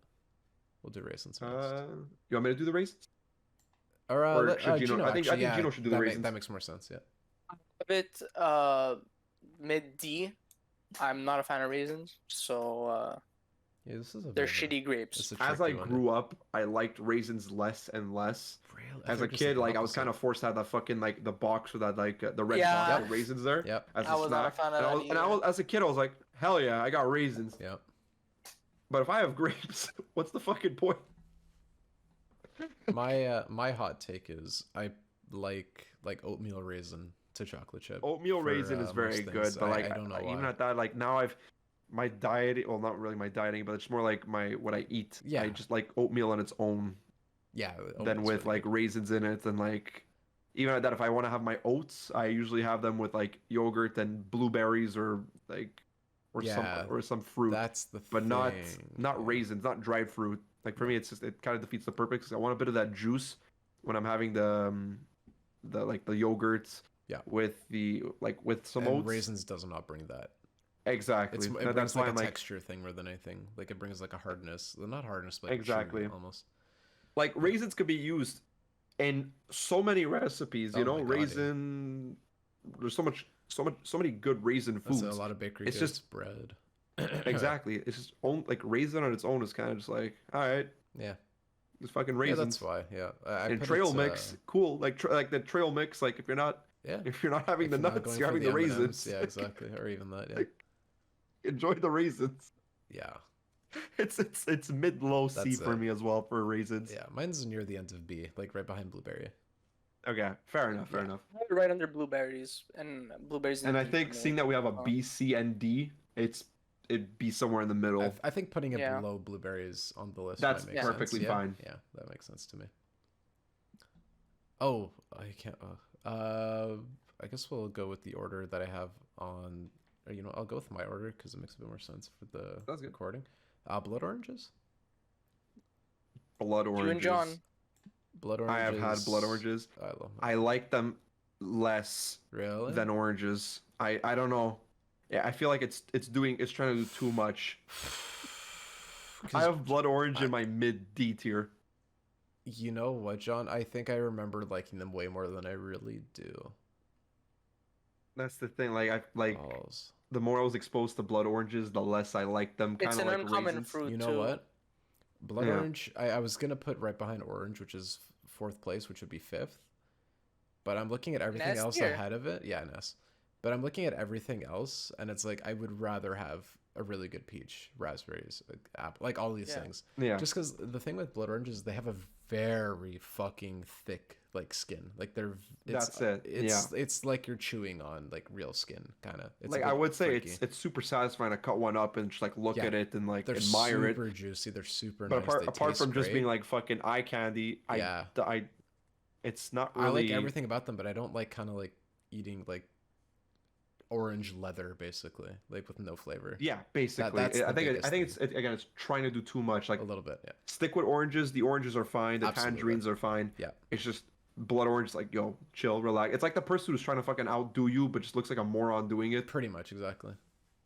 We'll do raisins next. You want me to do the raisins? Or should Gino? Gino, I think actually, Gino should do the raisins. That makes more sense. Yeah. A bit mid D. I'm not a fan of raisins, so Yeah, this is a they're bit of a- shitty grapes. it's a As I tricky one. grew up, I liked raisins less and less. Really? As a kid, like I was kind of forced to have that fucking like the box with that like the red Yeah. box Yep. with raisins there. Yep. As I a was not a snack. fan of and I that was, and I either. was as a kid, I was like, hell yeah, I got raisins. Yep. But if I have grapes, what's the fucking point? My hot take is I like oatmeal raisin to chocolate chip. Oatmeal for, raisin is very most good, things. but like I don't know even why. at that, like now I've my diet, well, not really my dieting, but it's more like my what I eat. Yeah. I just like oatmeal on its own, Yeah. than oatmeal's with really like raisins in it, and like even at that, if I want to have my oats, I usually have them with like yogurt and blueberries or like Yeah, some good. fruit, That's the but not thing. not Yeah. raisins, not dried fruit. Like for me, it's just it kind of defeats the purpose. 'Cause I want a bit of that juice when I'm having the like the yogurts. Yeah. With the like with some And oats. raisins does not bring that. Exactly. It That's brings why like a I'm like texture thing more than anything. Like it brings like a hardness, well, not hardness, but Exactly. chewy almost. like raisins could be used in so many recipes. You Oh know, my God, yeah. raisin. There's so many good raisin That's foods. a lot of bakery It's goods, just- bread. Exactly. It's just like raisin on its own is kind of just like all right, Yeah. just fucking Yeah, raisins. that's why. Yeah. I and put trail it, mix, cool. Like the trail mix. Like if you're not Yeah. having If the you're not nuts, going you're for having the M&Ms, raisins. Yeah, exactly. Or even that. Yeah. Like, enjoy the raisins. Yeah. It's mid low C That's for it. me as well for raisins. Yeah. Mine's near the end of B, like right behind blueberry. Okay, fair enough. Fair Yeah. enough. Right under blueberries and blueberries. And I D think for me. seeing that we have a B, C, and D, it'd be somewhere in the middle. I think putting it Yeah. below blueberries on the list That's might make perfectly sense. Yeah. fine. Yeah, that makes sense to me. Oh, I can't. I guess we'll go with the order that I have on. Or, I'll go with my order because it makes a bit more sense for the That's good. recording. Blood oranges. Blood You oranges. and John. Blood I oranges. have had blood oranges. I love them. I like them less Really? than oranges. I don't know. Yeah, I feel like it's trying to do too much. I have blood orange in my mid D tier. You know what, John? I think I remember liking them way more than I really do. That's the thing. Like I like Balls. the more I was exposed to blood oranges, the less I liked them. Kind It's of an like uncommon raisins. fruit You know too. what? Blood Yeah. orange, I was gonna put right behind orange, which is fourth place, which would be fifth. But I'm looking at everything S else tier. ahead of it. Yeah, Ness. But I'm looking at everything else, and it's like I would rather have a really good peach, raspberries, apple, like all these Yeah. things. Yeah. Just because the thing with blood oranges, they have a very fucking thick like skin. Like That's it. It's like you're chewing on like real skin, kind of. Like I would say, it's super satisfying to cut one up and just like look Yeah. at it and like they're admire it. super juicy. They're super But nice. They apart taste from just great. being like fucking eye candy, Yeah. it's not I really. like everything about them, but I don't like kind of like eating like orange leather, basically, like with no flavor. Yeah, basically. that's I the think biggest I think it's again it's trying to do too much. Like A little bit, yeah. stick with oranges. The oranges are fine. The Absolutely. tangerines are fine. Yeah. It's just blood orange. Like yo, chill, relax. It's like the person who's trying to fucking outdo you, but just looks like a moron doing it. Pretty much, exactly.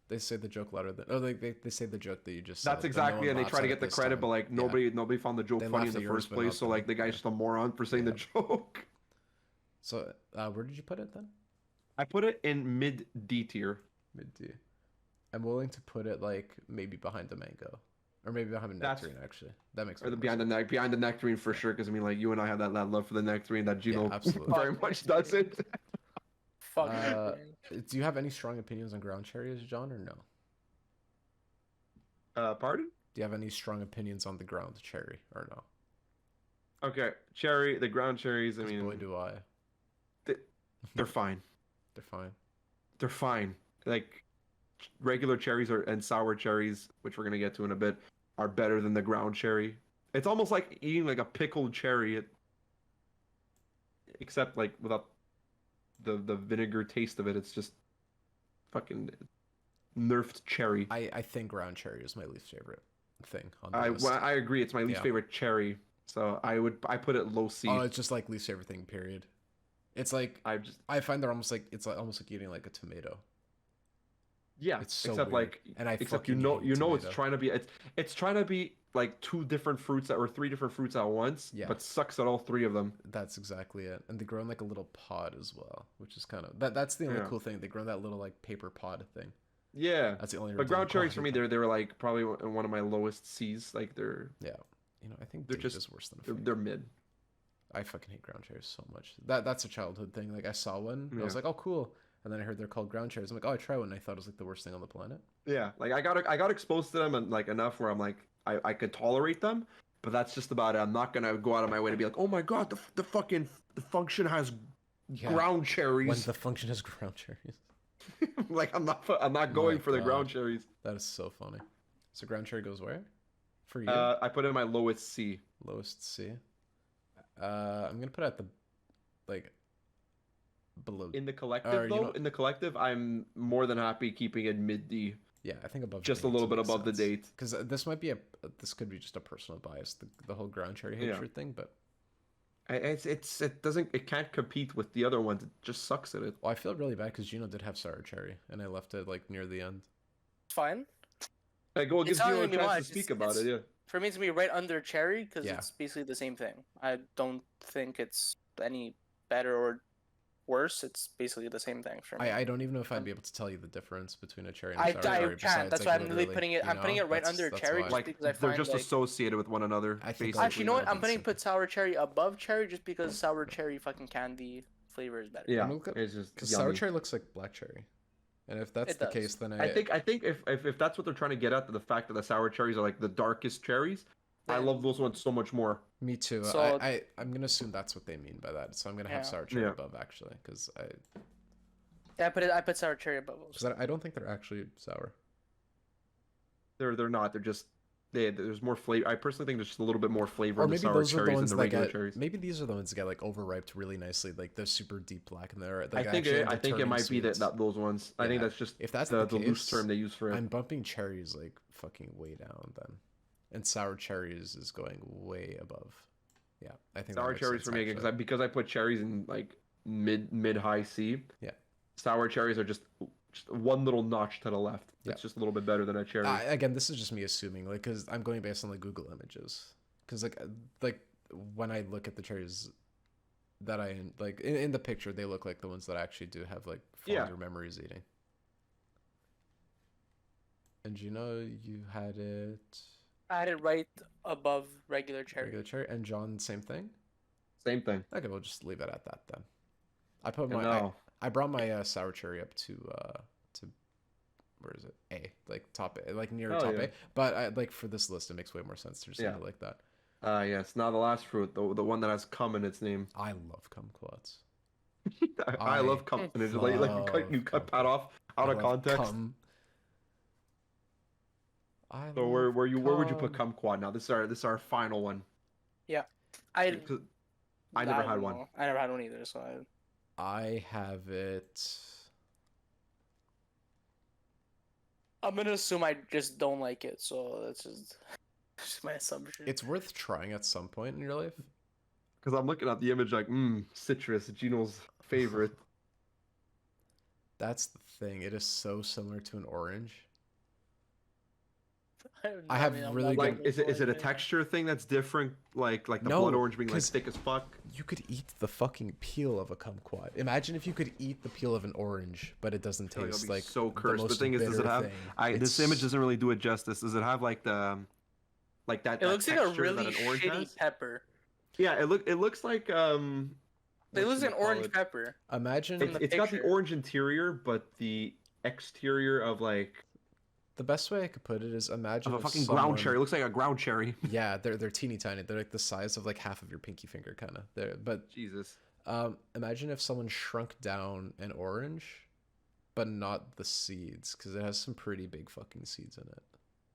They say the joke louder than. Oh, they say the joke that you just That's said, exactly, but no one and they laughs try to at get it the this credit, time. but like Yeah. nobody found the joke They funny laughed in at the yours, first but place. not So them. like the guy's Yeah. just a moron for saying the Yeah. joke. So, where did you put it then? I put it in mid D tier. Mid D. I'm willing to put it like maybe behind the mango, or maybe behind the That's nectarine. Actually, that makes or the more sense. behind the nectarine for sure. Because I mean, like you and I have that love for the nectarine that Yeah, Gino absolutely. very much doesn't. Fuck. Uh, man. do you have any strong opinions on ground cherries, John, or no? Pardon? Do you have any strong opinions on the ground cherry, or no? Okay, cherry, the ground cherries. I 'Cause mean, boy, do I. they're fine. They're fine. They're fine. Like regular cherries and sour cherries, which we're gonna get to in a bit, are better than the ground cherry. It's almost like eating like a pickled cherry, except like without the vinegar taste of it. It's just fucking nerfed cherry. I think ground cherry is my least favorite thing on the I list. well, I agree. It's my least Yeah. favorite cherry, so I put it low C. Oh, it's just like least favorite thing. Period. It's like I just I find they're almost like it's like, almost like eating like a tomato. yeah. It's so except weird. like And I except fucking hate it's tomato. trying to be it's trying to be like two different fruits or three different fruits at once, Yeah. but sucks at all three of them. That's exactly it. And they grow in like a little pod as well, which is kind of that's the only Yeah. cool thing. They grow in that little like paper pod thing. Yeah. That's the only. But ground cherries for me, they're they were like probably in one of my lowest C's. Like yeah. You know, I think they're date just- is worse than a they're, fig. they're mid. I fucking hate ground cherries so much. That's a childhood thing. Like I saw one, I was Yeah. like, oh cool, and then I heard they're called ground cherries. I'm like, oh, I try one. And I thought it was like the worst thing on the planet. Yeah, like I got exposed to them and like enough where I'm like I could tolerate them, but that's just about it. I'm not gonna go out of my way to be like, oh my god, the fucking the function has Yeah. ground When cherries. the function is ground cherries. Like I'm not going My for the ground God. cherries. That is so funny. So ground cherry goes where? For you? I put it in my lowest C. Lowest C. I'm gonna put it at the like below. In the collective Or, you though, know- in the collective, I'm more than happy keeping it mid D, Yeah, I think above. just a little bit above the date. Because this might be this could be just a personal bias, the whole ground cherry Yeah. hatred thing. But It can't compete with the other ones. It just sucks at it. well, I feel really bad because Gino did have sour cherry, and I left it like near the end. It's fine. Like, well, it It's gives not you a gonna be chance much. to speak It's- about it. Yeah. For me, it's gonna be right under cherry because Yeah. it's basically the same thing. I don't think it's any better or worse. It's basically the same thing for me. I don't even know if I'd be able to tell you the difference between a cherry and a I sour can't. cherry. besides, That's like, why I'm really literally, putting it. you I'm putting know? it right under That's cherry why. just Like because I they're find just like. associated with one another. I think basically. Actually, you know what? I'm Basically. putting put sour cherry above cherry just because sour cherry fucking candy flavor is better. Yeah, Look at- it's just Because yummy. sour cherry looks like black cherry, and if that's It the does. case, then I think if that's what they're trying to get at, the fact that the sour cherries are like the darkest cherries, I Then- love those ones so much more. me too. So- I'm gonna assume that's what they mean by that. So I'm gonna have Yeah. sour cherry Yeah. above actually, because Yeah, I put sour cherry above those. I don't think they're actually sour. They're not. They're just there's more flavor. I personally think there's just a little bit more flavor Or in the maybe sour those are the cherries than ones the that regular get. cherries. Maybe these are the ones that get like overripe really nicely, like they're super deep black, and they're. I Like, think actually it, end I up think it turning might be sweet. that those ones. I think Yeah. that's just If that's the the loose case, term they use for it. I'm bumping cherries like fucking way down then, and sour cherries is going way above. Yeah, I think that Sour makes cherries sense, for me again actually. because I put cherries in like mid high C. Yeah. Sour cherries are just one little notch to the left. Yeah. It's just a little bit better than a cherry. Again, this is just me assuming, like, because I'm going based on like Google images, because like when I look at the cherries that I like in the picture, they look like the ones that I actually do have like Yeah. fonder memories eating. And Gino, you had it I had it right above regular cherry. regular cherry, and John, same thing. Same thing. Okay, we'll just leave it at that then. I put Yeah, my no. I brought my sour cherry up to where is it? A, like top A, like near Oh, top yeah. A. But I, like for this list, it makes way more sense to just Yeah. leave it like that. Yes. Now the last fruit, the one that has cum in its name. I love kumquats. I love cum. And it's just like you love cut Pat off out of I love context. cum. I So love where would you put kumquat now? This is our final one. I 'Cause I never don't had one. know. I never had one either. So I have it. I'm gonna assume I just don't like it, so that's just my assumption. It's worth trying at some point in your life. Because I'm looking at the image like, citrus, Gino's favorite. That's the thing. It is so similar to an orange. I have mean, I'm really not good- Like, gonna is it a like texture thing that's different? Like the No, blood orange being like 'cause thick as fuck? You could eat the fucking peel of a kumquat. Imagine if you could eat the peel of an orange, but it doesn't I feel like taste it'll be like so the cursed. The most thing is, does it bitter have? thing. This image doesn't really do it justice. Does it have like that? It That looks like a texture really that an orange shitty has? pepper. Yeah, it looks like It looks like an orange pepper. Imagine From the It's got the picture. orange interior, but the exterior of like the best way I could put it is imagine of a if fucking someone... ground cherry. It looks like a ground cherry. Yeah, they're teeny tiny. They're like the size of like half of your pinky finger, kind of. But Jesus. imagine if someone shrunk down an orange, but not the seeds, because it has some pretty big fucking seeds in it.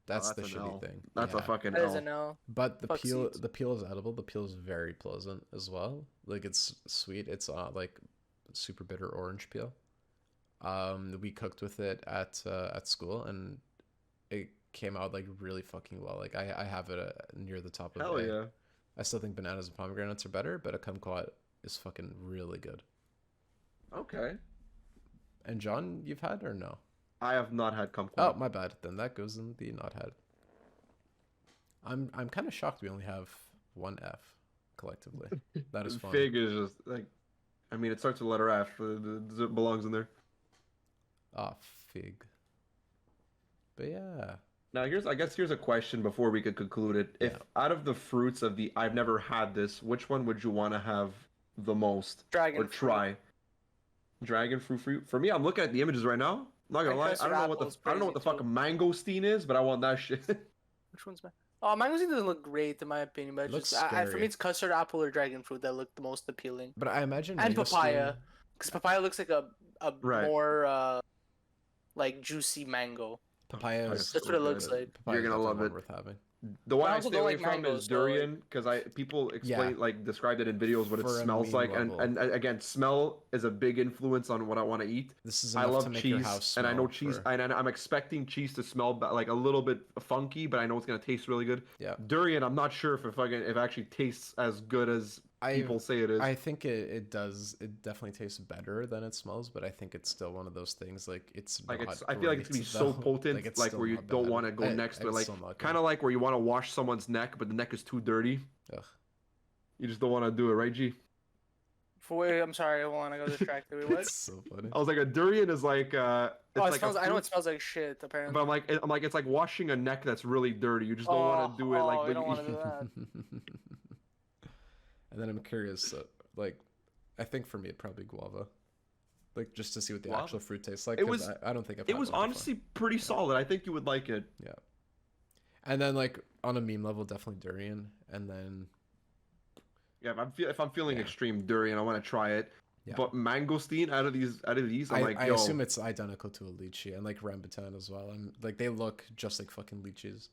That's the an shitty L. thing. That's a Yeah. fucking That is L. a no. But the Fuck peel, seeds. the peel is edible. The peel is very pleasant as well. Like it's sweet. It's like super bitter orange peel. We cooked with it at school, and it came out like really fucking well. Like I have it near the top of Hell A. yeah. I still think bananas and pomegranates are better, but a kumquat is fucking really good. Okay. And John, you've had or no? I have not had kumquat. Oh, my bad. Then that goes in the not had. I'm kind of shocked we only have one F collectively. That is fun. Fig is just like, I mean, it starts with the letter F. It belongs in there. Ah, fig. But yeah. Now I guess here's a question before we could conclude it. If Yeah. out of the fruits of the I've never had this, which one would you want to have the most Dragon or try? Dragon fruit. For me, I'm looking at the images right now. I'm not gonna lie, Custard apple is I don't know what the crazy fuck mangosteen is, but I want that shit. Which one's my? Oh, mangosteen doesn't look great in my opinion, but It looks just for scary. me, it's custard apple or dragon fruit that look the most appealing, But I imagine and mangosteen- papaya, because papaya looks like a Right. more like juicy mango. Papaya is That's what it looks like. papaya You're is gonna definitely love one it. worth having. The one I I also stay don't away like from mangoes, is so, durian because people explain Yeah. like described it in videos what it For a smells meme like, level. and again, smell is a big influence on what I want to eat. This is I enough to love make your cheese, house and I know smell cheese, for- and I'm expecting cheese to smell like a little bit funky, but I know it's gonna taste really good. Yeah. Durian, I'm not sure if it actually tastes as good as people say it is. I think it does. It definitely tastes better than it smells, but I think it's still one of those things. Like it's Like not I feel like it's gonna be great, so though. potent, it's like still where you not don't bad. want to go next to it, It's like still not good. kind of like where you want to wash someone's neck, but the neck is too dirty. Ugh. You just don't want to do it, right, G? I'm sorry, hold on, I got distracted. Wait, what? It's so funny. I was like, a durian is like it's Oh, it like smells. a I know fruit, it smells like shit. Apparently. but I'm like it's like washing a neck that's really dirty. You just don't want to do it like we don't want to do that. And then I'm curious, like, I think for me it'd probably be guava, like just to see what the Guava? actual fruit tastes like. It 'cause was- I don't think I've It had was one before. honestly pretty solid. I think you would like it. Yeah. And then like on a meme level, definitely durian, and then Yeah, if I'm feeling Yeah. extreme durian, I want to try it. Yeah. But mangosteen out of these, I'm like, I yo, assume it's identical to a lychee, and like rambutan as well, and like they look just like fucking lychees.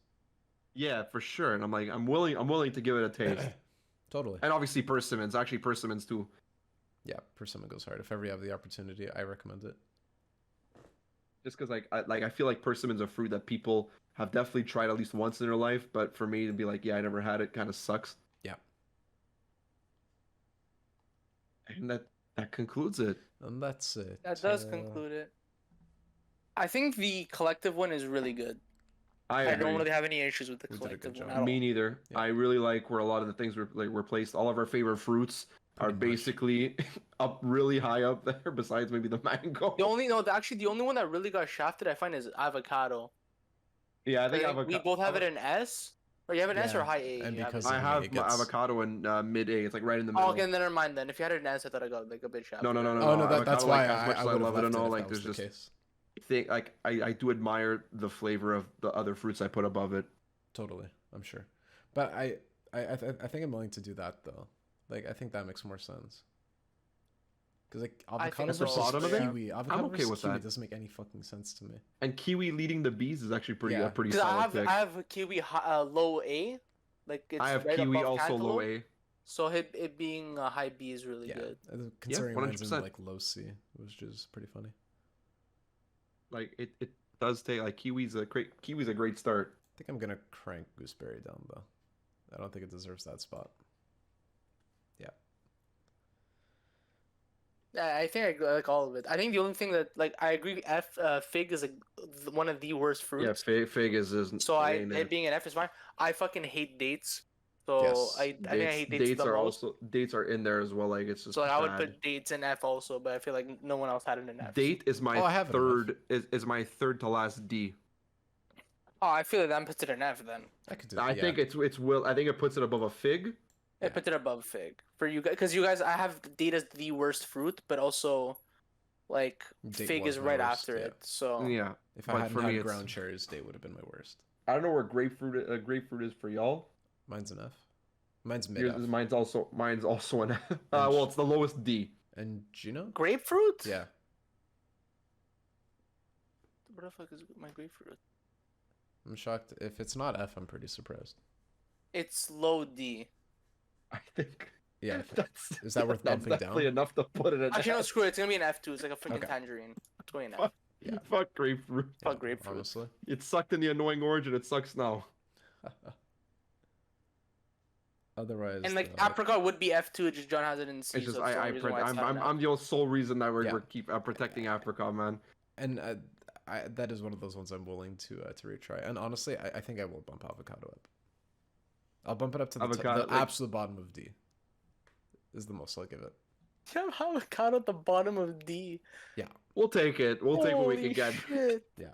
yeah, for sure. And I'm like, I'm willing to give it a taste. Totally. And obviously persimmons, actually persimmons too. Yeah, persimmon goes hard. If ever you have the opportunity, I recommend it. Just because I feel like persimmon's a fruit that people have definitely tried at least once in their life, but for me to be like, yeah, I never had it, kind of sucks. Yeah. And that concludes it. And that's it. That does conclude it. I think the collective one is really good. I I don't agree. really have any issues with the We did a good collective one job. at all. Me neither. Yeah. I really like where a lot of the things were placed. All of our favorite fruits are Pretty much. basically up really high up there. Besides maybe the mango. The only one that really got shafted I find is avocado. Yeah, I I think think we both have it in S. Or you have an S or Yeah, high A? and You have because it. I of have it my gets- avocado in mid A. It's like right in the middle. Oh, okay, then never mind then. If you had it in S, I thought I got like a bit shafted. No. Oh no, avocado, that's why like, as much I as I would have love it left and all, if like, that was there's the just- case. I do admire the flavor of the other fruits I put above it. Totally, I'm sure. But I think I'm willing to do that though. Like I think that makes more sense. Because like I avocado think versus so, bottom of it? kiwi, avocado okay versus with kiwi that. doesn't make any fucking sense to me. And kiwi leading the bees is actually pretty Yeah. a pretty Because solid pick. I have kiwi low A, like it's I have right kiwi above also low cantaloupe, A. So it being a high B is really Yeah, good. considering mine's in 100%. like low C, which is pretty funny. Like does take like kiwi's a great start. I think I'm gonna crank gooseberry down though. I don't think it deserves that spot. Yeah. Yeah, I think I like all of it. I think the only thing that like I agree, fig is one of the worst Yeah, fruits. fig is So ain't it it. being an F is fine. I fucking hate dates. So Yes. I think I hate dates Dates the are most. also dates are in there as well. Like it's just So like, I would bad. put dates in F also, but I feel like no one else had it in F. Date is my Oh, I have it in F. third is my third to last D. Oh, I feel like that puts it in F then. I could do. I think it's will. I think it puts it above a fig. It puts it above fig for you guys, because you guys I have date as the worst fruit, but also like Date fig was is my right worst, after yeah. it. So Yeah. If I But hadn't for me, had it's- ground cherries, date would have been my worst. I don't know where grapefruit is for y'all. Mine's an F. Mine's mid F. Mine's also an F. Well, it's the lowest D. And Gino? grapefruit? Yeah. What the fuck is my grapefruit? I'm shocked. If it's not F, I'm pretty surprised. It's low D. I think. Yeah. That's Is that worth that's bumping definitely down? enough to put it in. Actually, no, F. screw it. It's gonna be an F2. It's like a freaking Okay. tangerine. It's going in F. Fuck, Yeah. fuck grapefruit. Fuck Yeah, grapefruit. Honestly. It sucked in the annoying orange and it sucks now. Otherwise. And like apricot would be F2. Just John has it in C. It's just so that's the only reason why it's not in F. I'm the sole reason that we're Yeah. protecting apricot, man. And that is one of those ones I'm willing to retry. And honestly, I think I will bump avocado up. I'll bump it up to the Avocado, like- absolute bottom of D. Is the most I'll give it. You have avocado at the bottom of D. We'll take it. We'll take what we can Holy get. shit. Yeah.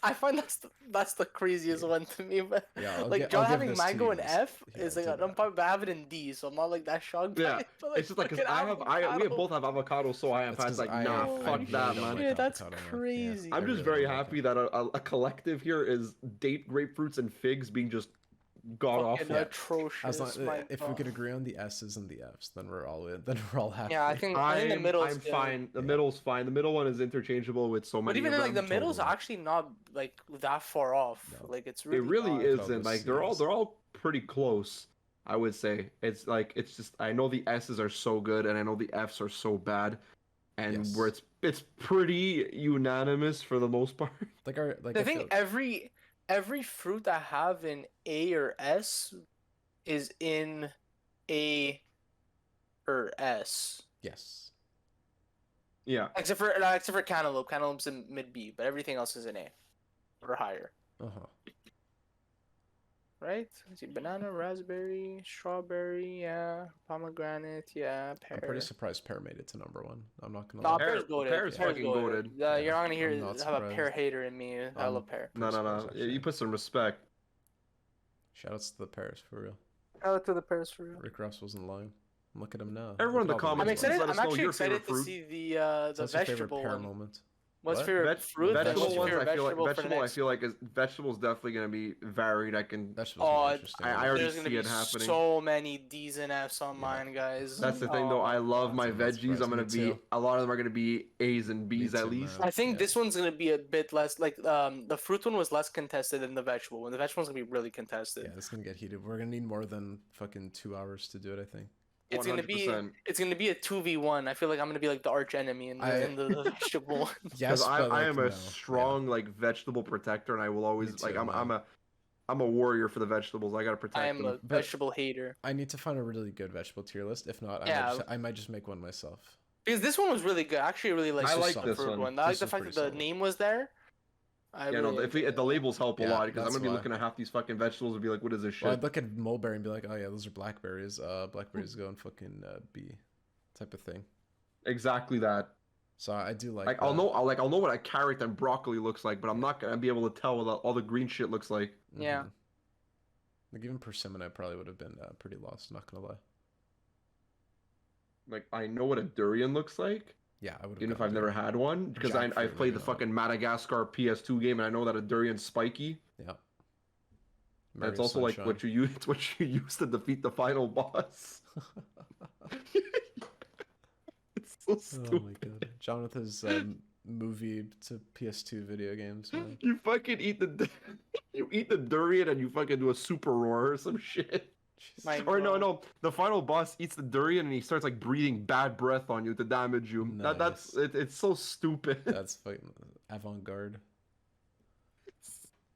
I find that's the craziest one to me, but Yeah. I'll like gi- I'll John give having this to mango you in guys. F Yeah, is like do I'm that. probably I have it in D, so I'm not like that shocked by Yeah, it. But, like, It's just like because fucking we avocado. both have avocado, so I have It's had 'cause like I- nah, I fuck really that, don't man. like Yeah, that's avocado, man. crazy. I I'm just really very don't like happy it. that a collective here is date grapefruits and figs being just god Fucking awful. atrocious. As long, my if we God. could agree on the S's and the F's, then we're all in. Then we're all happy. Yeah, I think the middle is I'm good. fine. The Yeah. middle's fine. The middle one is interchangeable with so But many even of then, like them. the middle's totally. actually not like that far off. No. Like it's It really. really not. Look at all isn't. those Like C's. they're all pretty close. I would say it's just I know the S's are so good and I know the F's are so bad, and Yes. where it's pretty unanimous for the most part. Like our like The I thing, feel- every fruit I have in A or S is in A or S, yes. Yeah. except for cantaloupe. Cantaloupe's in mid B, but everything else is in A or higher. Uh-huh. Right? Let's see, banana, raspberry, strawberry, yeah, pomegranate, yeah, pear. I'm pretty surprised pear made it to number 1. I'm not gonna Nah, lie. Pear- pear's goated. pear's fucking goated. Yeah, You're not gonna hear I'm not have a pear surprised. hater in me. I love pear. No. surprised, You actually. put some respect. Shoutouts to the pears for real. Shout out to the pears for real. Rick Ross wasn't lying. Look at him now. Everyone in Look the at all I'm comments, ones. excited. let us I'm know actually your favorite excited to fruit. see So the what's your favorite vegetable pear one. moment? What's What? favorite fruit? and Vegetable what's your ones, favorite I feel like vegetable for vegetable. I next? feel like vegetable is definitely gonna be varied. I can. Vegetables Oh, are interesting. I already There's gonna see be it happening. so many D's and F's on Yeah. mine, guys. That's the thing, though. I love my That's not veggies. I'm surprising, gonna me be too. a lot of them are gonna be A's and B's Me at too, least. man. I think Yeah. this one's gonna be a bit less like the fruit one was less contested than the vegetable one. The vegetable one's gonna be really contested. Yeah, this is gonna get heated. We're gonna need more than fucking 2 hours to do it, I think. It's gonna be 100%. a 2v1. I feel like I'm gonna be like the arch enemy in the vegetable one. Yes, Because but I like, am no. a Yeah. strong like vegetable protector, and I will always too, like man. I'm a warrior for the vegetables. I gotta protect I am them. a vegetable hater. I need to find a really good vegetable tier list. If not, Yeah. I might just make one myself. Because this one was really good. I actually really like I the like fruit this one. I like This the is fact that pretty the solid. name was there. I Yeah, no. really If the labels help a Yeah, lot, because I'm that's gonna be why. looking at half these fucking vegetables and be like, what is this shit? Well, I'd look at mulberry and be like, oh yeah, those are blackberries. Blackberries go in fucking B, type of thing. Exactly that. So I do like. Like I'll know what a carrot and broccoli looks like, but I'm not gonna be able to tell what all the green shit looks like. Yeah. Mhm. Like even persimmon, I probably would have been pretty lost. Not gonna lie. Like I know what a durian looks like, Yeah, I would. even if I've never had one, because I've Jackfruit, played the maybe not. fucking Madagascar PS2 game, and I know that a durian's spiky. Yeah. And it's also like what you use. It's what you use to defeat the final boss. It's so Oh stupid. my god, Jonathan's movie to PS2 video games. Man. You fucking eat you eat the durian and you fucking do a super roar or some shit. Jesus. My- Or no, the final boss eats the durian and he starts like breathing bad breath on you to damage you. That's Nice. it's so stupid. That's fucking avant-garde.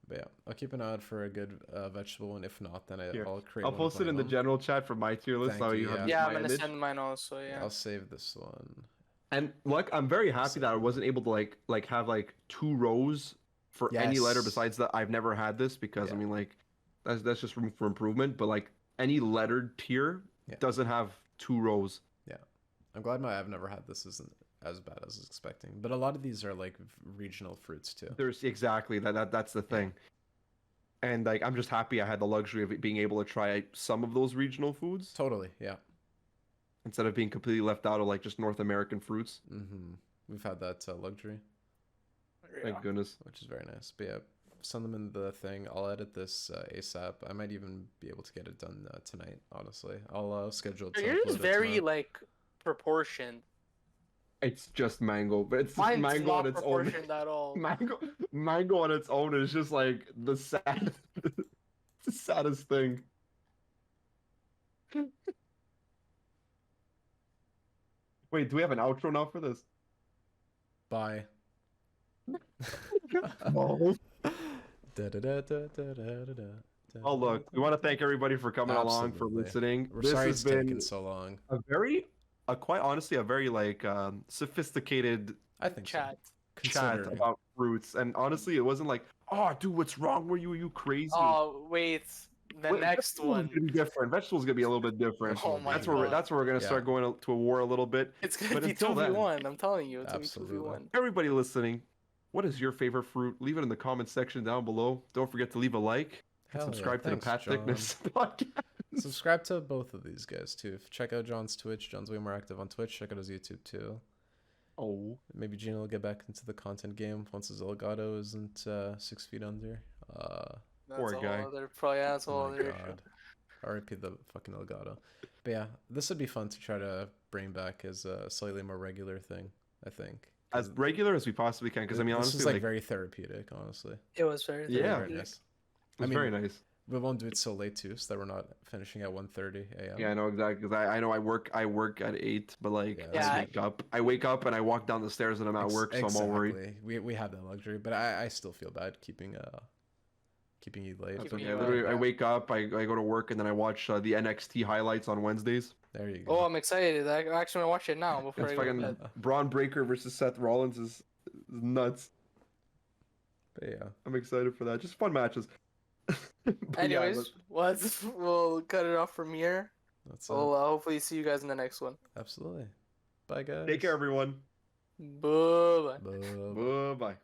But yeah, I'll keep an eye out for a good vegetable one. If not, then Here, I'll create I'll one of post it my in the own. general chat for my tier list. Thank So you, you have yeah. Yeah, I'm my gonna image. send mine also. Yeah. I'll save this one. And look, I'm very happy that I Same. wasn't able to like have like 2 rows for any letter Yes. besides that. I've never had this because I Yeah. mean like that's just room for improvement. But like any lettered tier Yeah. doesn't have 2 rows. Yeah, I'm glad I've never had this isn't as bad as I was expecting. But a lot of these are like regional fruits too. There's exactly that's the thing. And like I'm just happy I had the luxury of being able to try some of those regional foods Totally, yeah. instead of being completely left out of like just North American fruits. We've had that luxury, Thank goodness. which is very nice. But yeah, send them in the thing. I'll edit this ASAP. I might even be able to get it done tonight. Honestly, I'll schedule it. To Yours is upload it very tomorrow. like proportioned. It's just mango, but it's just Mine's mango not on its own. proportioned at all. Mango on its own is just like the sad, the saddest thing. Wait, do we have an outro now for this? Bye. Oh. Da-da-da-da-da-da-da-da. Oh look, we want to thank everybody for coming along, for Absolutely. listening. We're This sorry has it's been taken so long. quite honestly, a very like sophisticated I think so. Chat. chat Considering. about fruits. And honestly, it wasn't like, oh, dude, what's wrong with you? Are you crazy? Oh wait, the Wait, next vegetables one. Gonna be different. Vegetables gonna be a little bit different. Oh my that's where God. that's where we're gonna Yeah. start going to a war a little bit. It's gonna But be until then- 2v1. I'm telling you, it's gonna be Absolutely. 2v1. Everybody listening, what is your favorite fruit? Leave it in the comment section down below. Don't forget to leave a like and Hell yeah. subscribe to the Thanks, Patthiccness podcast. Subscribe to both of these guys too. Check out John's Twitch. John's way more active on Twitch. Check out his YouTube too. Oh, Maybe Gino will get back into the content game once his Elgato isn't 6 feet under. That's Poor a whole guy. other, probably that's a whole Oh my other issue. god. R.I.P. the fucking Elgato. But yeah, this would be fun to try to bring back as a slightly more regular thing, I think. as regular as we possibly can, because I mean, this honestly, is like like, very therapeutic, honestly. It was very Yeah. Very therapeutic. nice. it's I mean, very nice. We won't do it so late too, so that we're not finishing at 1:30 a.m. Yeah, I know exactly. Because I know I work at 8, but like Yeah, I wake up and I walk down the stairs and I'm at work, so I'm all worried. Exactly. We have that luxury, but I still feel bad keeping you late. That's Keeping okay. you Literally, up, I yeah. wake up, I go to work, and then I watch the NXT highlights on Wednesdays. There you go. Oh, I'm excited. I actually want to watch it now before It's I go to fucking bed. Braun Breaker versus Seth Rollins is nuts. But yeah, I'm excited for that. Just fun matches. But yeah, Anyways, we'll cut it off from here. that's it. We'll hopefully see you guys in the next one. Absolutely. Bye guys. take care, everyone. Bye. Bye. Bye bye.